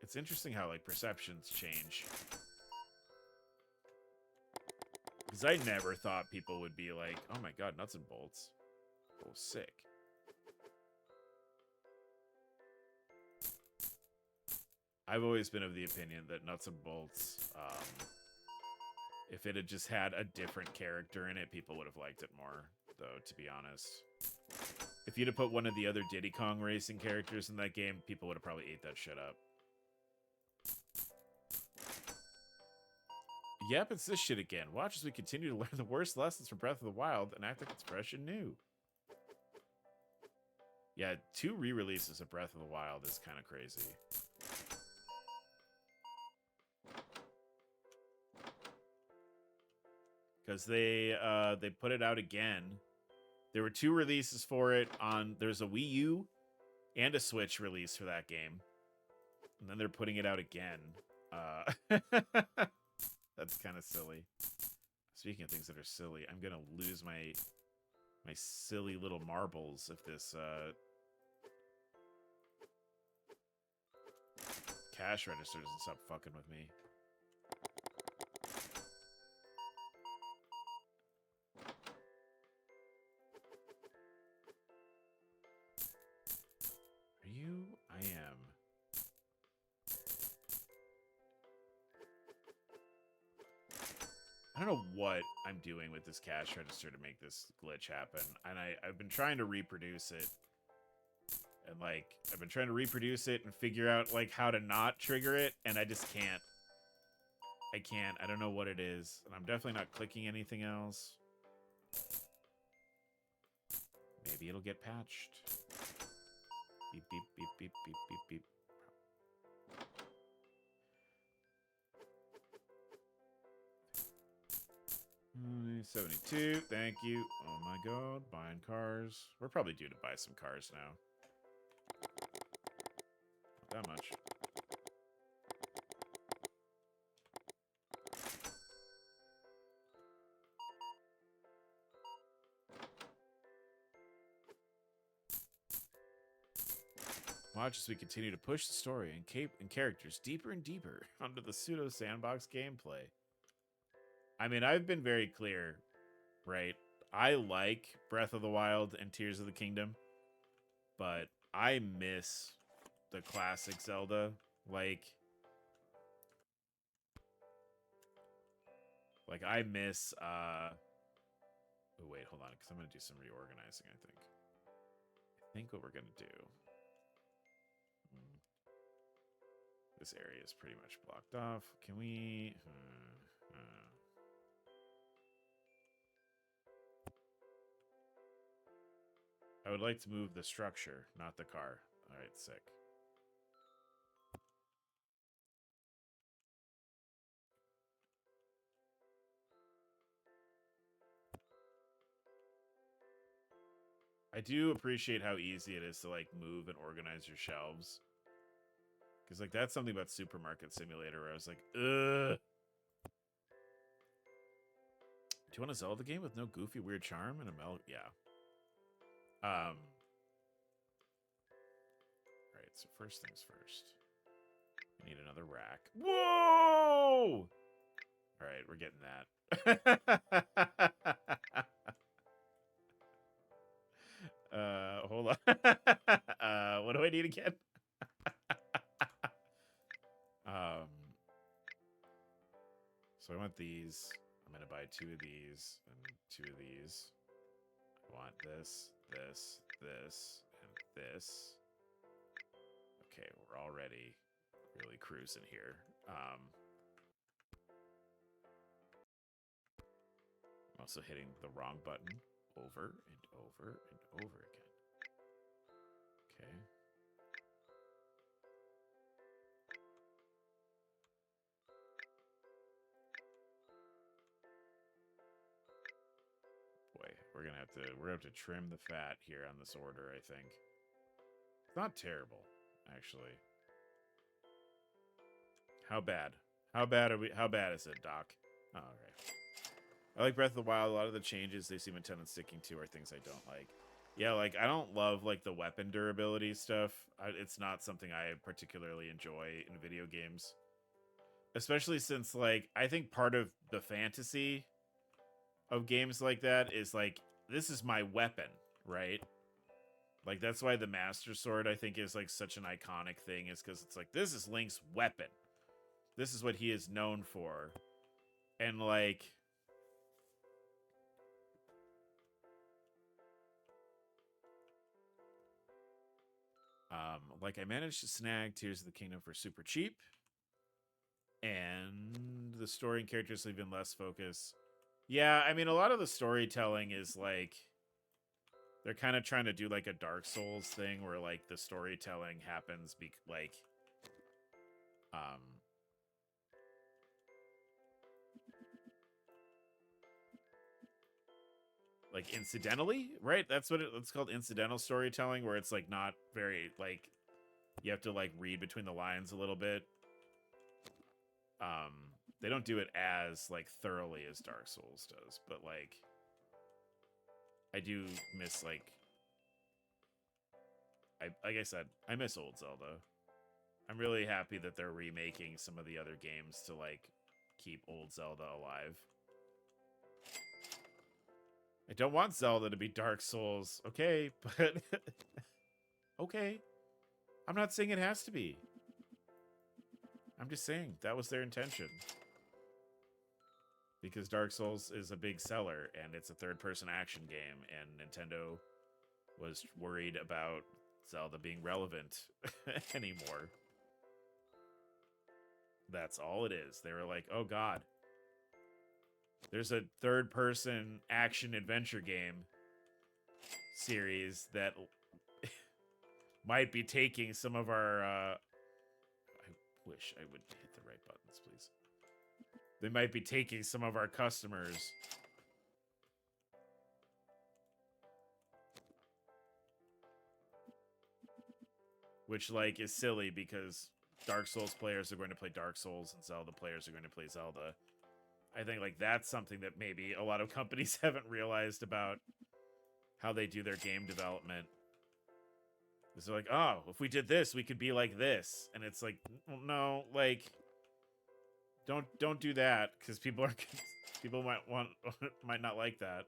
it's interesting how like perceptions change. Because I never thought people would be like, oh my god, Nuts and Bolts. Oh, sick. I've always been of the opinion that Nuts and Bolts, if it had just had a different character in it, people would have liked it more, though, to be honest. If you'd have put one of the other Diddy Kong racing characters in that game, people would have probably ate that shit up. Yep, it's this shit again. Watch as we continue to learn the worst lessons from Breath of the Wild and act like it's fresh and new. Yeah, 2 re-releases of Breath of the Wild is kind of crazy. Because they put it out again. There were 2 releases for it on... There's a Wii U and a Switch release for that game. And then they're putting it out again. That's kind of silly. Speaking of things that are silly, I'm going to lose my silly little marbles if this cash register doesn't stop fucking with me. I am. I don't know what I'm doing with this cash register to make this glitch happen. And I've been trying to reproduce it. And, like, I've been trying to reproduce it and figure out, like, how to not trigger it. And I just can't. I can't. I don't know what it is. And I'm definitely not clicking anything else. Maybe it'll get patched. Beep, beep, beep, beep, beep, beep, beep. 72, thank you. Oh my god, buying cars. We're probably due to buy some cars now. Not that much. Watch as we continue to push the story and characters deeper and deeper onto the pseudo sandbox gameplay. I mean, I've been very clear, right? I like Breath of the Wild and Tears of the Kingdom, but I miss the classic Zelda. Like I miss oh wait, hold on, because I'm gonna do some reorganizing, I think what we're gonna do. This area is pretty much blocked off. Can we I would like to move the structure, not the car. Alright, sick. I do appreciate how easy it is to like move and organize your shelves. Because like that's something about Supermarket Simulator where I was like, ugh. Do you want a Zelda game with no goofy weird charm and a yeah. Alright, so first things first. We need another rack. Whoa! Alright, we're getting that. Hold on. What do I need again? So I want these. I'm gonna buy 2 of these and 2 of these. I want this, this, this, and this. Okay, we're already really cruising here. I'm also hitting the wrong button over and over and over again. Okay. Boy, we're gonna have to trim the fat here on this order, I think. It's not terrible, actually. How bad? How bad is it, Doc? Oh, okay. I like Breath of the Wild. A lot of the changes they seem intent on sticking to are things I don't like. Yeah, like, I don't love, like, the weapon durability stuff. It's not something I particularly enjoy in video games. Especially since, like, I think part of the fantasy of games like that is, like, this is my weapon, right? Like, that's why the Master Sword, I think, is, like, such an iconic thing, is because it's like, this is Link's weapon. This is what he is known for. And, like... like, I managed to snag Tears of the Kingdom for super cheap. And the story and characters leave in less focus. Yeah, I mean, a lot of the storytelling is, like... They're kind of trying to do, like, a Dark Souls thing where, like, the storytelling happens, like... like, incidentally, right? That's what it's called, incidental storytelling, where it's, like, not very, like... You have to, like, read between the lines a little bit. They don't do it as, like, thoroughly as Dark Souls does, but, like... I do miss, like... like I said, I miss old Zelda. I'm really happy that they're remaking some of the other games to, like, keep old Zelda alive. I don't want Zelda to be Dark Souls, okay, but... okay. I'm not saying it has to be. I'm just saying that was their intention. Because Dark Souls is a big seller, and it's a third-person action game, and Nintendo was worried about Zelda being relevant anymore. That's all it is. They were like, oh god. There's a third-person action-adventure game series that might be taking some of our... I wish I would hit the right buttons, please. They might be taking some of our customers. Which, like, is silly because Dark Souls players are going to play Dark Souls and Zelda players are going to play Zelda. I think, like, that's something that maybe a lot of companies haven't realized about how they do their game development. It's like, oh, if we did this, we could be like this. And it's like, no, like, don't do that, because people might not like that.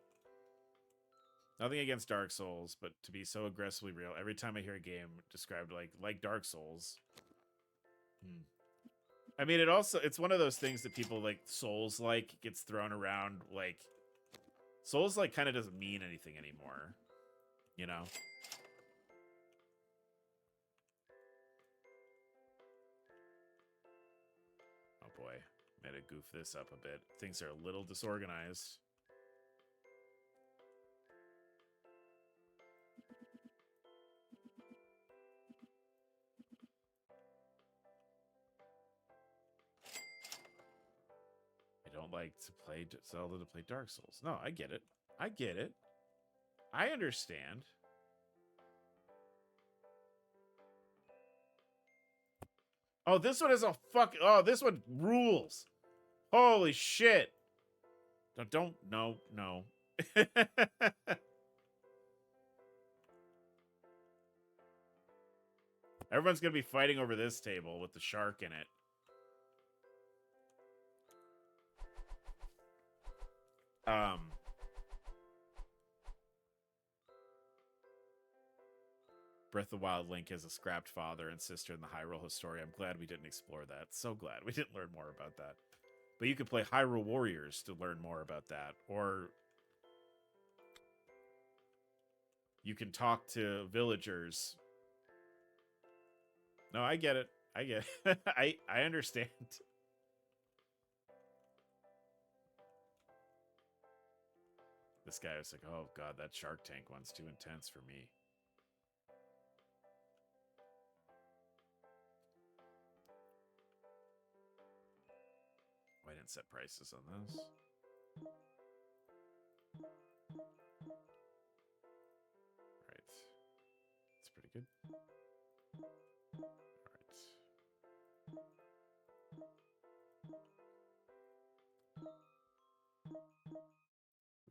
Nothing against Dark Souls, but to be so aggressively real, every time I hear a game described like Dark Souls. I mean, it's one of those things that people like Souls-like gets thrown around, like Souls-like kind of doesn't mean anything anymore, you know? Oh boy, I'm gonna goof this up a bit. Things are a little disorganized. I don't like to play Zelda to play Dark Souls. No, I get it. I get it. I understand. Oh, this one is a oh, this one rules. Holy shit. No. Everyone's gonna be fighting over this table with the shark in it. Breath of the Wild Link has a scrapped father and sister in the Hyrule story. I'm glad we didn't explore that. So glad we didn't learn more about that. But you could play Hyrule Warriors to learn more about that. Or you can talk to villagers. No, I get it. I get it. I understand. This guy was like, oh god, that Shark Tank one's too intense for me. I didn't set prices on those. Alright. That's pretty good. Alright.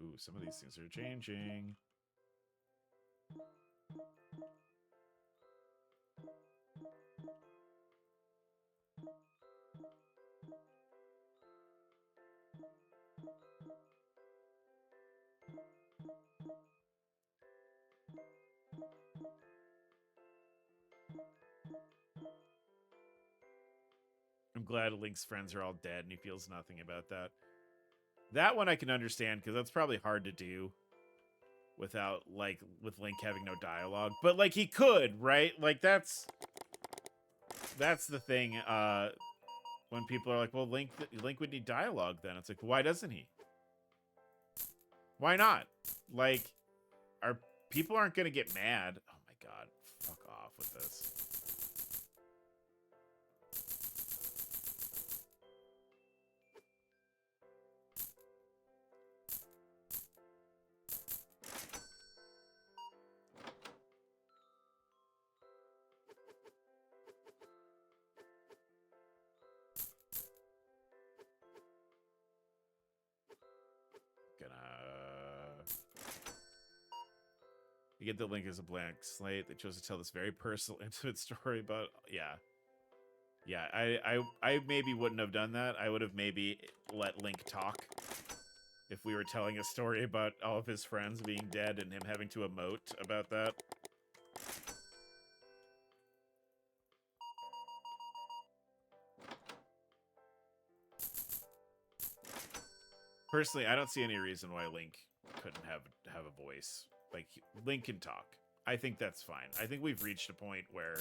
Ooh, some of these things are changing. I'm glad Link's friends are all dead and he feels nothing about that. That one I can understand because that's probably hard to do without, like, with Link having no dialogue. But, like, he could, right? Like, that's the thing. When people are like, well, Link would need dialogue then. It's like, why doesn't he? Why not? Like, people aren't going to get mad. Oh, my God. Fuck off with this. You get the Link as a blank slate. They chose to tell this very personal, intimate story about, yeah. I maybe wouldn't have done that. I would have maybe let Link talk if we were telling a story about all of his friends being dead and him having to emote about that. Personally, I don't see any reason why Link couldn't have a voice. Like, Link can talk. I think that's fine. I think we've reached a point where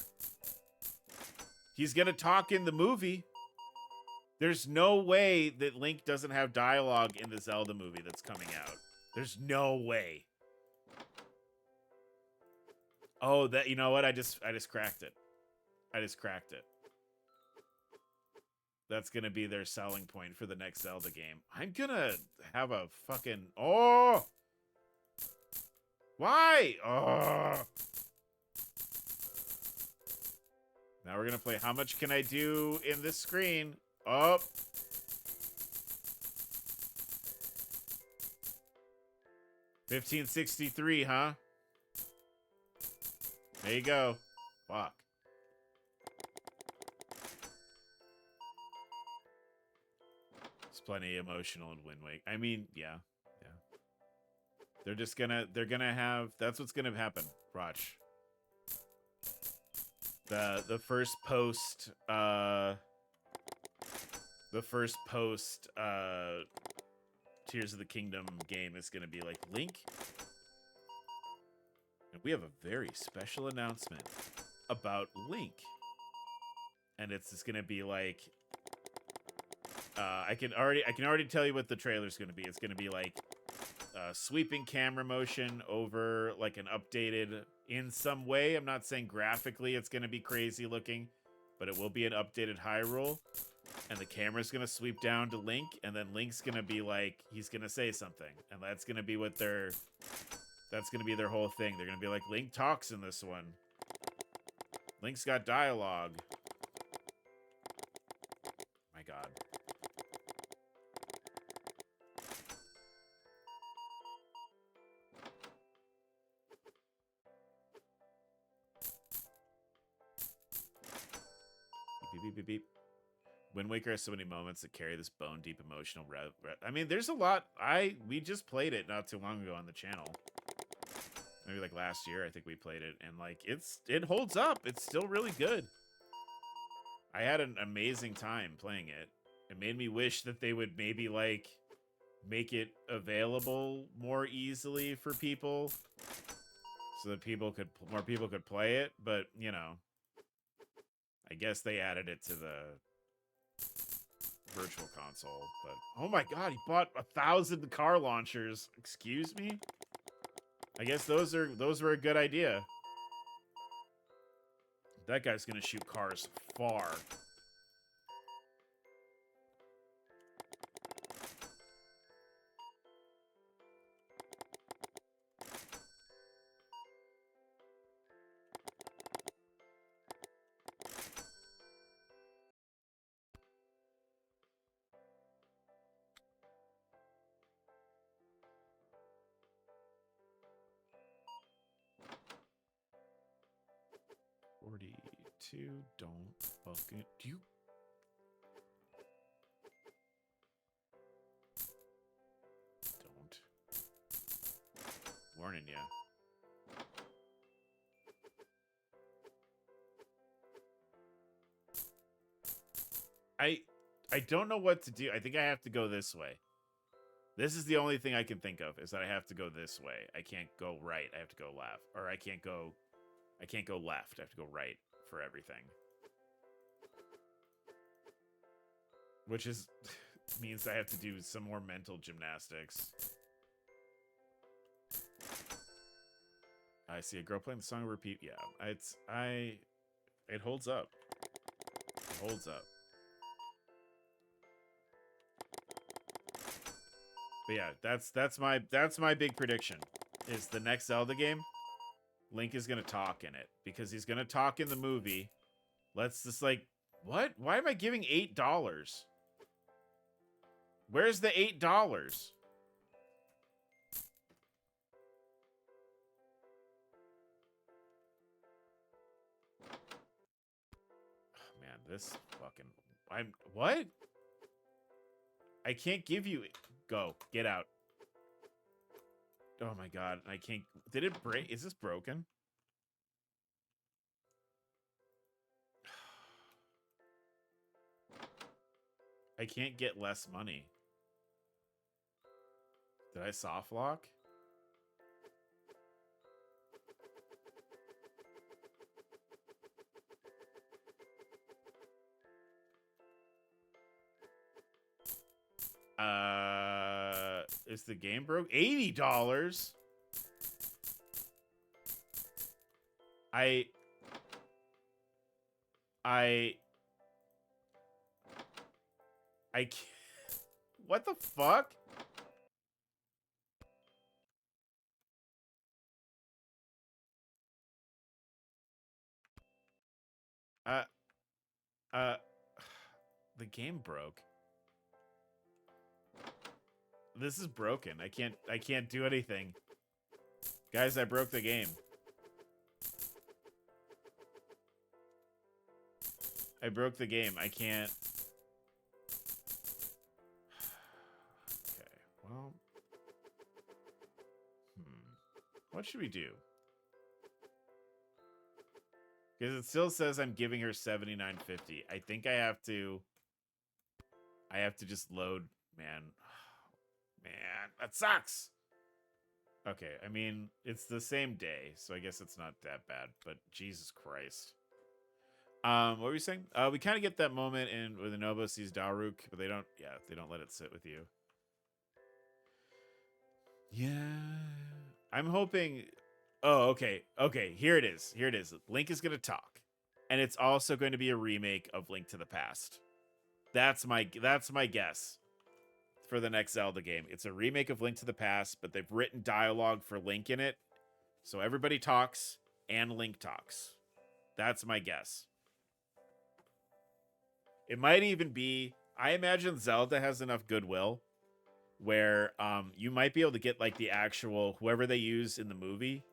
he's gonna talk in the movie. There's no way that Link doesn't have dialogue in the Zelda movie that's coming out. There's no way. Oh, that, you know what? I just cracked it. I just cracked it. That's gonna be their selling point for the next Zelda game. I'm gonna have a fucking... Oh! Why? Oh! Now we're gonna play How Much Can I Do in this screen? Oh! $15.63, huh? There you go. Fuck. It's plenty emotional in Wind Waker. I mean, yeah. They're gonna have, that's what's gonna happen. Watch. The first post Tears of the Kingdom game is gonna be like, Link, and we have a very special announcement about Link. And it's just gonna be like, I can already tell you what the trailer's gonna be. It's gonna be like sweeping camera motion over like an updated, in some way. I'm not saying graphically it's gonna be crazy looking, but it will be an updated Hyrule. And the camera's gonna sweep down to Link, and then Link's gonna be like, he's gonna say something, and that's gonna be what that's gonna be their whole thing. They're gonna be like, Link talks in this one. Link's got dialogue. My God. Beep, beep, beep, beep. Wind Waker has so many moments that carry this bone-deep emotional I mean, there's a lot. We just played it not too long ago on the channel. Maybe like last year, I think we played it, and like it holds up. It's still really good. I had an amazing time playing it. It made me wish that they would maybe like make it available more easily for people, so that more people could play it. But you know, I guess they added it to the virtual console. But oh my God, he bought 1,000 car launchers. Excuse me. I guess those were a good idea. That guy's gonna shoot cars far. Don't fucking do you. Don't. Warning you. I don't know what to do. I think I have to go this way. This is the only thing I can think of, is that I have to go this way. I can't go right. I have to go left. Or I can't go left. I have to go right for everything. Which is means I have to do some more mental gymnastics. I see a girl playing the song on repeat. Yeah, it holds up. It holds up. But yeah, that's my big prediction. Is the next Zelda game, Link is gonna talk in it, because he's gonna talk in the movie. Let's just like, what? Why am I giving $8? Where's the $8? Oh, man, this fucking what? I can't give you. Go, get out. Oh my God, I can't. Did it break? Is this broken? I can't get less money. Did I soft lock? Is the game broke? $80. I can't. What the fuck? The game broke. This is broken. I can't do anything. Guys, I broke the game. I broke the game. I can't. Okay, well. What should we do? Because it still says I'm giving her $79.50. I think I have to just load, man. Man, that sucks. Okay, I mean, it's the same day, so I guess it's not that bad, but Jesus Christ. What were you saying? We kind of get that moment in where the Nobo sees Daruk, but they don't let it sit with you. Yeah. I'm hoping. Oh, okay. Okay, here it is. Here it is. Link is going to talk. And it's also going to be a remake of Link to the Past. That's my guess for the next Zelda game. It's a remake of Link to the Past, but they've written dialogue for Link in it. So everybody talks and Link talks. That's my guess. It might even be, I imagine Zelda has enough goodwill where you might be able to get like the actual whoever they use in the movie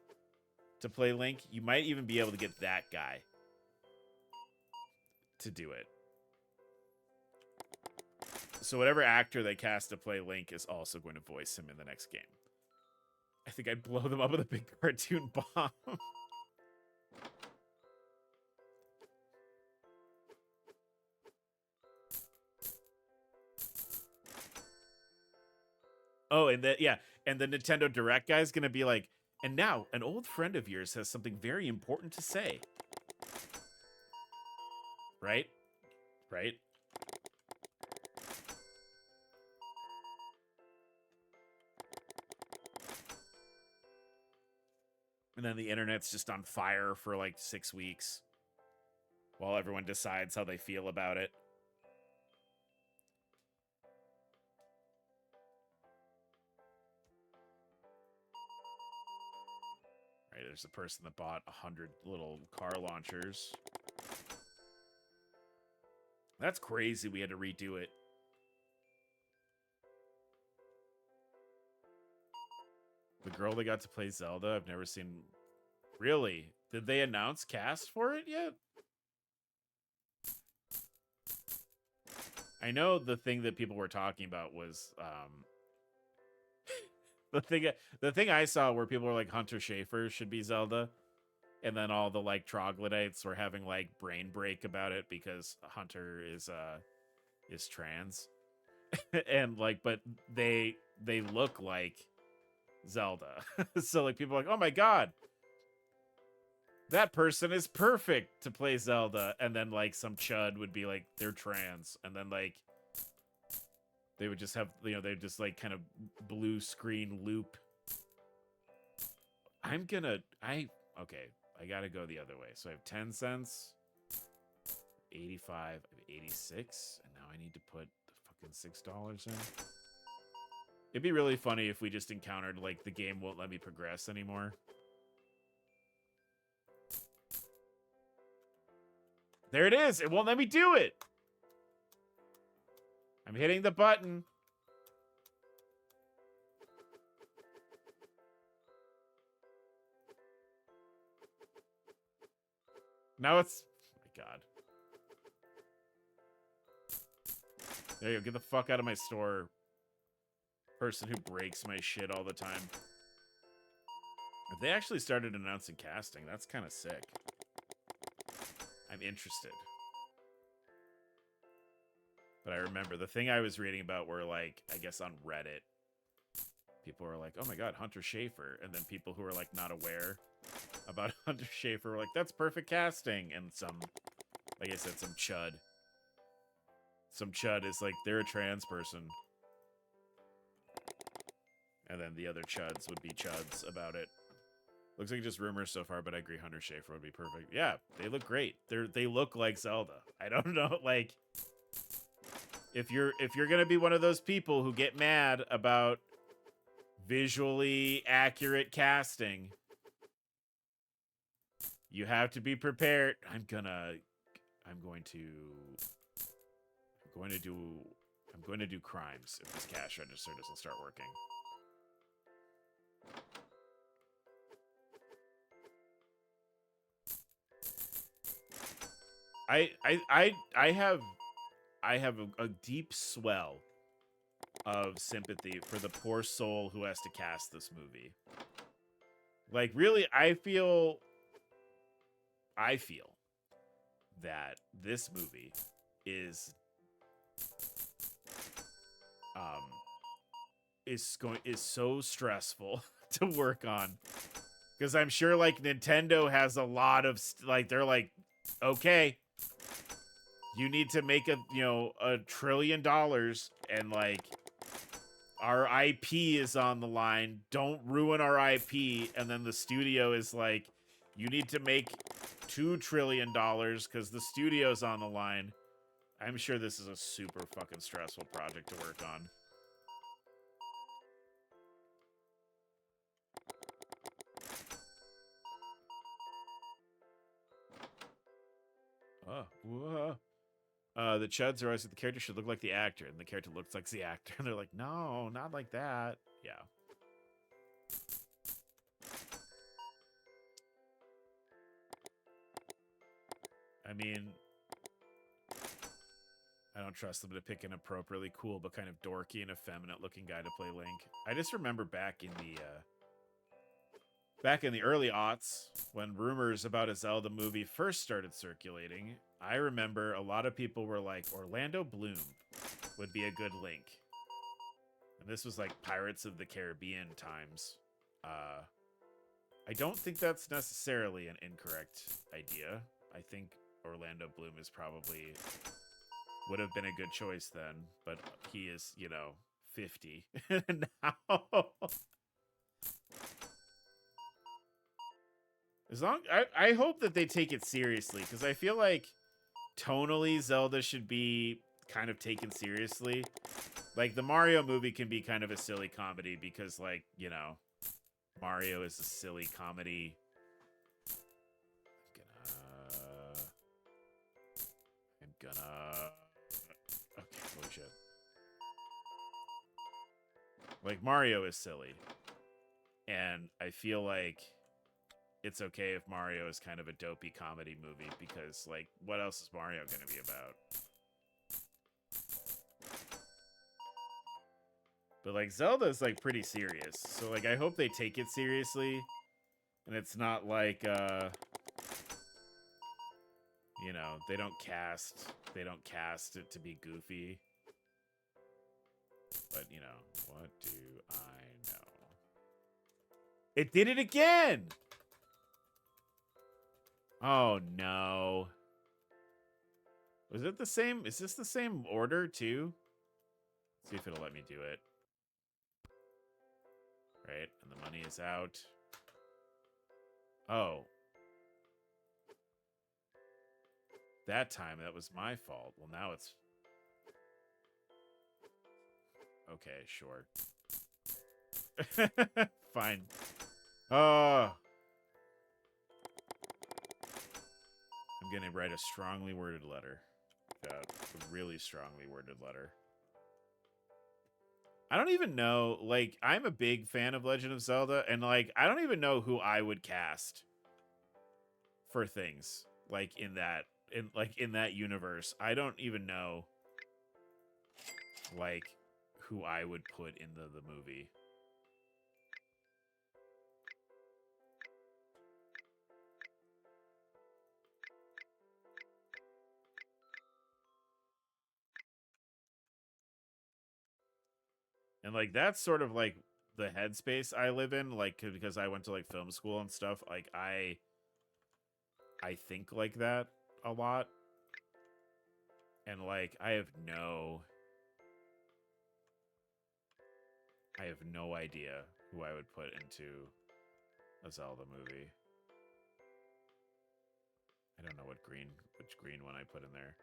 to play Link. You might even be able to get that guy to do it. So whatever actor they cast to play Link is also going to voice him in the next game. I think I'd blow them up with a big cartoon bomb. Oh, and the Nintendo Direct guy is going to be like, and now an old friend of yours has something very important to say. Right? Right? And then the internet's just on fire for like 6 weeks while everyone decides how they feel about it. Right, there's a person that bought 100 little car launchers. That's crazy we had to redo it. The girl that got to play Zelda, I've never seen. Really? Did they announce cast for it yet? I know the thing that people were talking about was the thing I saw where people were like Hunter Schafer should be Zelda, and then all the like troglodytes were having like brain break about it because Hunter is trans. And like, but they look like Zelda. So like people are like, oh my god, that person is perfect to play Zelda. And then like some chud would be like, they're trans, and then like they would just have, you know, they'd just like kind of blue screen loop. Okay, I gotta go the other way. So I have 10 cents, 85, I have 86, and now I need to put the fucking $6 in. It'd be really funny if we just encountered, like, the game won't let me progress anymore. There it is! It won't let me do it! I'm hitting the button. Now it's... Oh my god. There you go. Get the fuck out of my store. Person who breaks my shit all the time. If they actually started announcing casting, that's kind of sick. I'm interested. But I remember the thing I was reading about were like, I guess on Reddit, people were like, oh my god, Hunter Schafer. And then people who were like not aware about Hunter Schafer were like, that's perfect casting. And some, like I said, some chud. Some chud is like, they're a trans person. And then the other chuds would be chuds about it. Looks like just rumors so far, but I agree Hunter Schafer would be perfect. Yeah, they look great. They look like Zelda. I don't know, like, if you're gonna be one of those people who get mad about visually accurate casting, you have to be prepared. I'm going to do crimes if this cash register doesn't start working. I have a deep swell of sympathy for the poor soul who has to cast this movie. Like, really, I feel that this movie is um is so stressful to work on, because I'm sure like Nintendo has a lot of like, they're like, okay, you need to make $1 trillion, and like our IP is on the line. Don't ruin our IP. And then the studio is like, you need to make $2 trillion because the studio's on the line. I'm sure this is a super fucking stressful project to work on. Oh, whoa. The chuds are always like, the character should look like the actor, and the character looks like the actor, and they're like, no, not like that. Yeah. I mean, I don't trust them to pick an appropriately cool but kind of dorky and effeminate looking guy to play Link. I just remember back in the early aughts, when rumors about a Zelda movie first started circulating, I remember a lot of people were like, Orlando Bloom would be a good Link. And this was like Pirates of the Caribbean times. I don't think that's necessarily an incorrect idea. I think Orlando Bloom is probably would have been a good choice then, but he is, 50 now. As long I hope that they take it seriously, because I feel like tonally Zelda should be kind of taken seriously. Like the Mario movie can be kind of a silly comedy because, like, Mario is a silly comedy. I'm gonna okay, holy shit. Like, Mario is silly. And I feel like it's okay if Mario is kind of a dopey comedy movie, because, like, what else is Mario going to be about? But, like, Zelda is, like, pretty serious. So, like, I hope they take it seriously. And it's not like, they don't cast it to be goofy. But, what do I know? It did it again! Oh, no. Was it the same? Is this the same order, too? Let's see if it'll let me do it. Right, and the money is out. Oh. That time, that was my fault. Well, now it's... Okay, sure. Fine. Oh. I'm gonna write a strongly worded letter. A really strongly worded letter. I don't even know, like, I'm a big fan of Legend of Zelda, and, like, I don't even know who I would cast for things, like, in that universe. I don't even know, like, who I would put in the movie. And, like, that's sort of, like, the headspace I live in, like, because I went to, like, film school and stuff. Like, I think like that a lot. And, like, I have no idea who I would put into a Zelda movie. I don't know which green one I put in there.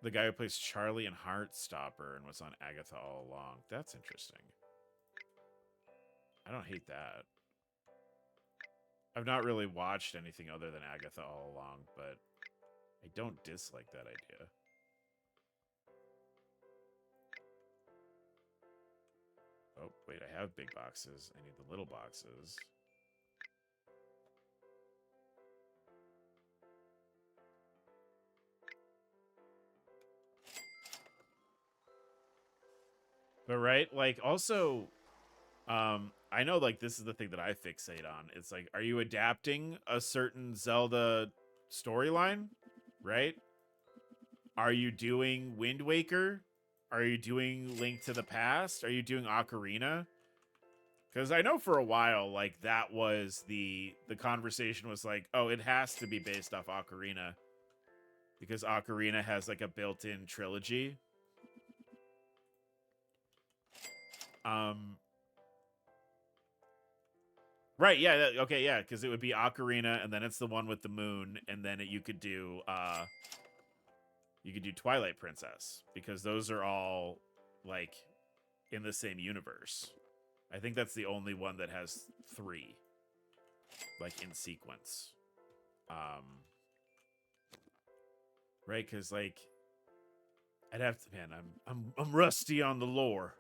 The guy who plays Charlie in Heartstopper and was on Agatha all along. That's interesting. I don't hate that. I've not really watched anything other than Agatha all along, but I don't dislike that idea. Oh, wait, I have big boxes. I need the little boxes. But right, like also, I know like this is the thing that I fixate on. It's like, are you adapting a certain Zelda storyline? Right? Are you doing Wind Waker? Are you doing Link to the Past? Are you doing Ocarina? Because I know for a while, like that was the conversation was like, oh, it has to be based off Ocarina because Ocarina has like a built-in trilogy. Um, right? Yeah. Okay. Yeah. Because it would be Ocarina, and then it's the one with the moon, and then you could do Twilight Princess because those are all like in the same universe. I think that's the only one that has 3, like in sequence. Right? Because like I'd have to, man. I'm rusty on the lore,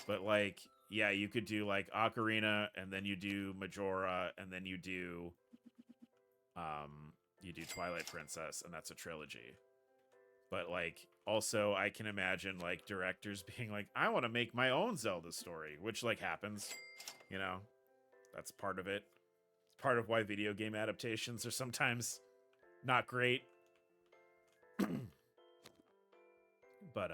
but like yeah, you could do like Ocarina, and then you do Majora, and then you do Twilight Princess, and that's a trilogy. But like also I can imagine like directors being like, I want to make my own Zelda story, which like happens, you know. That's part of it. It's part of why video game adaptations are sometimes not great. But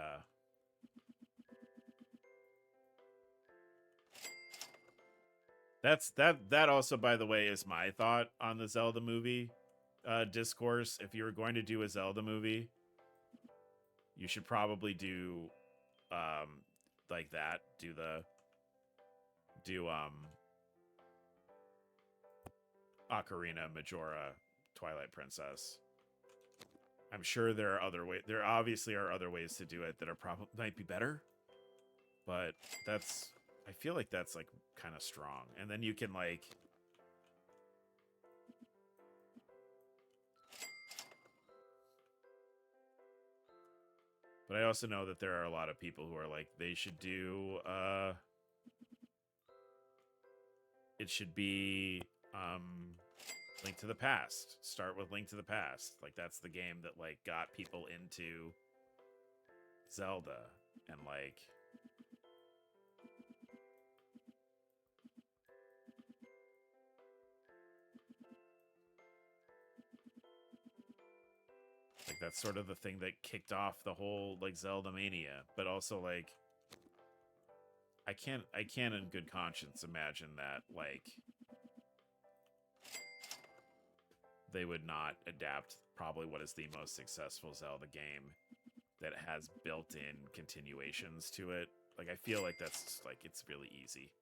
that also, by the way, is my thought on the Zelda movie discourse. If you were going to do a Zelda movie, you should probably do like that. Do Ocarina, Majora, Twilight Princess. I'm sure there are other ways. There obviously are other ways to do it that are probably might be better, but that's I feel like that's like kind of strong. And then you can like but I also know that there are a lot of people who are like they should do it should be Link to the Past. Start with Link to the Past. Like that's the game that like got people into Zelda and like that's sort of the thing that kicked off the whole like Zelda mania, but also like I can't in good conscience imagine that like they would not adapt probably what is the most successful Zelda game that has built-in continuations to it. Like I feel like that's just, like it's really easy.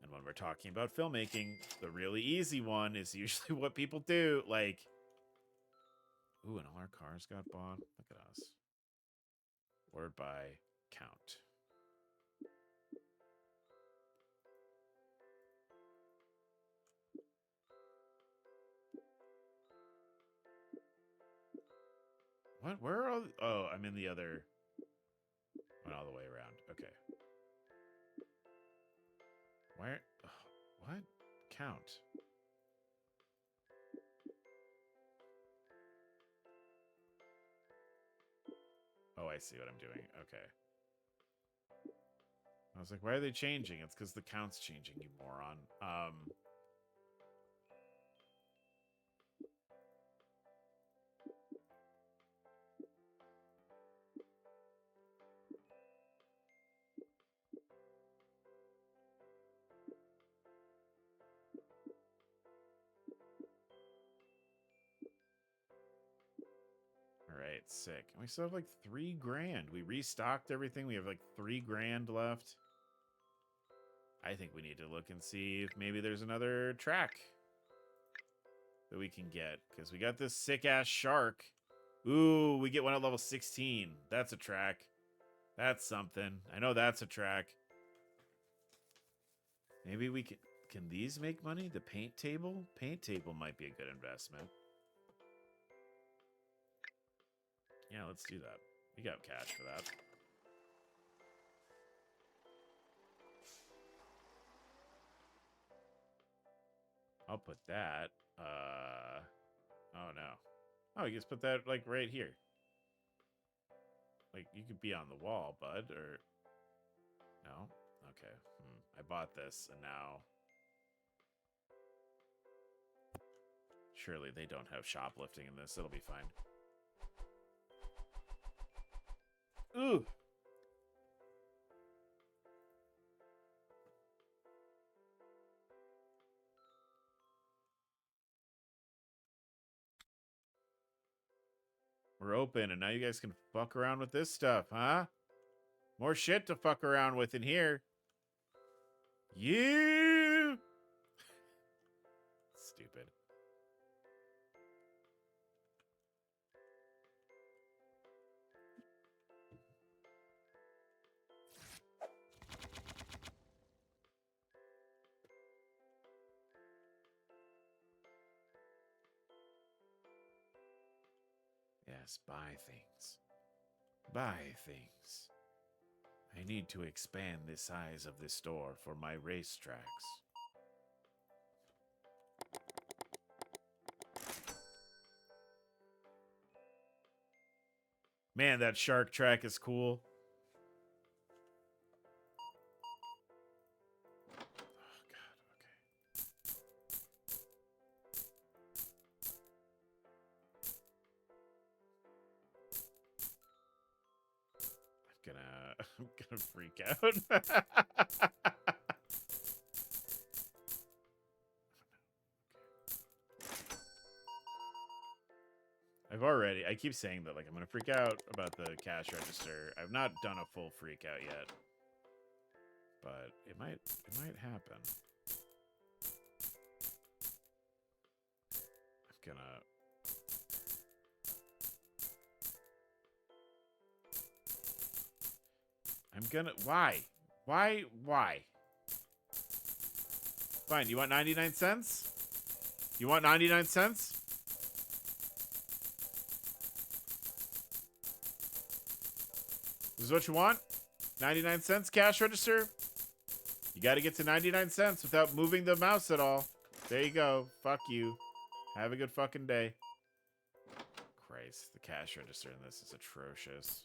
And when we're talking about filmmaking, the really easy one is usually what people do. Like, ooh, and all our cars got bought. Look at us. Ordered by count. What? Where are? Oh, I'm in the other. Went all the way around. Okay. Where? Oh, what? Count. Oh, I see what I'm doing. Okay. I was like, why are they changing? It's because the count's changing, you moron. All right, sick. And we still have like $3,000. We restocked everything. We have like $3,000 left. I think we need to look and see if maybe there's another track that we can get because we got this sick ass shark. Ooh, we get one at level 16. That's a track. That's something. I know that's a track. Maybe we can these make money? The paint table? Paint table might be a good investment. Yeah, let's do that. We got cash for that. I'll put that. Oh no. Oh, you just put that like right here. Like, you could be on the wall, bud, or... No? Okay. I bought this, and now... Surely they don't have shoplifting in this. It'll be fine. Ooh! We're open, and now you guys can fuck around with this stuff, huh? More shit to fuck around with in here. You! Stupid. Yes, buy things. Buy things. I need to expand the size of this store for my racetracks. Man, that shark track is cool. Oh, God, okay. I'm gonna freak out. I keep saying that, like, I'm gonna freak out about the cash register. I've not done a full freak out yet. But it might happen. Why? Why? Fine, you want 99 cents? You want 99 cents? This is what you want? 99 cents cash register? You gotta get to 99 cents without moving the mouse at all. There you go. Fuck you. Have a good fucking day. Christ, the cash register in this is atrocious.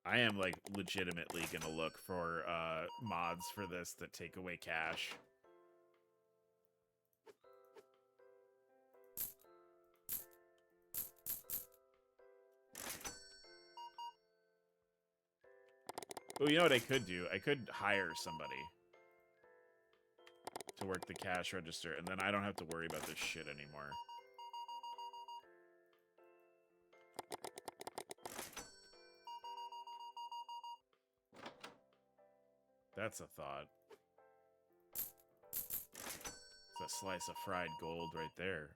I am, like, legitimately gonna look for mods for this that take away cash. Oh, you know what I could do? I could hire somebody to work the cash register, and then I don't have to worry about this shit anymore. That's a thought. It's a slice of fried gold right there.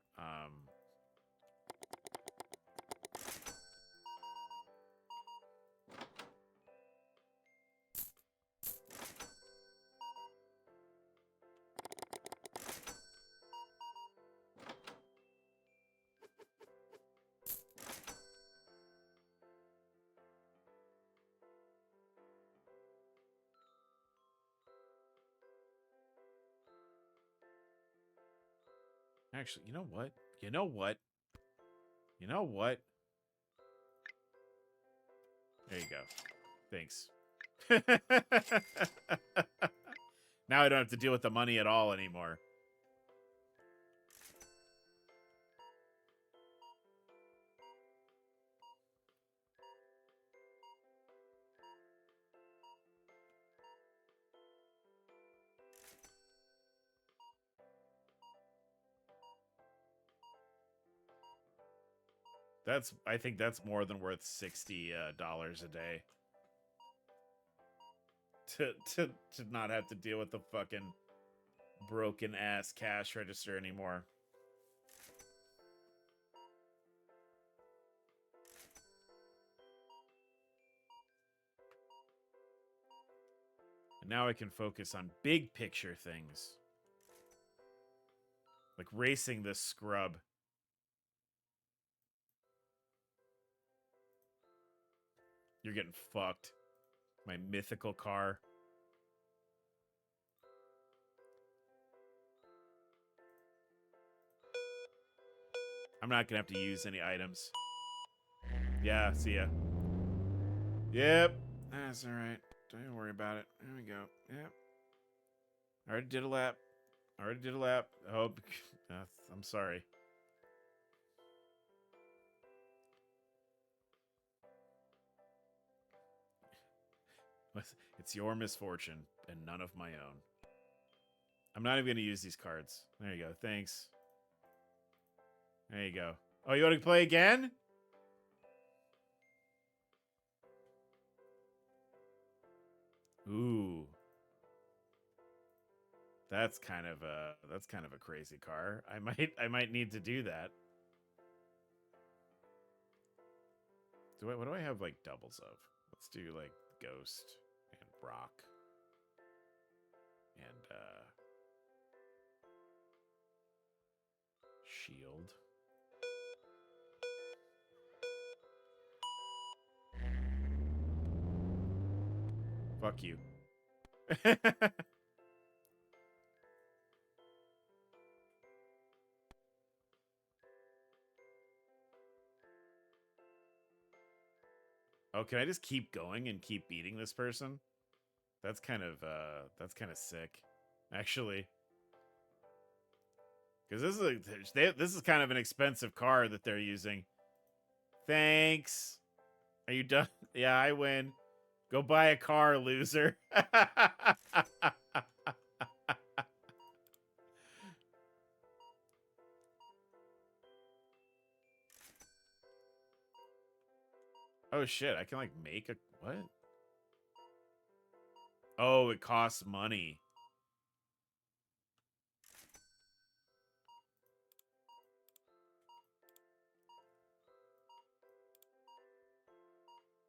Actually, you know what? You know what? You know what? There you go. Thanks. Now I don't have to deal with the money at all anymore. I think that's more than worth $60 a day. To not have to deal with the fucking broken ass cash register anymore. And now I can focus on big picture things. Like racing this scrub. You're getting fucked. My mythical car. I'm not gonna have to use any items. Yeah, see ya. Yep. That's alright. Don't worry about it. There we go. Yep. Already did a lap. Oh, I'm sorry. It's your misfortune and none of my own. I'm not even going to use these cards. There you go. Thanks. There you go. Oh, you want to play again? Ooh. That's kind of a crazy car. I might need to do that. What do I have like doubles of? Let's do like Ghost and Brock. And Shield. Fuck you. Oh, can I just keep going and keep beating this person? That's kind of sick, actually. Because this is kind of an expensive car that they're using. Thanks. Are you done? Yeah, I win. Go buy a car, loser. Oh shit, I can like make a what? Oh, it costs money.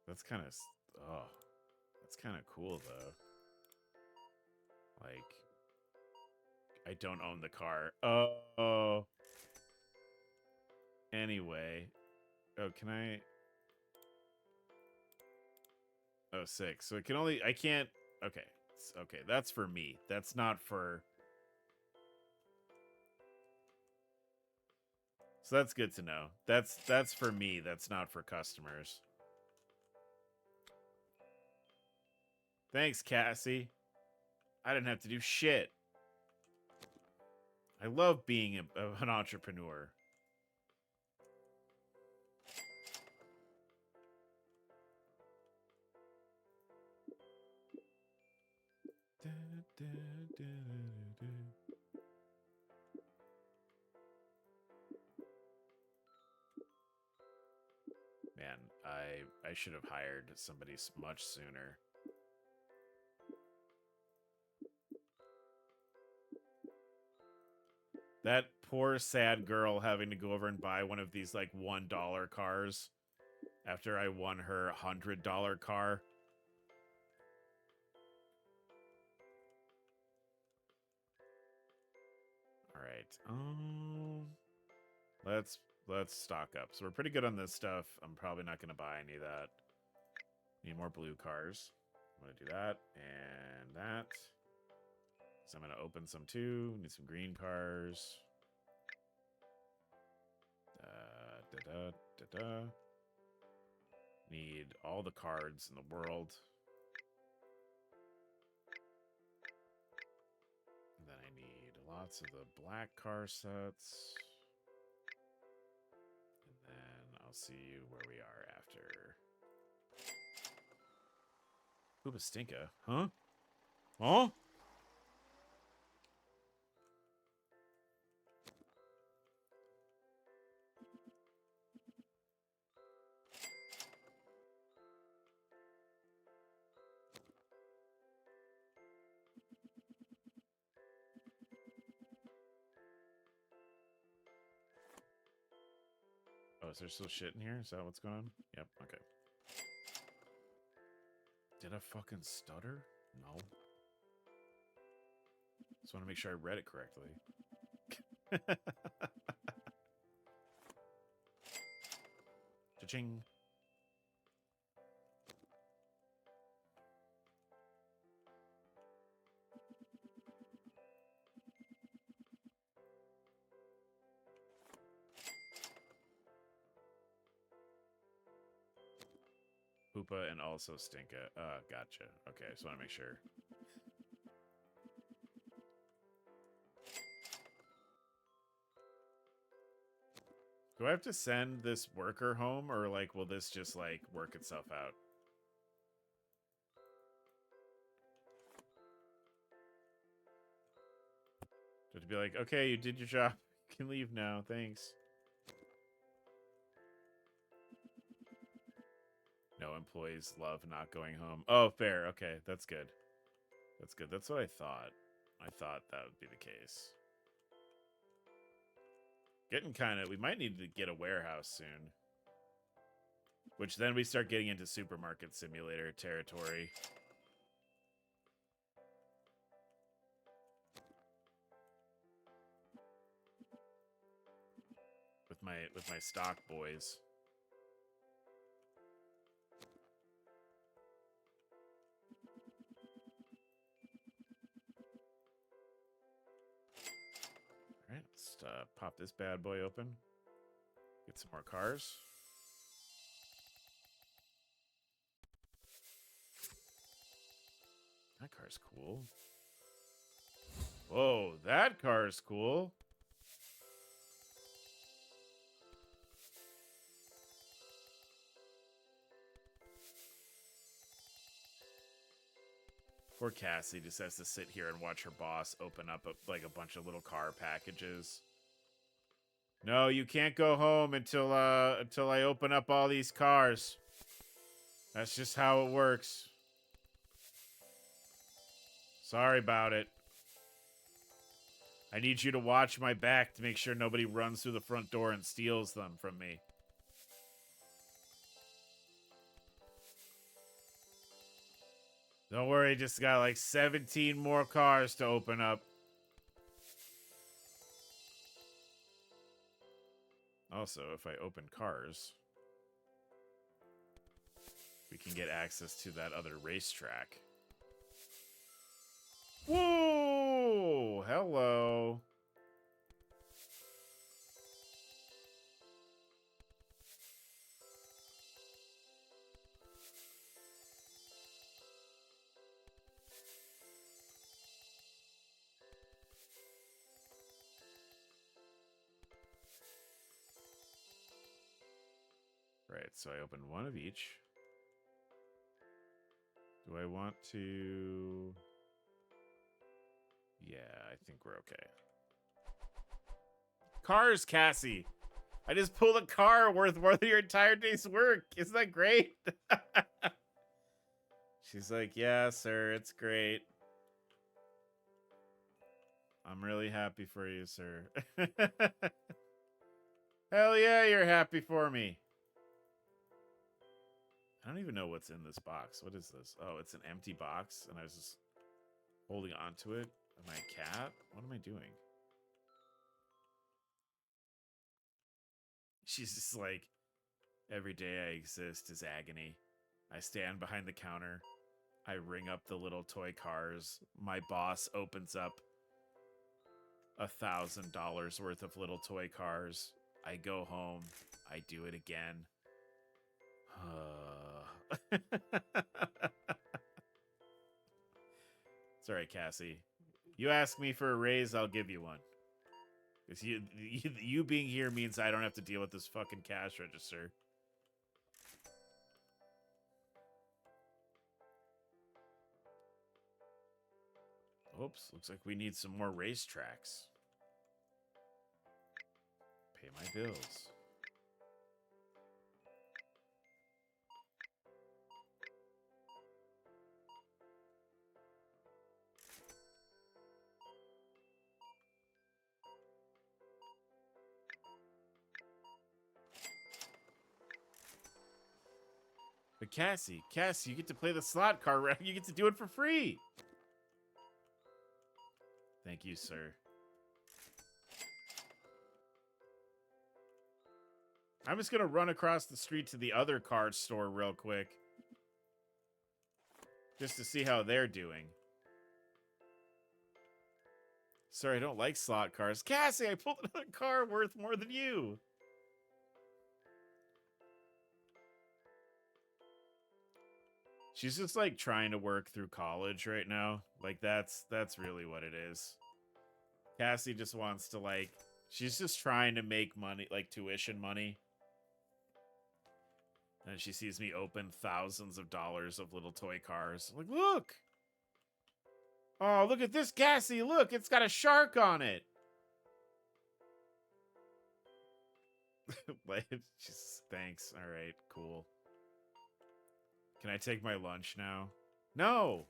That's kind of that's kind of cool though. Like I don't own the car. Oh. Anyway. Oh, can I? Oh, 6. So it can only... I can't... Okay. Okay, that's for me. That's not for... So that's good to know. That's for me. That's not for customers. Thanks, Cassie. I didn't have to do shit. I love being an entrepreneur. Man, I should have hired somebody much sooner. That poor sad girl having to go over and buy one of these like $1 cars after I won her $100 car. All right. Let's stock up. So we're pretty good on this stuff. I'm probably not going to buy any of that. Need more blue cars. I'm going to do that and that. So I'm going to open some too. Need some green cars. Need all the cards in the world. And then I need lots of the black car sets. And then I'll see where we are after. Hoopastinka. Huh? Huh? Oh, is there still shit in here? Is that what's going on? Yep, okay. Did I fucking stutter? No. Just want to make sure I read it correctly. Cha-ching. Hoopa and also Stinka. Gotcha. Okay, I just want to make sure. Do I have to send this worker home, or like will this just like work itself out? Just be like, okay, you did your job. You can leave now. Thanks. No employees love not going home. Oh, fair. Okay, that's good. That's good. That's what I thought. I thought that would be the case. Getting kind of... We might need to get a warehouse soon. Which then we start getting into supermarket simulator territory. With my stock boys. All right, let's pop this bad boy open. Get some more cars. That car's cool. Whoa, that car's cool. Poor Cassie just has to sit here and watch her boss open up like a bunch of little car packages. No, you can't go home until I open up all these cars. That's just how it works. Sorry about it. I need you to watch my back to make sure nobody runs through the front door and steals them from me. Don't worry, just got like 17 more cars to open up. Also, if I open cars, we can get access to that other racetrack. Whoa! Hello. Right, so I open one of each. Do I want to... Yeah, I think we're okay. Cars, Cassie! I just pulled a car worth more than your entire day's work. Isn't that great? She's like, yeah, sir, it's great. I'm really happy for you, sir. Hell yeah, you're happy for me. I don't even know what's in this box. What is this? Oh, it's an empty box, and I was just holding onto it. Am I a cat? What am I doing? She's just like, every day I exist is agony. I stand behind the counter. I ring up the little toy cars. My boss opens up $1,000 worth of little toy cars. I go home. I do it again. It's all right, Cassie. You ask me for a raise, I'll give you one. Because you being here means I don't have to deal with this fucking cash register. Oops, looks like we need some more racetracks. Pay my bills. But Cassie, you get to play the slot car round. You get to do it for free. Thank you, sir. I'm just going to run across the street to the other car store real quick. Just to see how they're doing. Sorry, I don't like slot cars. Cassie, I pulled another car worth more than you. She's just like trying to work through college right now. Like that's really what it is. Cassie just wants to like, she's just trying to make money, like tuition money. And she sees me open thousands of dollars of little toy cars. Like, look! Oh, look at this, Cassie! Look, it's got a shark on it! Like, just, thanks. Alright, cool. Can I take my lunch now? No!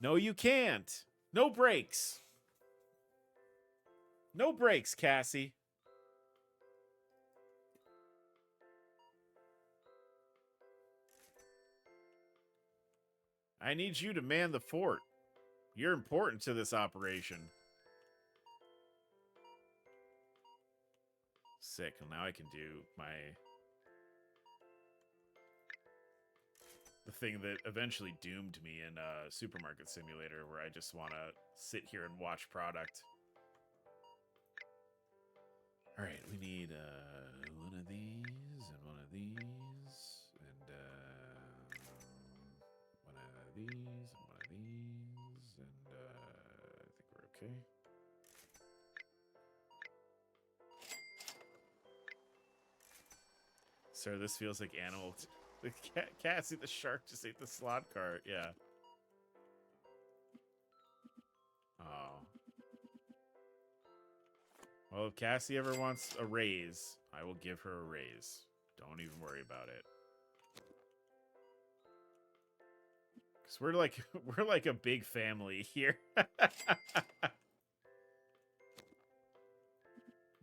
No, you can't! No breaks! No breaks, Cassie. I need you to man the fort. You're important to this operation. Sick. Well, now I can do the thing that eventually doomed me in Supermarket Simulator, where I just want to sit here and watch product. All right, we need one of these and one of these and one of these and one of these, and I think we're okay. Sir, this feels like animal. The Cassie the shark just ate the slot cart. Yeah. Oh. Well, if Cassie ever wants a raise, I will give her a raise. Don't even worry about it. Cause we're like a big family here.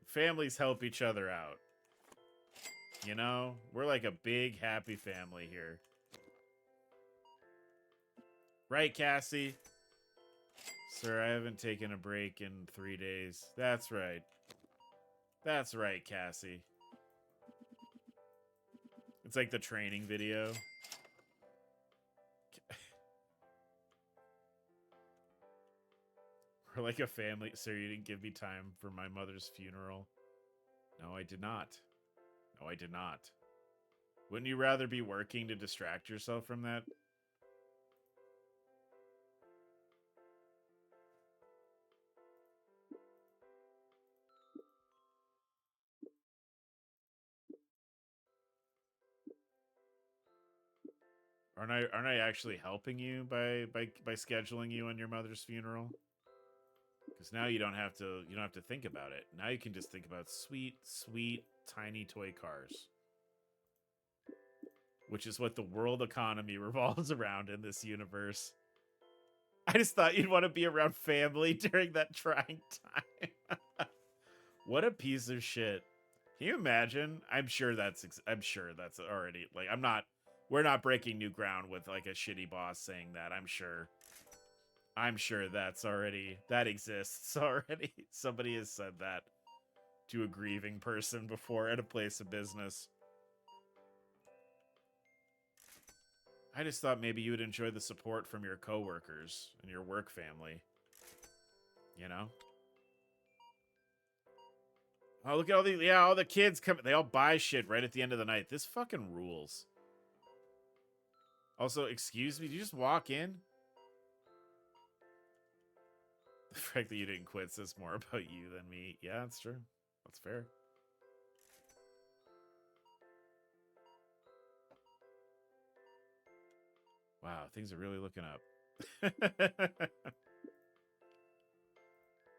Families help each other out. You know, we're like a big happy family here. Right, Cassie? Sir, I haven't taken a break in 3 days. That's right. That's right, Cassie. It's like the training video. We're like a family. Sir, you didn't give me time for my mother's funeral. No, I did not. No, I did not. Wouldn't you rather be working to distract yourself from that? Aren't I actually helping you by scheduling you on your mother's funeral? Because now you don't have to think about it. Now you can just think about sweet, sweet, tiny toy cars. Which is what the world economy revolves around in this universe. I just thought you'd want to be around family during that trying time. What a piece of shit. Can you imagine? I'm sure that's already, like, we're not breaking new ground with like a shitty boss saying that. I'm sure that exists already. Somebody has said that to a grieving person before at a place of business. I just thought maybe you would enjoy the support from your coworkers and your work family. You know? Oh, look at all the kids come. They all buy shit right at the end of the night. This fucking rules. Also, excuse me, did you just walk in? The fact that you didn't quit says more about you than me. Yeah, that's true. That's fair. Wow, things are really looking up.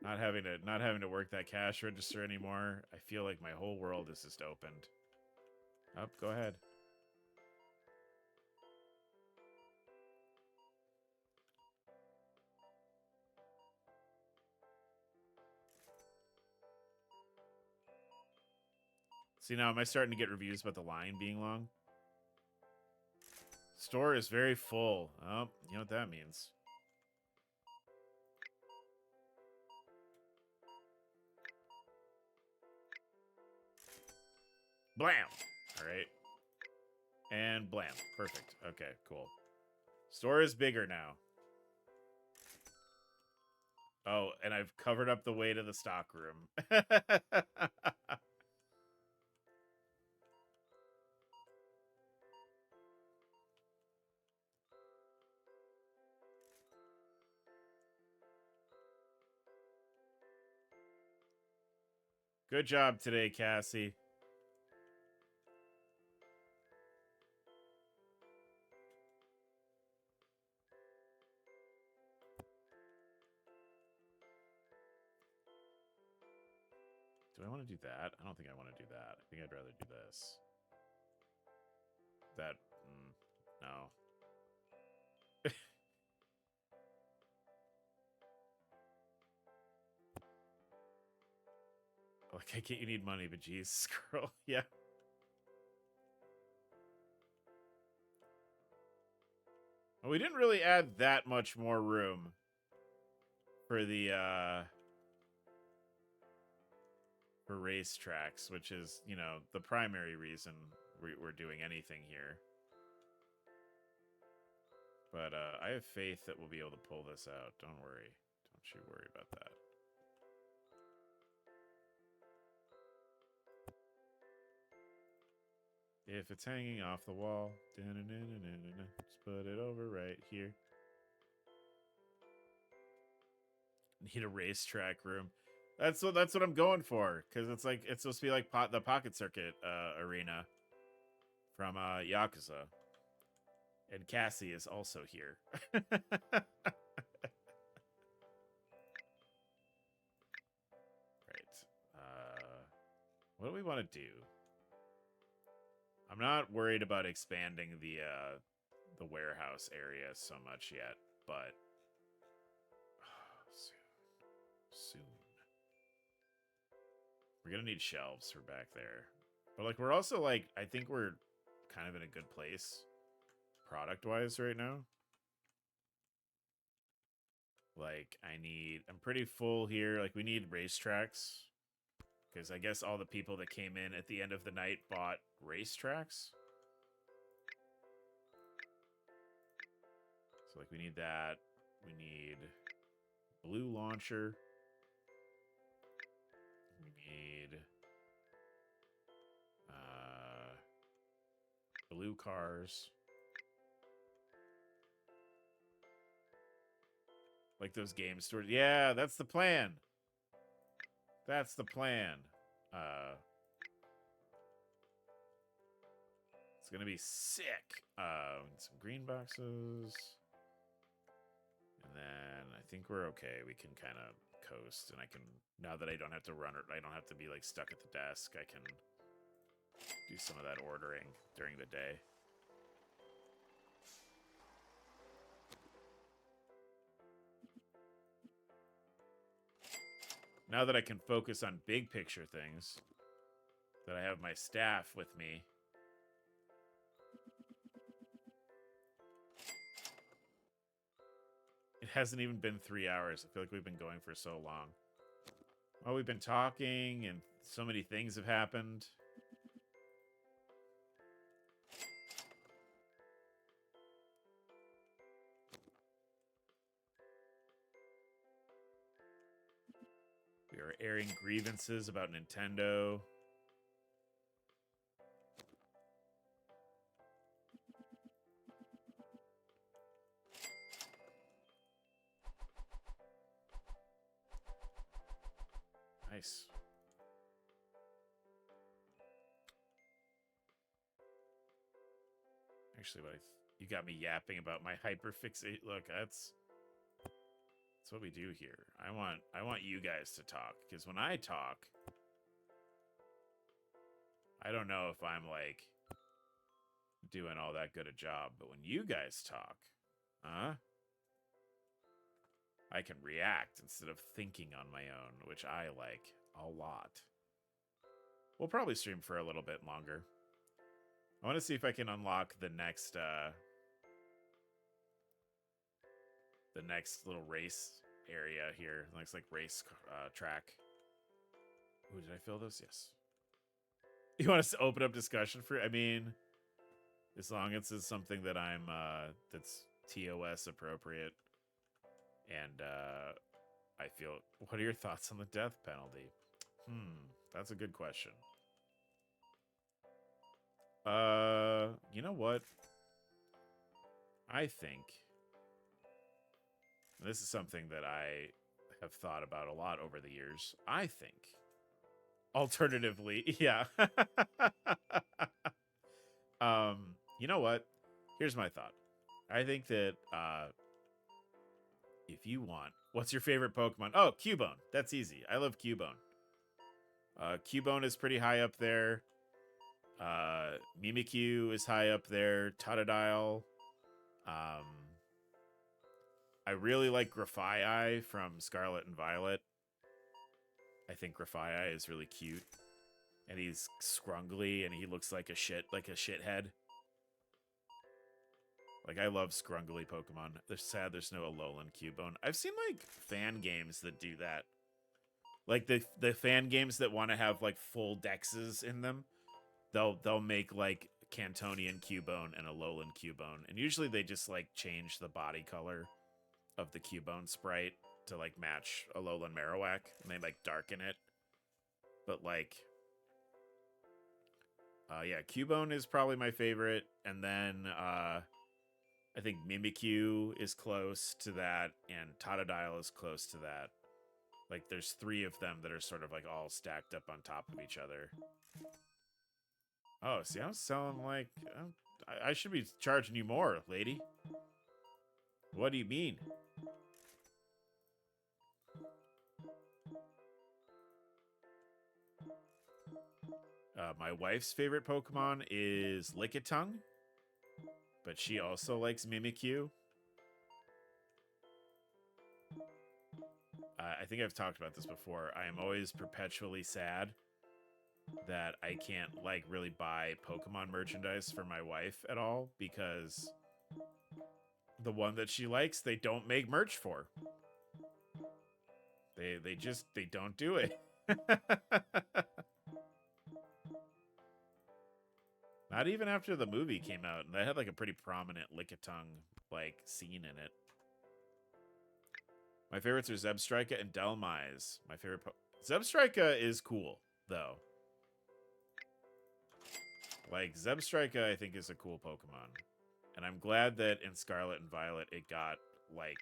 Not having to work that cash register anymore. I feel like my whole world is just opened. Oh, go ahead. See, now am I starting to get reviews about the line being long? Store is very full. Oh, you know what that means. Blam! Alright. And blam. Perfect. Okay, cool. Store is bigger now. Oh, and I've covered up the way to the stock room. Good job today, Cassie. Do I want to do that? I don't think I want to do that. I think I'd rather do this. That, no. Like, I get you need money, but geez, scroll. Yeah. Well, we didn't really add that much more room for the, for racetracks, which is, you know, the primary reason we're doing anything here. But I have faith that we'll be able to pull this out. Don't worry. Don't you worry about that. If it's hanging off the wall, just put it over right here. Need a racetrack room. That's what I'm going for, because it's like it's supposed to be like the Pocket Circuit arena from Yakuza. And Cassie is also here. Right. What do we want to do? I'm not worried about expanding the warehouse area so much yet, but soon. We're gonna need shelves for back there. But like we're also like I think we're kind of in a good place product-wise right now. Like I'm pretty full here. Like we need racetracks. Because I guess all the people that came in at the end of the night bought racetracks. So, like, we need that. We need blue launcher. We need blue cars. Like those game stores. Yeah, that's the plan. That's the plan. It's gonna be sick. Some green boxes. And then I think we're okay. We can kind of coast, and I can, now that I don't have to run it, I don't have to be like stuck at the desk. I can do some of that ordering during the day. Now that I can focus on big picture things, that I have my staff with me. It hasn't even been 3 hours. I feel like we've been going for so long. Well, we've been talking, and so many things have happened. We are airing grievances about Nintendo. Nice. Actually, you got me yapping about my hyperfixate. Look, that's what we do here. I want you guys to talk, because when I talk, I don't know if I'm like doing all that good a job, but when you guys talk, I can react instead of thinking on my own, which I like a lot. We'll probably stream for a little bit longer. I want to see if I can unlock the next little race area here. Looks like race track. Ooh, did I fill those? Yes. You want us to open up discussion for? I mean, as long as it's something that I'm that's TOS appropriate, and I feel. What are your thoughts on the death penalty? That's a good question. You know what? I think this is something that I have thought about a lot over the years. I think Alternatively, yeah. You know what? Here's my thought. I think that if you want, what's your favorite Pokemon? Oh, Cubone. That's easy. I love Cubone. Cubone is pretty high up there. Mimikyu is high up there. Totodile. Um, I really like Grafaiai from Scarlet and Violet. I think Grafaiai is really cute. And he's scrungly and he looks like a shithead. Like, I love scrungly Pokemon. They're sad there's no Alolan Cubone. I've seen, like, fan games that do that. Like, the fan games that want to have, like, full dexes in them, they'll make, like, Cantonian Cubone and Alolan Cubone. And usually they just, like, change the body color of the Cubone sprite to, like, match Alolan Marowak. And they, like, darken it. But, like... yeah, Cubone is probably my favorite. And then, I think Mimikyu is close to that, and Totodile is close to that. Like, there's 3 of them that are sort of, like, all stacked up on top of each other. Oh, see, I'm selling, like... I should be charging you more, lady. What do you mean? My wife's favorite Pokemon is Lickitung, but she also likes Mimikyu. I think I've talked about this before. I am always perpetually sad that I can't, like, really buy Pokemon merchandise for my wife at all, because the one that she likes, they don't make merch for. They don't do it. Not even after the movie came out, and that had, like, a pretty prominent Lickitung, like, scene in it. My favorites are Zebstrika and Delmise. My favorite Zebstrika is cool, though. Like, Zebstrika, I think, is a cool Pokemon. And I'm glad that in Scarlet and Violet it got, like,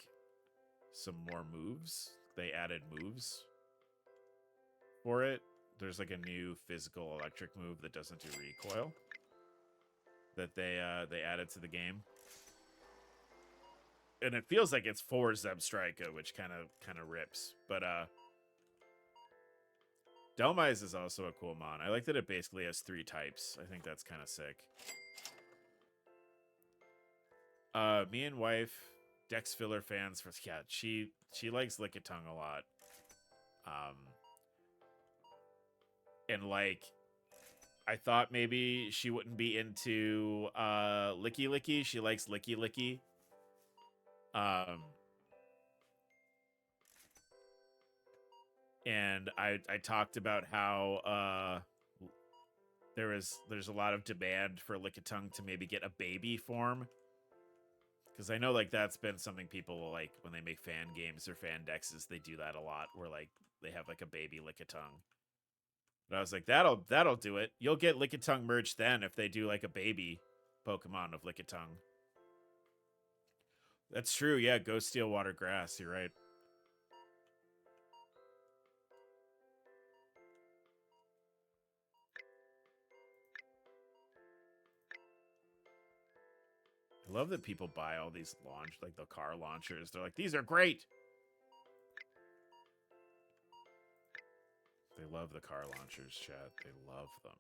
some more moves. They added moves for it. There's, like, a new physical electric move that doesn't do recoil that they added to the game. And it feels like it's for Zebstrika, which kind of rips. But Delmise is also a cool mon. I like that it basically has 3 types. I think that's kind of sick. Me and wife, Dex filler fans for she likes Lickitung a lot. And like, I thought maybe she wouldn't be into Licky Licky. She likes Licky Licky. And I talked about how there's a lot of demand for Lickitung to maybe get a baby form. Because I know, like, that's been something people, like, when they make fan games or fan dexes, they do that a lot, where, like, they have, like, a baby Lickitung. But I was like, that'll do it. You'll get Lickitung merch then if they do, like, a baby Pokemon of Lickitung. That's true, yeah, go steal water grass, you're right. I love that people buy all these the car launchers. They're like, these are great. They love the car launchers, chat. They love them.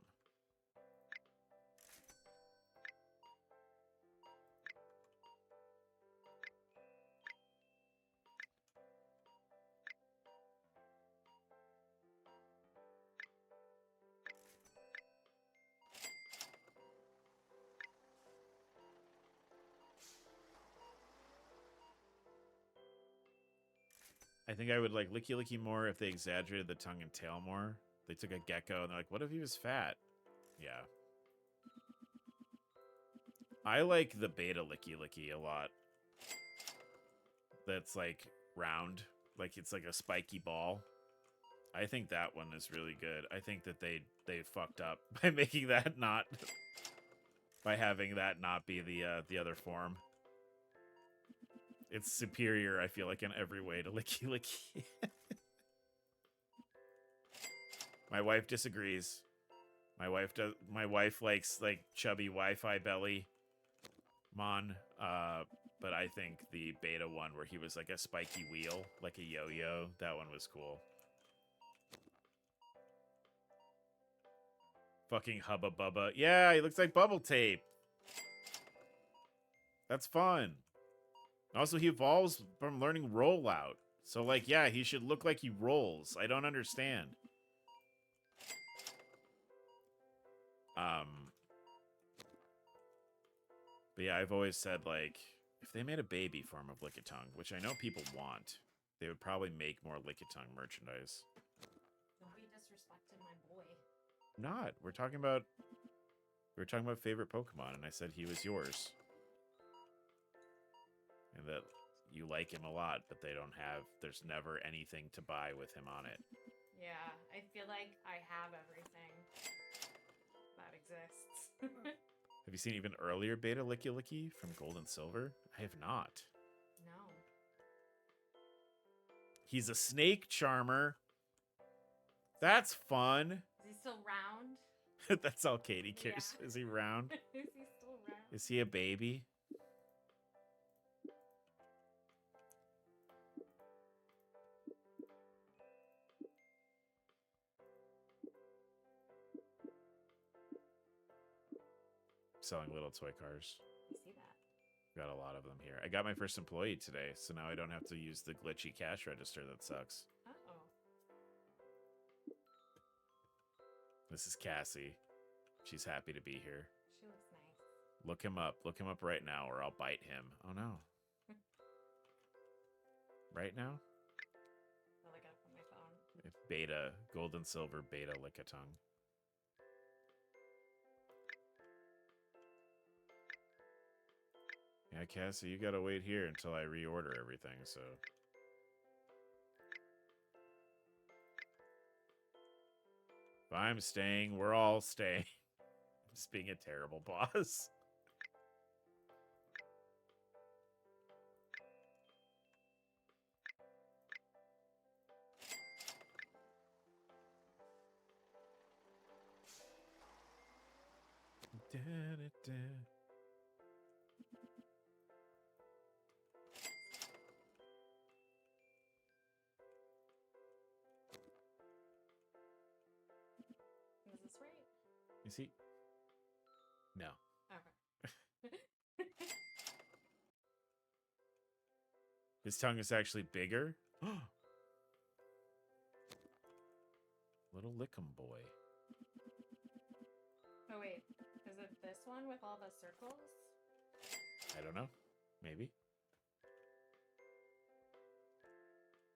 I think I would like Licky Licky more if they exaggerated the tongue and tail more. They took a gecko and they're like, what if he was fat? Yeah. I like the beta Licky Licky a lot. That's like round. Like it's like a spiky ball. I think that one is really good. I think that they fucked up by making that not... by having that not be the other form. It's superior, I feel like, in every way to Licky Licky. My wife disagrees. My wife likes like chubby Wi-Fi belly Mon. But I think the beta one where he was like a spiky wheel, like a yo-yo, that one was cool. Fucking Hubba Bubba. Yeah, he looks like bubble tape. That's fun. Also, he evolves from learning rollout. So, like, yeah, he should look like he rolls. I don't understand. But yeah, I've always said, like, if they made a baby form of Lickitung, which I know people want, they would probably make more Lickitung merchandise. Nobody disrespected my boy. Not. We were talking about favorite Pokemon, and I said he was yours. And that you like him a lot, but there's never anything to buy with him on it. Yeah, I feel like I have everything that exists. Have you seen even earlier beta Licky from Gold and Silver? I have not. No. He's a snake charmer. That's fun. Is he still round? That's all Katie cares. Yeah. Is he round? Is he still round? Is he a baby? Selling little toy cars. I see that. Got a lot of them here. I got my first employee today, so now I don't have to use the glitchy cash register that sucks. Uh-oh. This is Cassie. She's happy to be here. She looks nice. Look him up. Look him up right now, or I'll bite him. Oh, no. Right now? I'll look it up on my phone. If beta, gold and silver beta Lickitung. Yeah, Cassie, you gotta wait here until I reorder everything, so... If I'm staying, we're all staying. I'm just being a terrible boss. Da-da-da. Is this right? You see? No. Okay. His tongue is actually bigger. Little Lickum boy. Oh, wait. Is it this one with all the circles? I don't know. Maybe.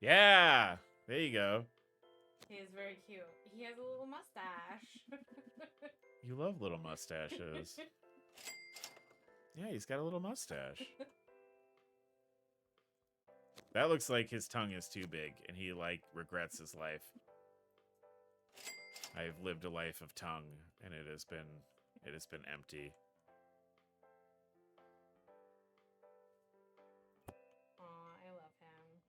Yeah! There you go. He is very cute. He has a little mustache. You love little mustaches. Yeah, he's got a little mustache. That looks like his tongue is too big, and he, like, regrets his life. I've lived a life of tongue, and it has been empty. Aw, I love him.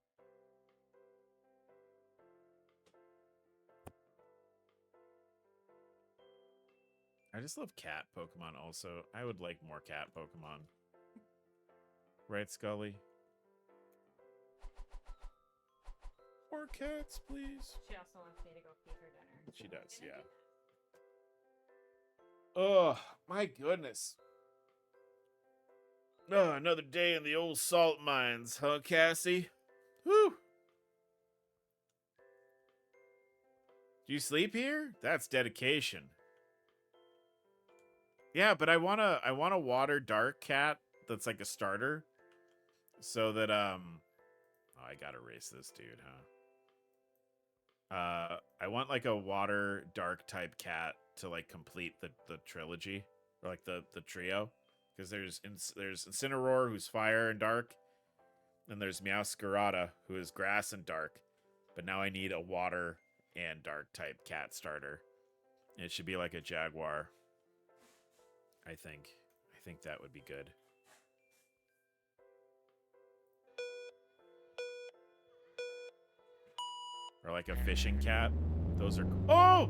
I just love cat Pokemon also. I would like more cat Pokemon. Right, Scully? More cats, please. She also wants me to go feed her dinner. She does, yeah. Oh, my goodness. Oh, another day in the old salt mines, huh, Cassie? Whew. Do you sleep here? That's dedication. Yeah, but I want a water dark cat that's like a starter. So that oh, I gotta race this dude, huh? I want like a water dark type cat to like complete the trilogy or like the trio, because there's Incineroar, who's fire and dark, and there's Meowscarada, who is grass and dark. But now I need a water and dark type cat starter. And it should be like a Jaguar. I think that would be good. Or like a fishing cat. Those are... Oh!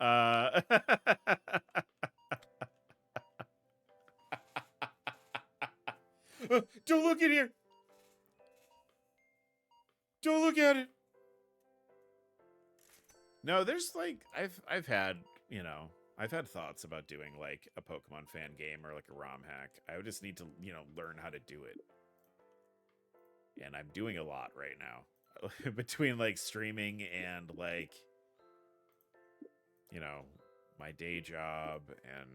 Uh, don't look in here. Don't look at it. No, there's like I've had, you know, I've had thoughts about doing like a Pokemon fan game or like a ROM hack. I would just need to, you know, learn how to do it. And I'm doing a lot right now. Between like streaming and like, you know, my day job and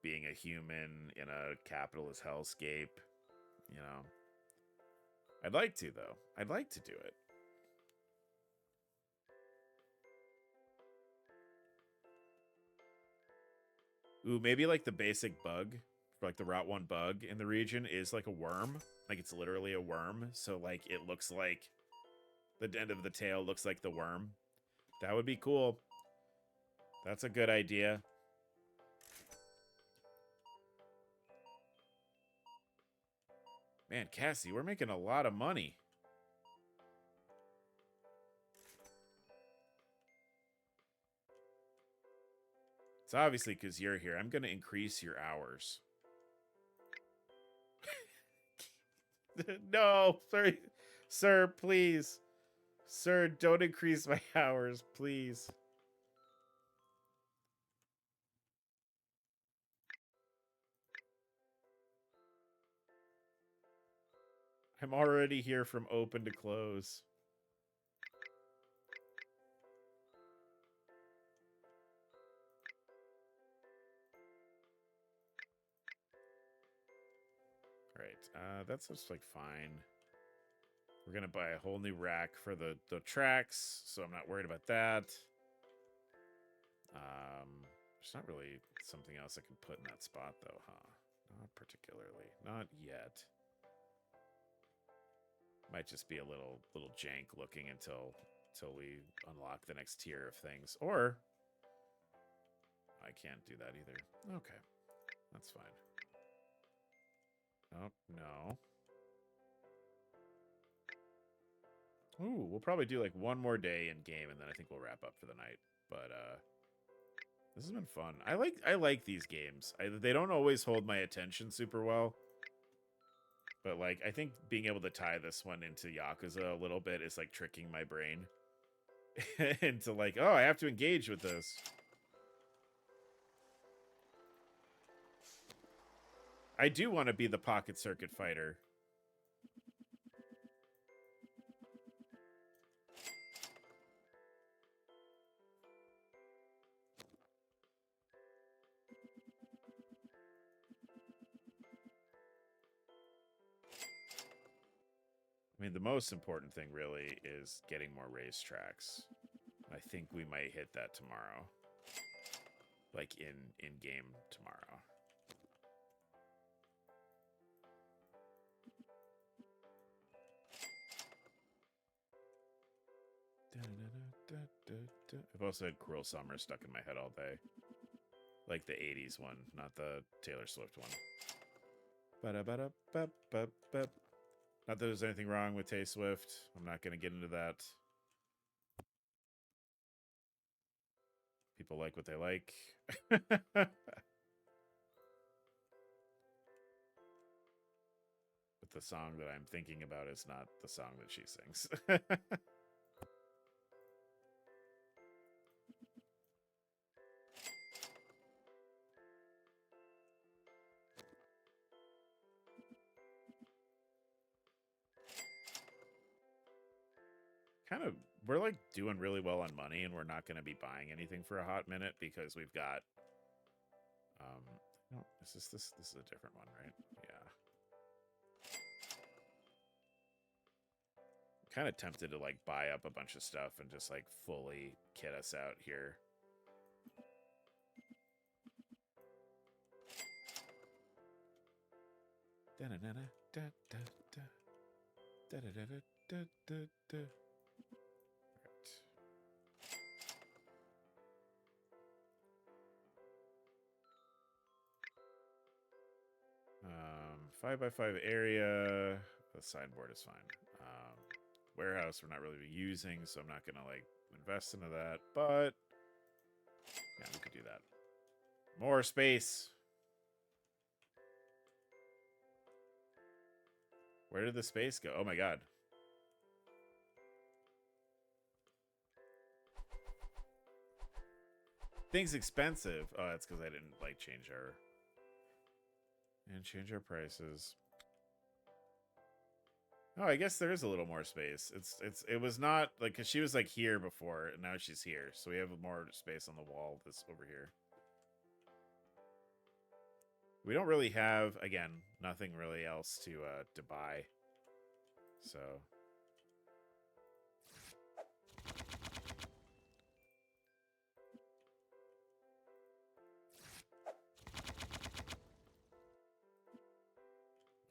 being a human in a capitalist hellscape, you know. I'd like to though. I'd like to do it. Ooh, maybe like the basic bug, like the Route 1 bug in the region is like a worm. Like it's literally a worm. So like it looks like the end of the tail looks like the worm. That would be cool. That's a good idea. Man, Cassie, we're making a lot of money. It's obviously because you're here. I'm going to increase your hours. No, sorry. Sir, please. Sir, don't increase my hours, please. I'm already here from open to close. All right, that's just like fine. We're gonna buy a whole new rack for the tracks, so I'm not worried about that. There's not really something else I can put in that spot though, huh? Not particularly. Not yet. Might just be a little jank looking until we unlock the next tier of things. Or I can't do that either. Okay. That's fine. Oh, no. Ooh, we'll probably do like one more day in game and then I think we'll wrap up for the night. But this has been fun. I like these games. They don't always hold my attention super well. But like I think being able to tie this one into Yakuza a little bit is like tricking my brain into like, oh, I have to engage with this. I do want to be the pocket circuit fighter. I mean, the most important thing really is getting more racetracks. I think we might hit that tomorrow. Like in game tomorrow. I've also had Cruel Summer stuck in my head all day. Like the 80s one, not the Taylor Swift one. Not that there's anything wrong with Tay Swift. I'm not going to get into that. People like what they like. But the song that I'm thinking about is not the song that she sings. Kind of, we're like doing really well on money and we're not going to be buying anything for a hot minute because we've got no, this is a different one, right? Yeah. Kind of tempted to like buy up a bunch of stuff and just like fully kit us out here. Right. 5x5 area. The sideboard is fine. Warehouse we're not really using, so I'm not gonna like invest into that. But Yeah, we could do that. More space. Where did the space go? Oh my god. Things expensive. Oh, that's because I didn't like change our prices. Oh, I guess there is a little more space. It was not like, cause she was like here before, and now she's here, so we have more space on the wall. This over here. We don't really have, again, nothing really else to buy. So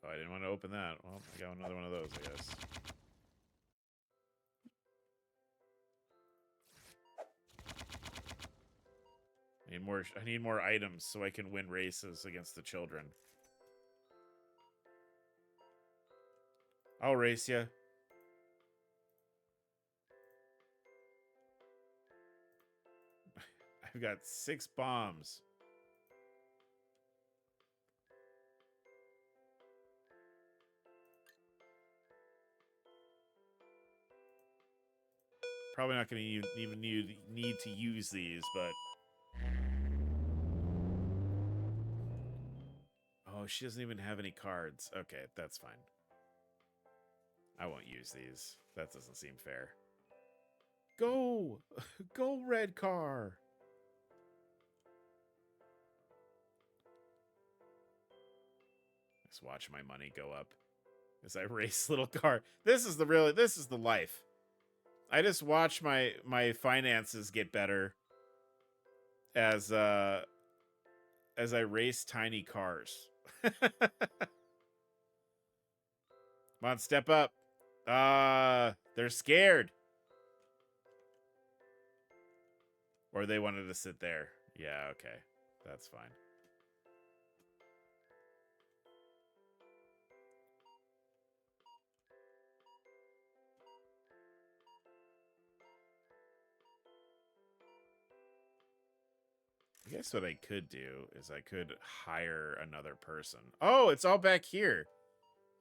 oh, I didn't want to open that. Well, I got another one of those, I guess. I need more items so I can win races against the children. I'll race you. I've got 6 bombs. Probably not going to even need to use these, but... Oh, she doesn't even have any cards. Okay, that's fine. I won't use these. That doesn't seem fair. Go! Go, red car! Just watch my money go up as I race little car. This is the life. I just watch my finances get better as I race tiny cars. Come on, step up. They're scared. Or they wanted to sit there. Yeah, okay. That's fine. I guess what I could do is I could hire another person. Oh, it's all back here.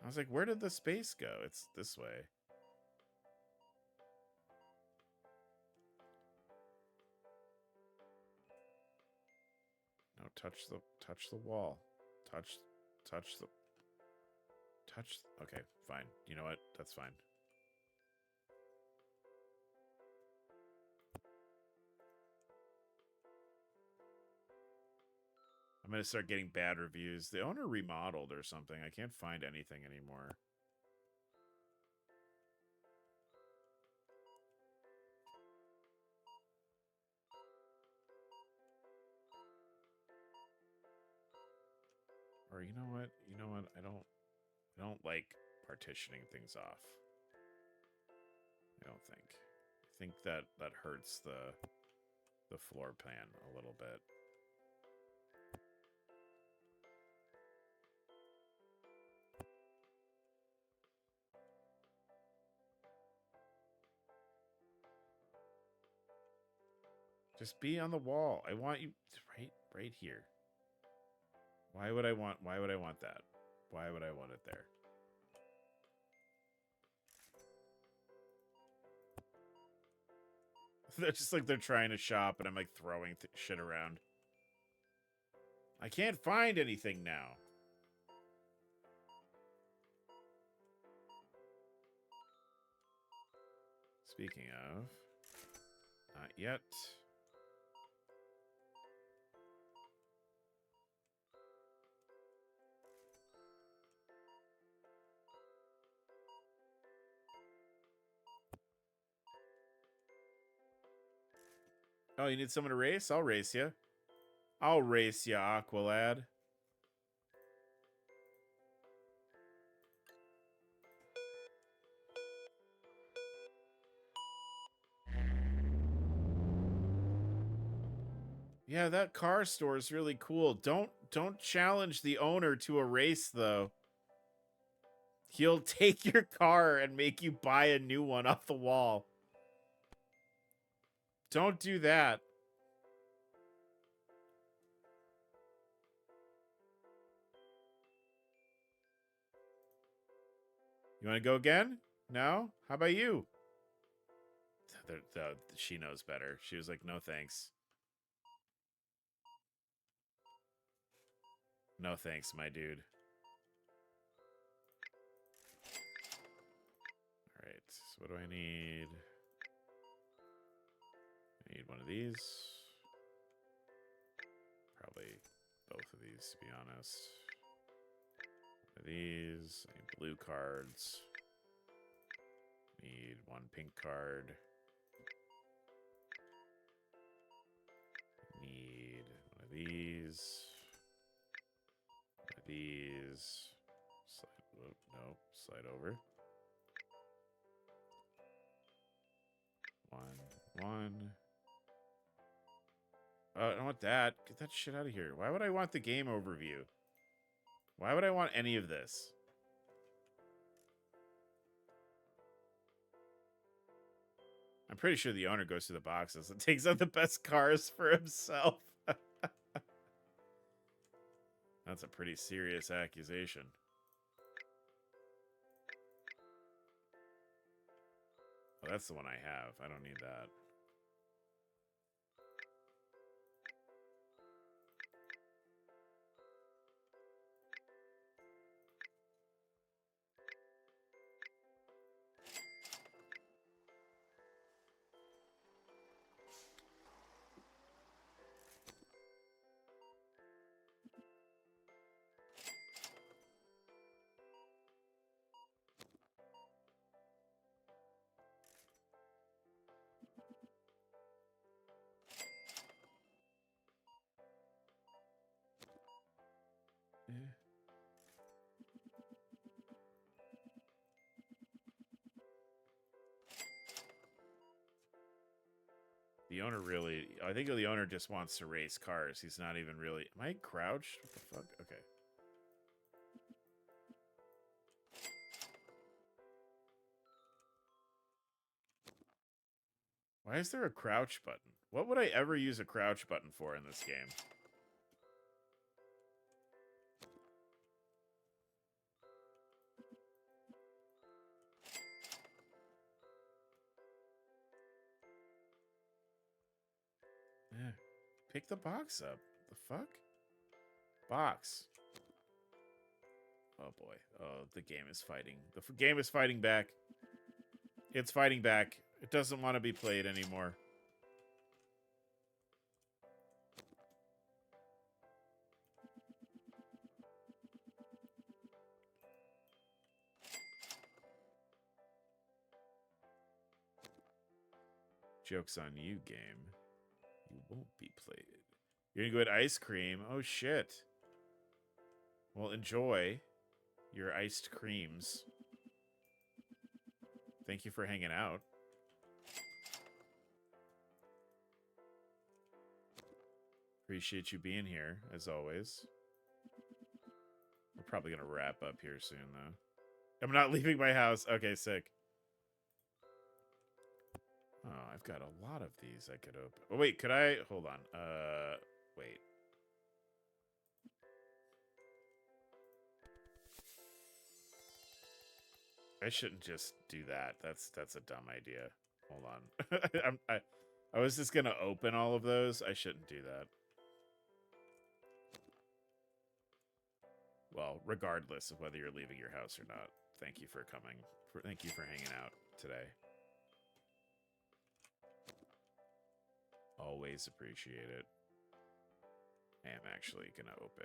I was like, where did the space go? It's this way. No, touch the wall. Touch. Okay, fine. You know what? That's fine. I'm going to start getting bad reviews. The owner remodeled or something. I can't find anything anymore. Or you know what? I don't like partitioning things off. I don't think. I think that hurts the floor plan a little bit. Just be on the wall. I want you right here. Why would I want that? Why would I want it there? They're just like they're trying to shop and I'm like throwing shit around. I can't find anything now. Speaking of, not yet. Oh, you need someone to race? I'll race you. I'll race you, Aqualad. Yeah, that car store is really cool. Don't challenge the owner to a race though. He'll take your car and make you buy a new one off the wall. Don't do that. You want to go again? No? How about you? She knows better. She was like, no thanks. No thanks, my dude. Alright, so what do I need? I need one of these. Probably both of these, to be honest. One of these. I need blue cards. Need one pink card. Need one of these. One of these. Slide, oh, no, slide over. One. Oh, I don't want that. Get that shit out of here. Why would I want the game overview? Why would I want any of this? I'm pretty sure the owner goes through the boxes and takes out the best cars for himself. That's a pretty serious accusation. Oh, that's the one I have. I don't need that. Yeah. The owner really... I think the owner just wants to race cars. He's not even really... Am I crouched? What the fuck? Okay. Why is there a crouch button? What would I ever use a crouch button for in this game? Eh. Pick the box up. The fuck? Box. Oh boy. Oh, the game is fighting. The game is fighting back. It's fighting back. It doesn't want to be played anymore. Joke's on you, game. You won't be played. You're gonna go at ice cream? Oh shit. Well, enjoy your iced creams. Thank you for hanging out. Appreciate you being here, as always. We're probably gonna wrap up here soon, though. I'm not leaving my house. Okay, sick. Oh, I've got a lot of these I could open. Oh, wait, could I? Hold on. Wait. I shouldn't just do that. That's a dumb idea. Hold on. I was just gonna open all of those. I shouldn't do that. Well, regardless of whether you're leaving your house or not, thank you for coming. Thank you for hanging out today. Always appreciate it. I am actually gonna open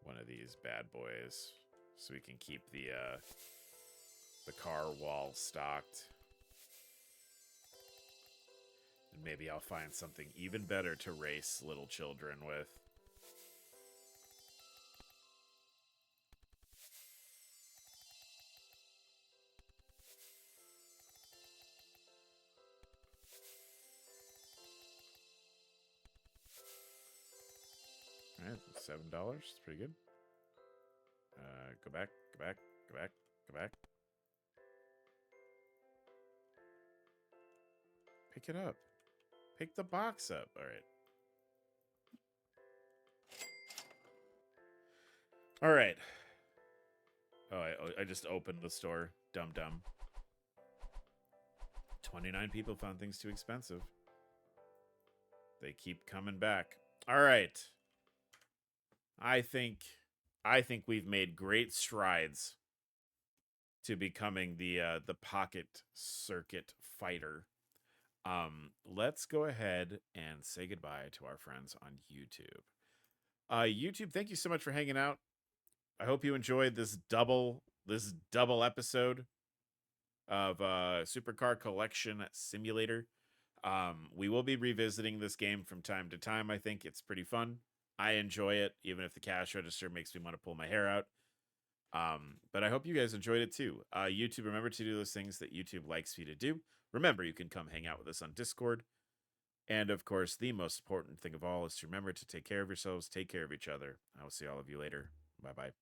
one of these bad boys so we can keep the car wall stocked. And maybe I'll find something even better to race little children with. Alright, $7. It's pretty good. Go back, go back, go back, go back. Pick it up. Pick the box up. Alright. Alright. Oh, I just opened the store. Dumb. 29 people found things too expensive. They keep coming back. All right. I think we've made great strides to becoming the pocket circuit fighter. Let's go ahead and say goodbye to our friends on YouTube. YouTube, thank you so much for hanging out. I hope you enjoyed this double episode of Supercar Collection Simulator. We will be revisiting this game from time to time. I think it's pretty fun. I enjoy it, even if the cash register makes me want to pull my hair out. But I hope you guys enjoyed it too. YouTube, remember to do those things that YouTube likes you to do. Remember, you can come hang out with us on Discord. And of course, the most important thing of all is to remember to take care of yourselves, take care of each other. I will see all of you later. Bye bye.